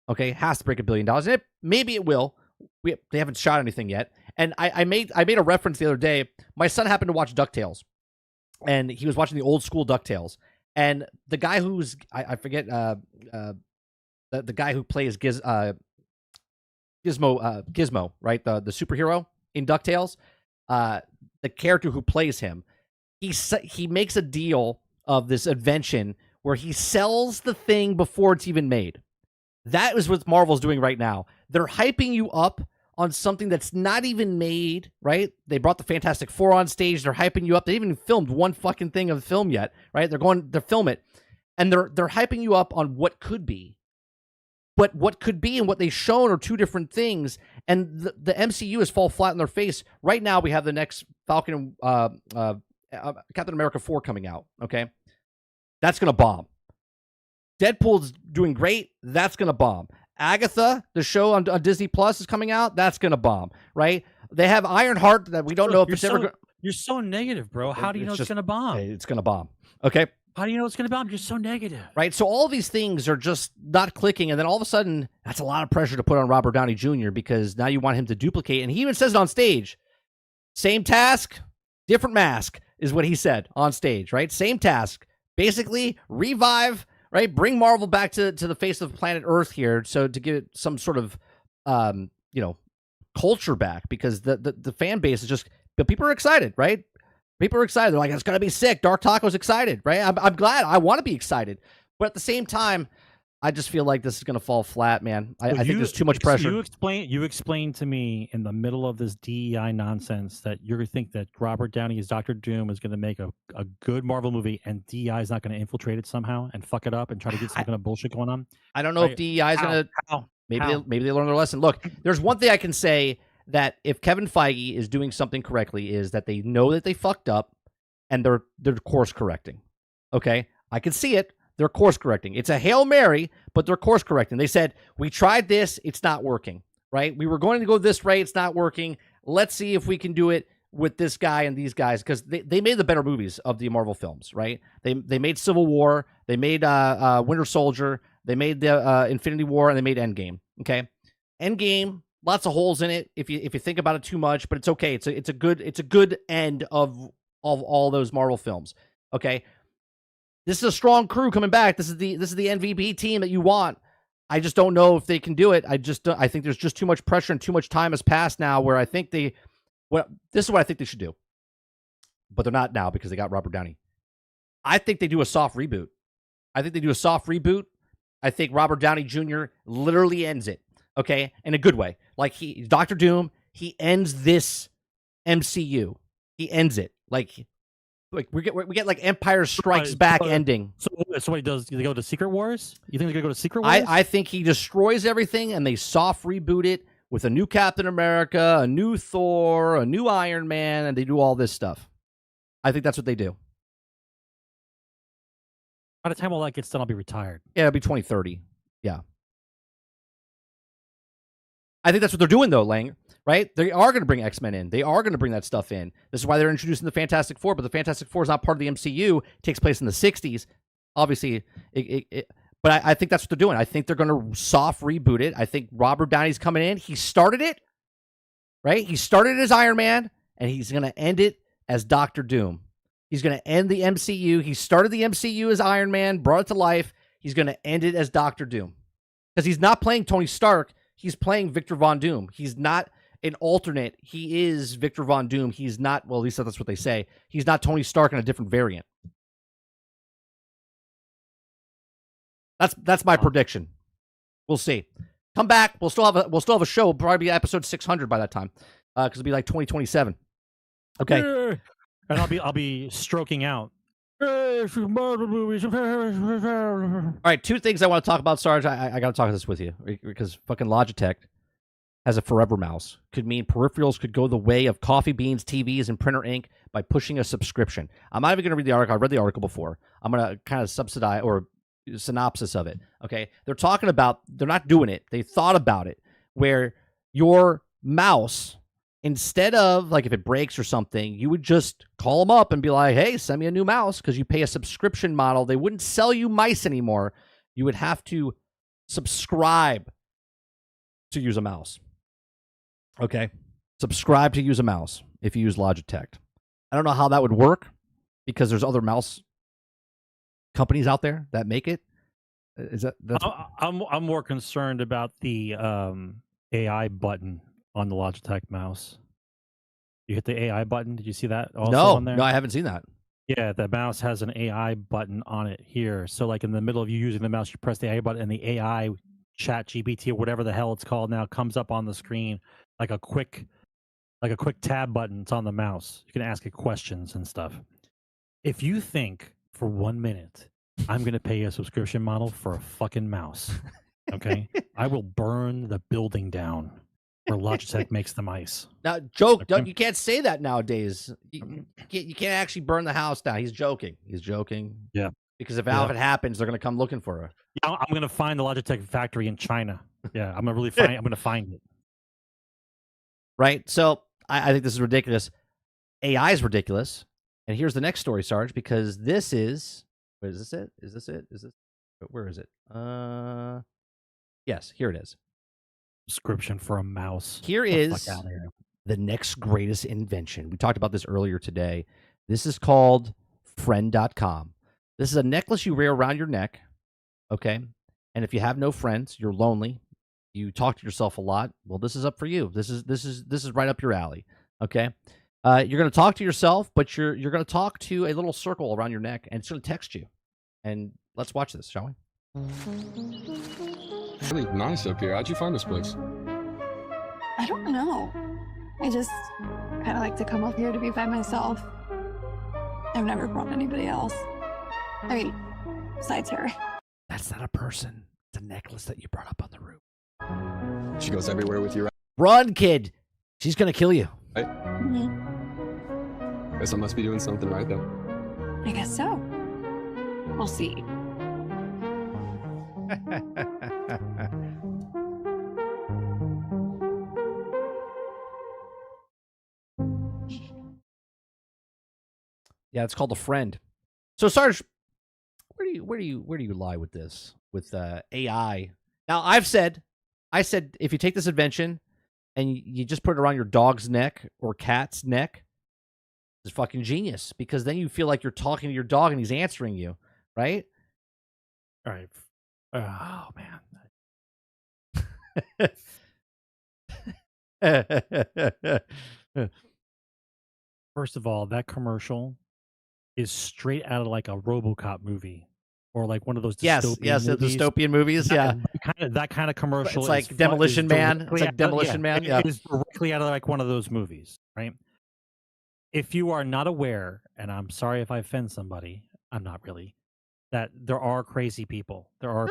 Okay, has to break $1 billion, and maybe it will. They haven't shot anything yet. And I made a reference the other day. My son happened to watch DuckTales, and he was watching the old school DuckTales. And the guy who's I forget the guy who plays Gizmo, right? The superhero in DuckTales. The character who plays him, he makes a deal of this invention where he sells the thing before it's even made. That is what Marvel's doing right now. They're hyping you up on something that's not even made, right? They brought the Fantastic Four on stage. They're hyping you up. They haven't even filmed one fucking thing of the film yet, right? They're film it, and they're hyping you up on what could be. But what could be and what they've shown are 2 different things, and the MCU has fall flat in their face. Right now, we have the next Falcon, Captain America 4 coming out, okay? That's going to bomb. Deadpool's doing great. That's going to bomb. Agatha, the show on Disney Plus, is coming out. That's going to bomb, right? They have Ironheart that we don't know if it's ever... You're so negative, bro. How do you know it's going to bomb? It's going to bomb, okay? How do you know it's going to bomb? You're so negative. Right, so all these things are just not clicking, and then all of a sudden, that's a lot of pressure to put on Robert Downey Jr. because now you want him to duplicate, and he even says it on stage. Same task, different mask is what he said on stage, right? Same task. Basically, revive, right? Bring Marvel back to the face of planet Earth here, so to give it some sort of, culture back, because the fan base is just, but people are excited, right? People are excited. They're like, it's going to be sick. Dark Taco's excited, right? I'm glad. I want to be excited. But at the same time, I just feel like this is going to fall flat, man. I think there's too much pressure. You explained to me in the middle of this DEI nonsense that you think that Robert Downey as Dr. Doom is going to make a good Marvel movie, and DEI is not going to infiltrate it somehow and fuck it up and try to get some kind of bullshit going on. I don't know if DEI is going to... Maybe they learn their lesson. Look, there's one thing I can say, that if Kevin Feige is doing something correctly, is that they know that they fucked up and they're course correcting. Okay? I can see it. They're course correcting. It's a Hail Mary, but they're course correcting. They said, we tried this, it's not working, right? We were going to go this way, it's not working. Let's see if we can do it with this guy and these guys, because they made the better movies of the Marvel films, right? They made Civil War, they made Winter Soldier, they made the Infinity War, and they made Endgame. Okay? Endgame, lots of holes in it if you think about it too much, but it's okay. It's a good end of all those Marvel films. Okay, this is a strong crew coming back. This is the MVP team that you want. I just don't know if they can do it. I think there's just too much pressure and too much time has passed now. Where I think this is what I think they should do, but they're not now because they got Robert Downey. I think they do a soft reboot. I think Robert Downey Jr. literally ends it. Okay, in a good way. Like Dr. Doom, he ends this MCU. He ends it. Like we get like Empire Strikes Back ending. So what he does? Do they go to Secret Wars? You think they're gonna go to Secret Wars? I think he destroys everything and they soft reboot it with a new Captain America, a new Thor, a new Iron Man, and they do all this stuff. I think that's what they do. By the time all that gets done, I'll be retired. Yeah, it'll be 2030. Yeah. I think that's what they're doing, though, Lang, right? They are going to bring X-Men in. They are going to bring that stuff in. This is why they're introducing the Fantastic Four, but the Fantastic Four is not part of the MCU. It takes place in the 60s. Obviously, but I think that's what they're doing. I think they're going to soft reboot it. I think Robert Downey's coming in. He started it, right? He started it as Iron Man, and he's going to end it as Dr. Doom. He's going to end the MCU. He started the MCU as Iron Man, brought it to life. He's going to end it as Doctor Doom. Because he's not playing Tony Stark. He's playing Victor Von Doom. He's not an alternate. He is Victor Von Doom. He's not, well, at least that's what they say. He's not Tony Stark in a different variant. That's my prediction. We'll see. Come back. We'll still have a show. It'll probably be episode 600 by that time. Because it'll be like 2027. Okay. And I'll be stroking out. All right, two things I want to talk about, Sarge. I got to talk this with you because fucking Logitech has a forever mouse. Could mean peripherals could go the way of coffee beans, TVs, and printer ink by pushing a subscription. I'm not even going to read the article. I read the article before. I'm going to kind of subsidize or synopsis of it. Okay, they're talking about, they're not doing it. They thought about it where your mouse, instead of, like, if it breaks or something, you would just call them up and be like, hey, send me a new mouse, because you pay a subscription model. They wouldn't sell you mice anymore. You would have to subscribe to use a mouse. Okay? Subscribe to use a mouse if you use Logitech. I don't know how that would work, because there's other mouse companies out there that make it. I'm more concerned about the AI button on the Logitech mouse. You hit the AI button. Did you see that also on there? No, I haven't seen that. Yeah, the mouse has an AI button on it here. So like in the middle of you using the mouse, you press the AI button and the AI chat GPT or whatever the hell it's called now comes up on the screen like a quick tab button. It's on the mouse. You can ask it questions and stuff. If you think for 1 minute I'm going to pay a subscription model for a fucking mouse, okay, I will burn the building down where Logitech makes the mice. Now, joke. Okay. You can't say that nowadays. You can't actually burn the house down. He's joking. Yeah. Because if it happens, they're going to come looking for her. Yeah, I'm going to find the Logitech factory in China. Yeah, I'm going to find it. Right? So I think this is ridiculous. AI is ridiculous. And here's the next story, Sarge, because this is... Wait, is this it? Is this... Where is it? Yes, here it is. Subscription for a mouse. Here is the next greatest invention. We talked about this earlier today. This is called friend.com. This is a necklace you wear around your neck, okay? And if you have no friends, you're lonely, you talk to yourself a lot, well, this is up for you. This is right up your alley, okay? You're going to talk to yourself, but you're going to talk to a little circle around your neck, and it's going to text you. And let's watch this, shall we? Really nice up here. How'd you find this place? I don't know. I just kind of like to come up here to be by myself. I've never brought anybody else. I mean, besides her. That's not a person. It's a necklace that you brought up on the roof. She goes everywhere with you, right? Run, kid. She's going to kill you. Right? Mm-hmm. Guess I must be doing something right then. I guess so. We'll see. Yeah, it's called a friend. So, Sarge, where do you lie with this with AI? Now, I said if you take this invention and you just put it around your dog's neck or cat's neck, it's fucking genius, because then you feel like you're talking to your dog and he's answering you, right? All right. Oh man. First of all, that commercial is straight out of like a RoboCop movie or like one of those dystopian movies. The dystopian movies. Yeah, that kind of commercial. It's like Demolition Man. It's like Demolition Man. Yeah, it is directly out of like one of those movies, right? If you are not aware, and I'm sorry if I offend somebody, I'm not really, that there are crazy people. There are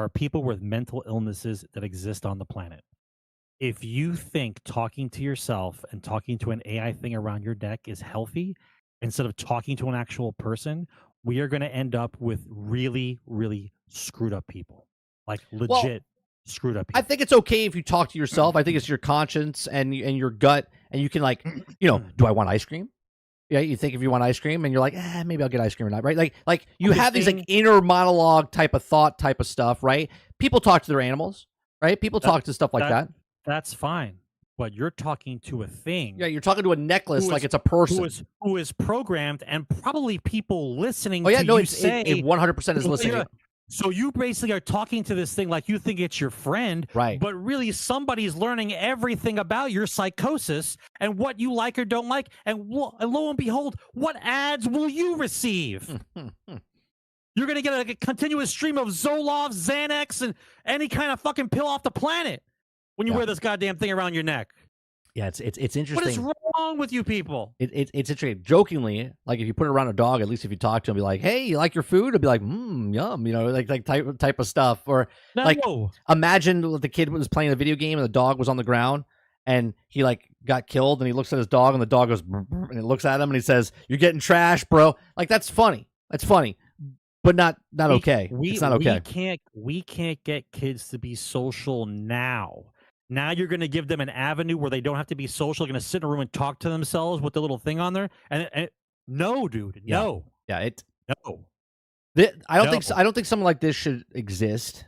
people with mental illnesses that exist on the planet. If you think talking to yourself and talking to an AI thing around your neck is healthy, instead of talking to an actual person, we are going to end up with really, really screwed up people. Like legit screwed up people. I think it's okay if you talk to yourself. I think it's your conscience and your gut, and you can, like, do I want ice cream? Yeah, you think if you want ice cream, and you're like, maybe I'll get ice cream or not, right? Like you have these like inner monologue type of thought type of stuff, right? People talk to their animals, right? People talk to stuff like that. That's fine. but you're talking to a thing. Yeah, you're talking to a necklace like it's a Who person. is programmed, and probably people listening Oh yeah, to no, you it say 100% is listening. So you basically are talking to this thing like you think it's your friend, Right? But really somebody's learning everything about your psychosis and what you like or don't like. And lo and behold, what ads will you receive? You're going to get a continuous stream of Zoloft, Xanax, and any kind of fucking pill off the planet when you wear this goddamn thing around your neck. Yeah, it's interesting. What is wrong with you people? It's interesting. Jokingly, like if you put it around a dog, at least if you talk to him, be like, "Hey, you like your food?" It'd be like, yum," you know, like type of stuff. Or like, imagine the kid was playing a video game and the dog was on the ground and he like got killed and he looks at his dog and the dog goes and it looks at him and he says, "You're getting trash, bro." Like that's funny. That's funny, but not okay. It's not okay. We can't get kids to be social now. Now you're going to give them an avenue where they don't have to be social. They're going to sit in a room and talk to themselves with the little thing on there. And no, dude, no. Yeah, no. I don't think so. I don't think something like this should exist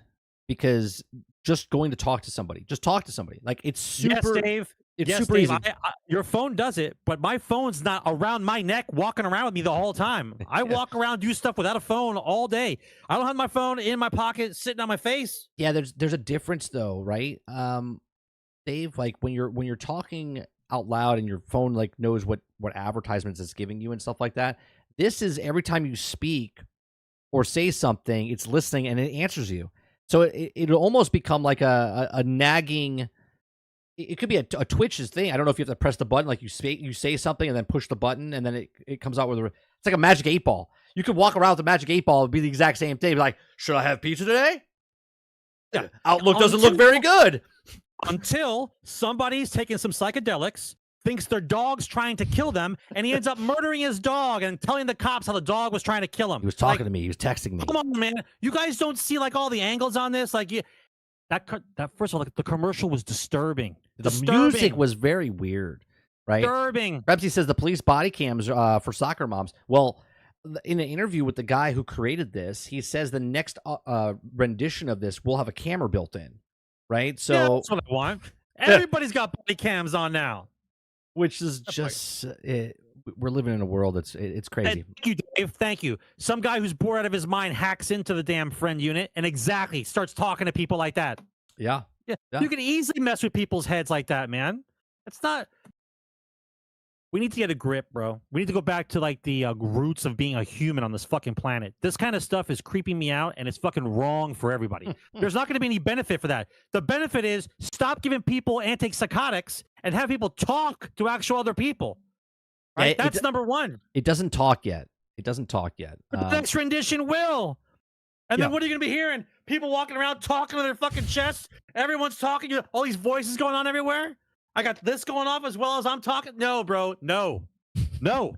because just going to talk to somebody, like it's super. Yes, Dave. It's super easy. Your phone does it, but my phone's not around my neck, walking around with me the whole time. I walk around, do stuff without a phone all day. I don't have my phone in my pocket, sitting on my face. Yeah, there's a difference though, right? Dave, like when you're talking out loud and your phone like knows what advertisements it's giving you and stuff like that. This is every time you speak or say something, it's listening and it answers you. So it'll almost become like a nagging. It could be a Twitch's thing. I don't know if you have to press the button, like you say something and then push the button and then it comes out with it's like a magic 8-ball. You could walk around with a magic 8-ball and be the exact same thing. Be like, should I have pizza today? Yeah. Outlook doesn't look very good. Until somebody's taking some psychedelics, thinks their dog's trying to kill them, and he ends up murdering his dog and telling the cops how the dog was trying to kill him. He was talking to me. He was texting me. Come on, man. You guys don't see like all the angles on this? Like that first of all, the commercial was disturbing. The music was very weird, right? Disturbing. Repsy says the police body cams for soccer moms. Well, in an interview with the guy who created this, he says the next rendition of this will have a camera built in. Right, so yeah, that's what I want. Everybody's got body cams on now, which is just we're living in a world that's it's crazy. Thank you, Dave. Thank you. Some guy who's bored out of his mind hacks into the damn friend unit and starts talking to people like that. Yeah. You can easily mess with people's heads like that, man. It's not. We need to get a grip, bro. We need to go back to like the roots of being a human on this fucking planet. This kind of stuff is creeping me out, and it's fucking wrong for everybody. There's not going to be any benefit for that. The benefit is stop giving people antipsychotics and have people talk to actual other people. Right? Yeah, that's number one. It doesn't talk yet. But the next rendition will. And then what are you going to be hearing? People walking around talking to their fucking chests. Everyone's talking. All these voices going on everywhere. I got this going off as well as I'm talking. No, bro. No. No.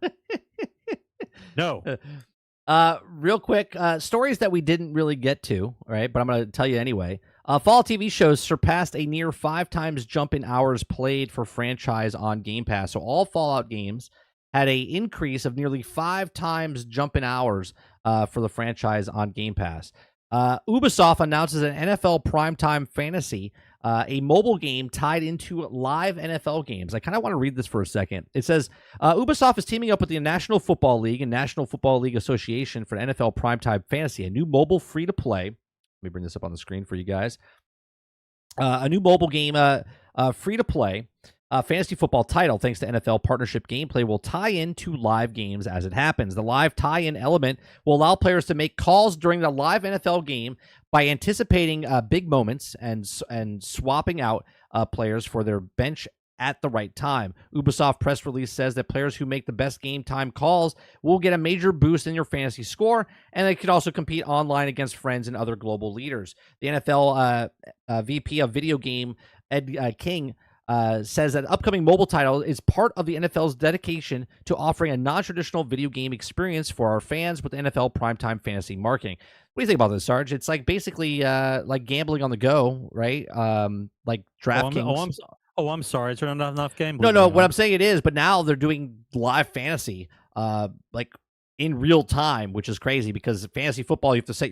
Real quick, stories that we didn't really get to, right? But I'm going to tell you anyway. Fall TV shows surpassed a near 5 times jump in hours played for franchise on Game Pass. So all Fallout games had a increase of nearly 5 times jump in hours for the franchise on Game Pass. Ubisoft announces an NFL Primetime Fantasy, a mobile game tied into live NFL games. I kind of want to read this for a second. It says, Ubisoft is teaming up with the National Football League and National Football League Association for NFL Primetime Fantasy, a new mobile free-to-play. Let me bring this up on the screen for you guys. A new mobile game, free-to-play fantasy football title, thanks to NFL partnership gameplay, will tie into live games as it happens. The live tie-in element will allow players to make calls during the live NFL game by anticipating big moments and swapping out players for their bench at the right time. Ubisoft press release says that players who make the best game time calls will get a major boost in your fantasy score, and they could also compete online against friends and other global leaders. The NFL VP of video game, Ed King, says that upcoming mobile title is part of the NFL's dedication to offering a non-traditional video game experience for our fans with NFL Primetime Fantasy marketing. What do you think about this, Sarge? It's like basically like gambling on the go, right? Like DraftKings. I'm sorry. Is there not enough gambling? No. What I'm saying it is, but now they're doing live fantasy, like in real time, which is crazy because fantasy football you have to set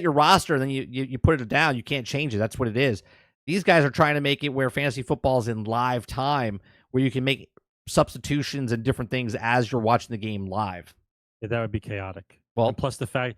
your roster, and then you put it down. You can't change it. That's what it is. These guys are trying to make it where fantasy football is in live time, where you can make substitutions and different things as you're watching the game live. Yeah, that would be chaotic. Well, and plus the fact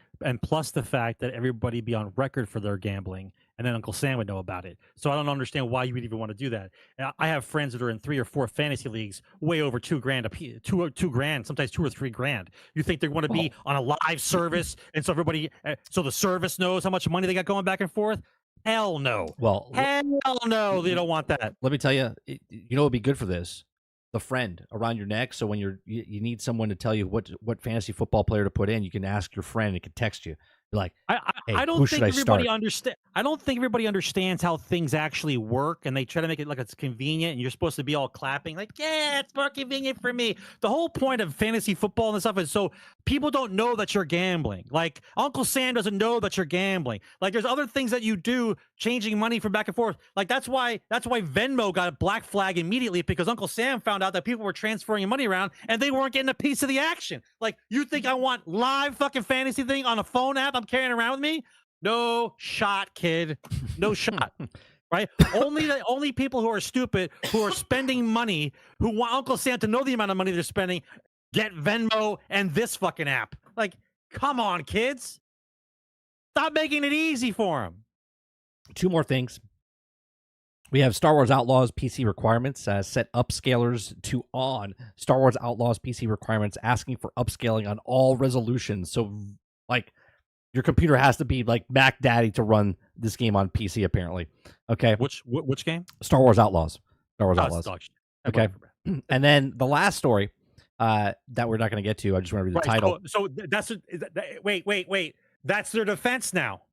that everybody be on record for their gambling, and then Uncle Sam would know about it. So I don't understand why you would even want to do that. I have friends that are in 3 or 4 fantasy leagues, way over $2,000 a piece, $2,000, sometimes $2,000 or $3,000. You think they're going to be on a live service, and so everybody, so the service knows how much money they got going back and forth? Hell no. Well, hell no, they don't want that. Let me tell you, you know what would be good for this? The friend around your neck. So when you need someone to tell you what fantasy football player to put in, you can ask your friend. It can text you. You're like, hey, I don't who think should I everybody start? understand. I don't think everybody understands how things actually work, and they try to make it like it's convenient, and you're supposed to be all clapping, like, yeah, it's more convenient for me. The whole point of fantasy football and stuff is so people don't know that you're gambling. Like Uncle Sam doesn't know that you're gambling. Like there's other things that you do, changing money from back and forth. Like that's why Venmo got a black flag immediately, because Uncle Sam found out that people were transferring money around and they weren't getting a piece of the action. Like, you think I want live fucking fantasy thing on a phone app I'm carrying around with me? No shot, kid. No shot. Right? Only people who are stupid, who are spending money, who want Uncle Sam to know the amount of money they're spending, get Venmo and this fucking app. Like, come on, kids. Stop making it easy for them. 2 more things. We have Star Wars Outlaws PC requirements. Set upscalers to on. Star Wars Outlaws PC requirements asking for upscaling on all resolutions. So, like, your computer has to be like Mac Daddy to run this game on PC, apparently. Okay. Which game? Star Wars Outlaws. Star Wars Outlaws. Okay. And then the last story that we're not going to get to, I just want to read the title. So that's wait. That's their defense now.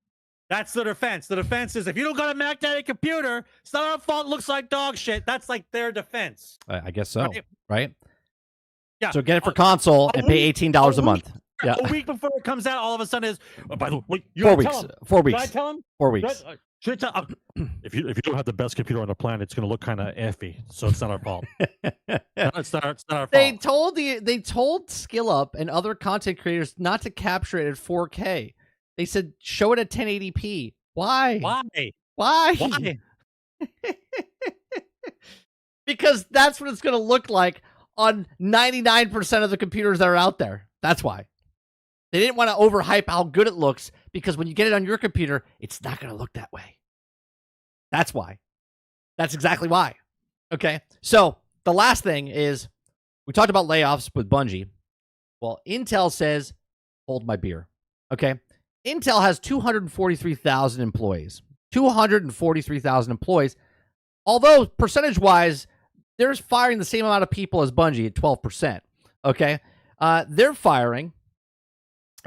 That's the defense. The defense is if you don't got a Mac Daddy computer, it's not our fault. It looks like dog shit. That's like their defense. I guess so. Right? Yeah. So get it for console and pay $18 a month. Yeah. A week before it comes out, all of a sudden is, by the way, 4 weeks. 4 weeks. Should I tell him? 4 weeks. If you don't have the best computer on the planet, it's going to look kind of iffy. So it's not our fault. It's not our fault. They told SkillUp and other content creators not to capture it at 4K. They said show it at 1080p. Why? Because that's what it's going to look like on 99% of the computers that are out there. That's why. They didn't want to overhype how good it looks, because when you get it on your computer, it's not going to look that way. That's why. That's exactly why. Okay. So the last thing is, we talked about layoffs with Bungie. Well, Intel says, hold my beer. Okay. Intel has 243,000 employees. 243,000 employees. Although percentage-wise, they're firing the same amount of people as Bungie at 12%. Okay. They're firing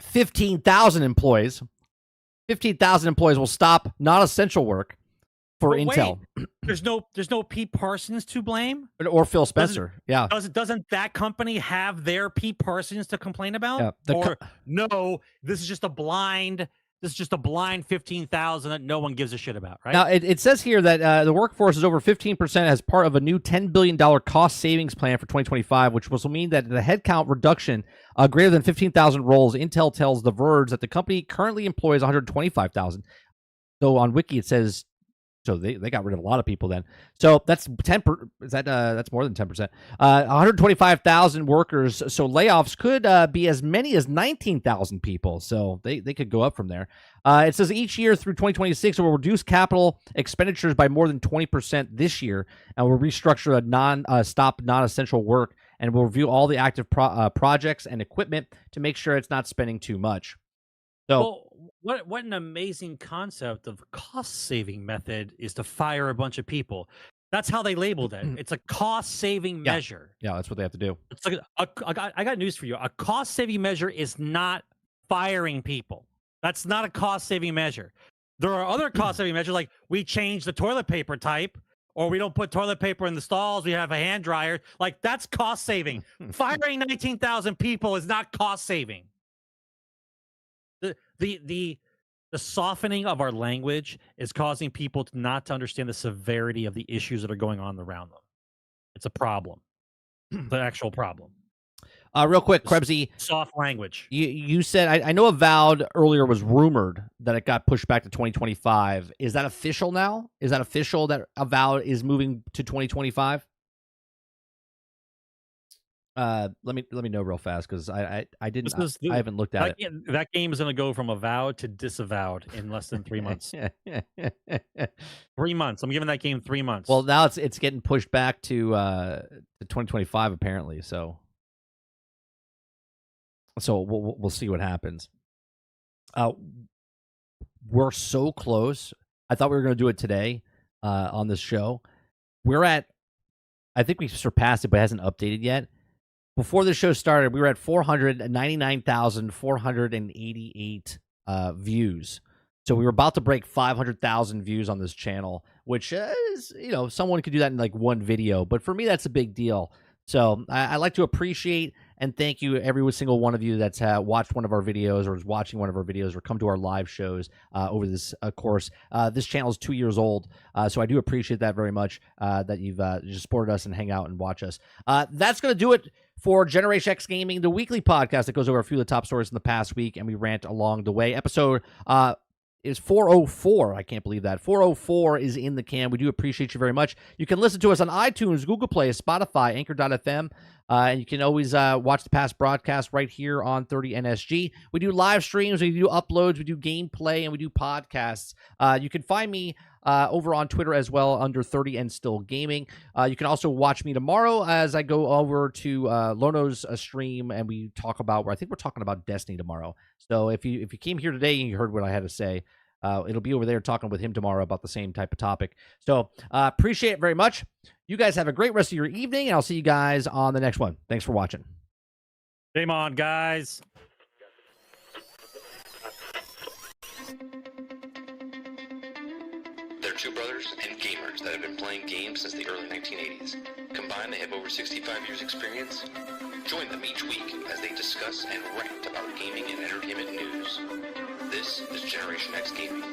15,000 employees. 15,000 employees will stop non-essential work for Intel. Wait, there's no Pete Parsons to blame, or Phil Spencer. Doesn't that company have their Pete Parsons to complain about? Yeah, no, this is just a blind 15,000 that no one gives a shit about, right? Now, it says here that the workforce is over 15% as part of a new $10 billion cost savings plan for 2025, which will mean that the headcount reduction greater than 15,000 roles. Intel tells The Verge that the company currently employs 125,000. Though on Wiki it says, so they got rid of a lot of people then. So that's 10%. That's more than 10%. 125,000 workers. So layoffs could be as many as 19,000 people. So they could go up from there. It says each year through 2026, it will reduce capital expenditures by more than 20% this year, and will restructure stop non-essential work, and will review all the active projects and equipment to make sure it's not spending too much. So. Well, what an amazing concept of cost-saving method is to fire a bunch of people. That's how they labeled it. It's a cost-saving measure. Yeah, that's what they have to do. It's like I got news for you. A cost-saving measure is not firing people. That's not a cost-saving measure. There are other cost-saving measures, like we change the toilet paper type, or we don't put toilet paper in the stalls. We have a hand dryer. Like, that's cost-saving. Firing 19,000 people is not cost-saving. The softening of our language is causing people not to understand the severity of the issues that are going on around them. It's a problem. The actual problem. Real quick, Krebsy, Soft language. you said I know Avowed earlier was rumored that it got pushed back to 2025. Is that official now? Is that official that Avowed is moving to 2025? Let me know real fast because I haven't looked at it. That game is going to go from avowed to disavowed in less than 3 months. 3 months. I'm giving that game 3 months. Well, now it's getting pushed back to 2025 apparently. So we'll see what happens. We're so close. I thought we were going to do it today on this show. I think we surpassed it, but it hasn't updated yet. Before the show started, we were at 499,488 views. So we were about to break 500,000 views on this channel, which is, someone could do that in like one video. But for me, that's a big deal. So I like to appreciate and thank you, every single one of you that's watched one of our videos or is watching one of our videos or come to our live shows over this course. This channel is 2 years old, so I do appreciate that very much, that you've just supported us and hang out and watch us. That's going to do it for Generation X Gaming, the weekly podcast that goes over a few of the top stories in the past week, and we rant along the way. Episode is 404. I can't believe that. 404 is in the can. We do appreciate you very much. You can listen to us on iTunes, Google Play, Spotify, Anchor.fm. And you can always watch the past broadcast right here on 30NSG. We do live streams, we do uploads, we do gameplay, and we do podcasts. You can find me over on Twitter as well under 30 and Still Gaming. You can also watch me tomorrow as I go over to Lono's stream, and we talk about, I think we're talking about Destiny tomorrow. So if you came here today and you heard what I had to say, it'll be over there talking with him tomorrow about the same type of topic. So appreciate it very much. You guys have a great rest of your evening, and I'll see you guys on the next one. Thanks for watching. Game on, guys. They're two brothers and gamers that have been playing games since the early 1980s. Combined, they have over 65 years experience. Join them each week as they discuss and rant about gaming and entertainment news. This is Generation X Gaming.